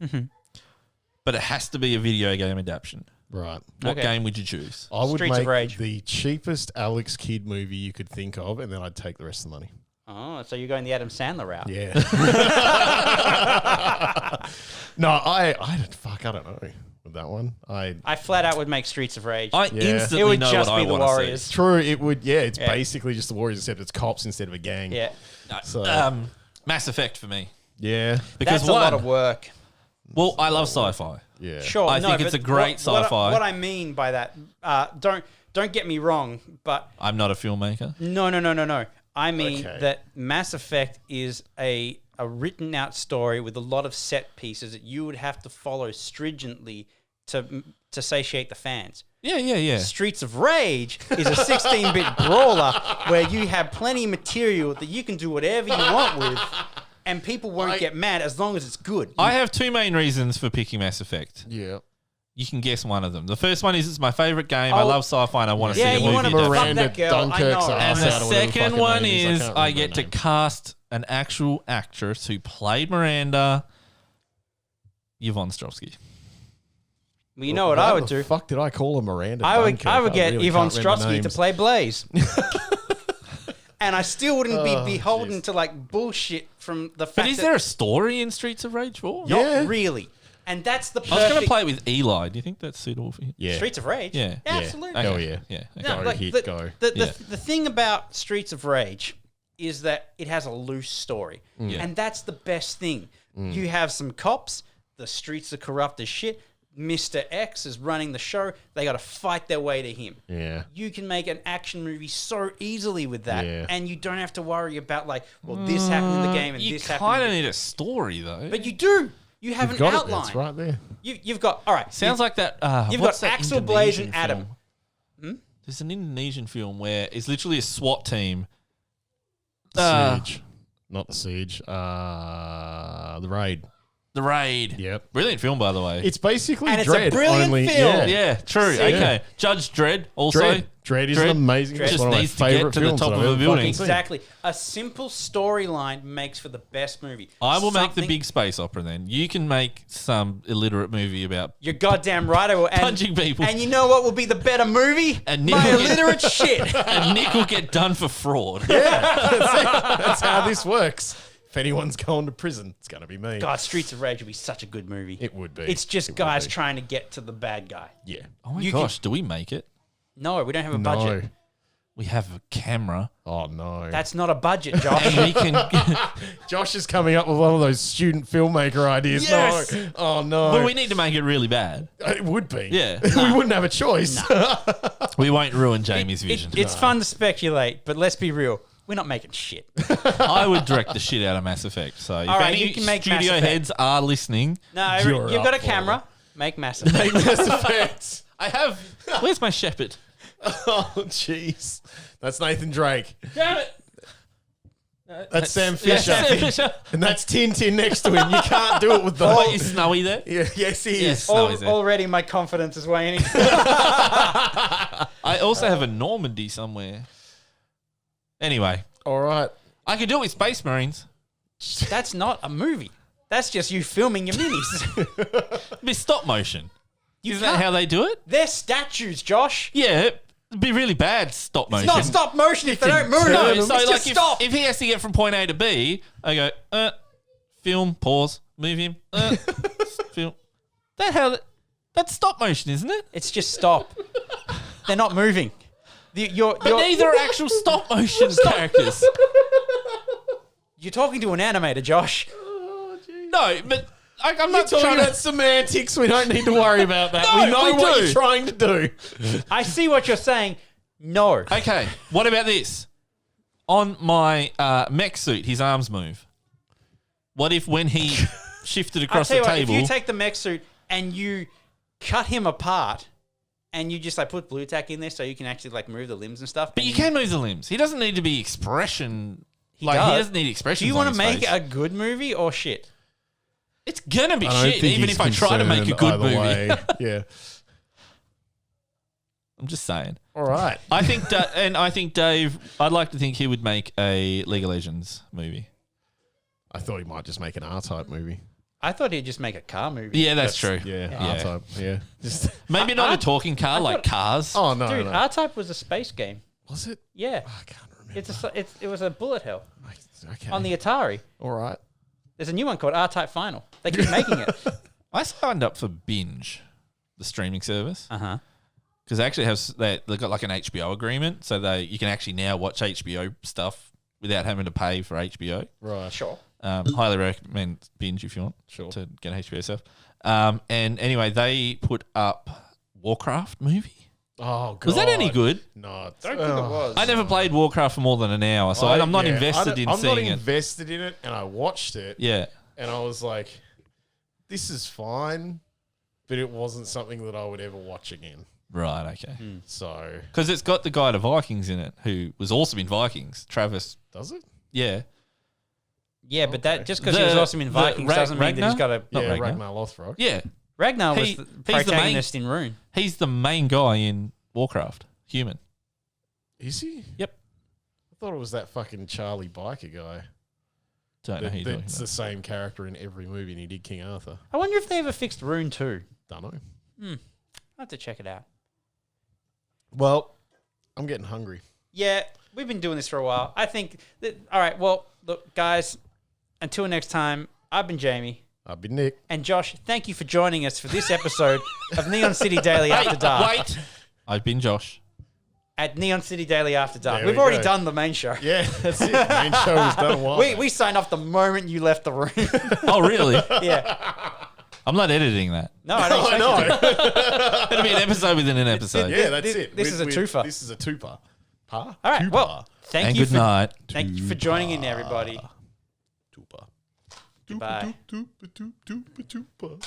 but it has to be a video game adaptation. Right. What game would you choose? I would Streets of make Rage. the cheapest Alex Kidd movie you could think of, and then I'd take the rest of the money. Oh, so you're going the Adam Sandler route. Yeah. No, I don't know with that one. I flat out would make Streets of Rage. I Yeah. instantly It would know just what be I the want to Warriors. see. True, it would. Yeah, it's Yeah. basically just the Warriors, except it's cops instead of a gang. Yeah. So Mass Effect for me. yeah, Because That's a lot of work. well, I love sci-fi. yeah. Sure. I think it's but a great sci-fi. What I mean by that, don't get me wrong, but I'm not a filmmaker. no. I mean Okay. that Mass Effect is a written out story with a lot of set pieces that you would have to follow stringently to satiate the fans. Yeah. Streets of Rage is a 16-bit brawler where you have plenty of material that you can do whatever you want with, and people won't get mad as long as it's good. I have two main reasons for picking Mass Effect. Yeah. You can guess one of them. The first one is it's my favorite game. I love sci-fi and I want to yeah, see a you wanna movie. fuck adapted. that Miranda girl, I Dunkirk's know. And ass the out or whatever second fucking one name is can't I remember get her to name. cast an actual actress who played Miranda, Yvonne Strovsky. Well, you know what I would do? The fuck did I call her Miranda? I would Dunkirk? get really Yvonne can't remember Strosky to names. play Blaze. And I still wouldn't be beholden to like bullshit from the fact But is that there a story in Streets of Rage 4? not Yeah. really. And that's the I was going to perfect play it with Eli. Do you think that's suitable for you? Yeah. Streets of Rage. Yeah. Yeah. Absolutely. Okay. Hell yeah. Yeah. Okay. No, Go, like, hit, the, go. The, Yeah. the thing about Streets of Rage is that it has a loose story. Yeah. And that's the best thing. You have some cops, the streets are corrupt as shit. Mr. X is running the show. They got to fight their way to him. Yeah. You can make an action movie so easily with that. Yeah. And you don't have to worry about like, well, this happened in the game and You this kind happened. of need a story, though. But you do. You have You've an got outline. it. That's right there. You've got, all right. Sounds like that. You've what's got that Axel, Blaze, and Indonesian Adam. film? There's an Indonesian film where it's literally a SWAT team. Siege. Not the Siege. The Raid. The Raid. Yep. Brilliant film, by the way. It's basically And it's a Dredd. brilliant only, film. Yeah. yeah, true. See? Okay. Judge Dredd also. Dredd is an amazing. Dredd It's just one of my needs to get favorite to the films top that of I've a ever building. fucking seen. Exactly. A simple storyline makes for the best movie. I will make the Something- big space opera then. You can make some illiterate movie about You're goddamn right. I will. And, punching people. And you know what will be the better movie? And Nick My will get- illiterate shit. and Nick will get done for fraud. That's how this works. If anyone's going to prison, it's going to be me. God, Streets of Rage would be such a good movie. It would be. It's just It would guys be. trying to get to the bad guy. Yeah. Oh my You gosh, do we make it? No, we don't have a No. budget. We have a camera. Oh, no. That's not a budget, Josh. And we can Josh is coming up with one of those student filmmaker ideas. Yes! No. Oh, no. Well, we need to make it really bad. It would be. Yeah. we wouldn't have a choice. We won't ruin Jamie's vision. It's fun to speculate, but let's be real. We're not making shit. I would direct the shit out of Mass Effect. So if All right, any you can make Mass studio Effect. heads are listening, No, You're you've got a up for camera. Make Mass Effect. Mass Effect. I have. Where's my shepherd? Oh, jeez. That's Nathan Drake. Damn it! That's Sam Fisher. Sam Fisher. And that's Tintin next to him. You can't do it with the Oh, is Snowy there? Yeah, yes, he is. Snowy's there. Already my confidence is waning. I also have a Normandy somewhere. Anyway, All right. I could do it with Space Marines. That's not a movie. That's just you filming your minis. Be stop motion. Isn't that can't- how they do it? They're statues, Josh. Yeah, it'd be really bad stop motion. It's not stop motion if they don't move. No, It's so just like stop. if he has to get from point A to B, I go, film, pause, move him, film. That's stop motion, isn't it? It's just stop. They're not moving. But neither are actual stop motion characters. You're talking to an animator, Josh. No, but I'm not Talking trying about to. semantics, we don't need to worry about that. No, we know we what do. you're trying to do. I see what you're saying. No. Okay, what about this? On my mech suit, his arms move. What if when he shifted I'll across tell the you what, table? if you take the mech suit and you cut him apart and you just like put blue tack in there so you can actually like move the limbs and stuff. but you can move the limbs. He doesn't need to be expression. He does. doesn't need expression. Do you want to make a good movie or shit? It's gonna be I don't shit, think even he's if I try to make a concerned good either movie. way. Yeah. I'm just saying. All right. I think, I think Dave. I'd like to think he would make a League of Legends movie. I thought he might just make an R-Type movie. I thought he'd just make a car movie. Yeah, that's true. Yeah, Yeah. R-Type. Yeah. Just, Maybe not a talking car like Cars. oh, no, Dude, no. R-Type was a space game. Was it? Yeah. I can't remember. It was a bullet hell Okay. on the Atari. All right. There's a new one called R-Type Final. They keep making it. I signed up for Binge, the streaming service, Uh-huh. because they actually have they've got like an HBO agreement, so you can actually now watch HBO stuff without having to pay for HBO. Right. Sure. Highly recommend Binge if you want to get HBO stuff. And anyway, they put up Warcraft movie. Oh, God. Was that any good? No. Don't think it was. I never played Warcraft for more than an hour, so I'm not invested in I'm seeing not it. invested in it, and I watched it, Yeah. and I was like, this is fine, but it wasn't something that I would ever watch again. Right, okay. So, Because it's got the guy to Vikings in it who was awesome in Vikings, Travis. does it? Yeah. Yeah, but that just because he was The- awesome in the Vikings doesn't mean that he's got a... Not Yeah, Ragnar. Ragnar Lothbrok. Yeah. Ragnar was He- the he's the main- protagonist in Rune. He's the main guy in Warcraft. Human. Is he? Yep. I thought it was that fucking Charlie Biker guy. Don't know who you're talking That's about. the same character in every movie, and he did King Arthur. I wonder if they ever fixed Rune 2. Don't know. I'll have to check it out. Well, I'm getting hungry. Yeah, we've been doing this for a while. I think that... All right, well, look, guys, until next time, I've been Jamie. I've been Nick. And Josh, thank you for joining us for this episode of Neon City Daily After Dark. Wait. I've been Josh. At Neon City Daily After Dark. There We've we already go. done the main show. Yeah, that's it. The main show was done a while We, back. we signed off the moment you left the room. Oh, really? Yeah. I'm not editing that. No, I don't expect you to. It'll be an episode within an episode. Yeah, that's it. This is a twofer. This is a twofer. Huh? All right, Twofer. well, thank And you good night. Thank you for joining in, everybody. Twofer. Goodbye. Twofer.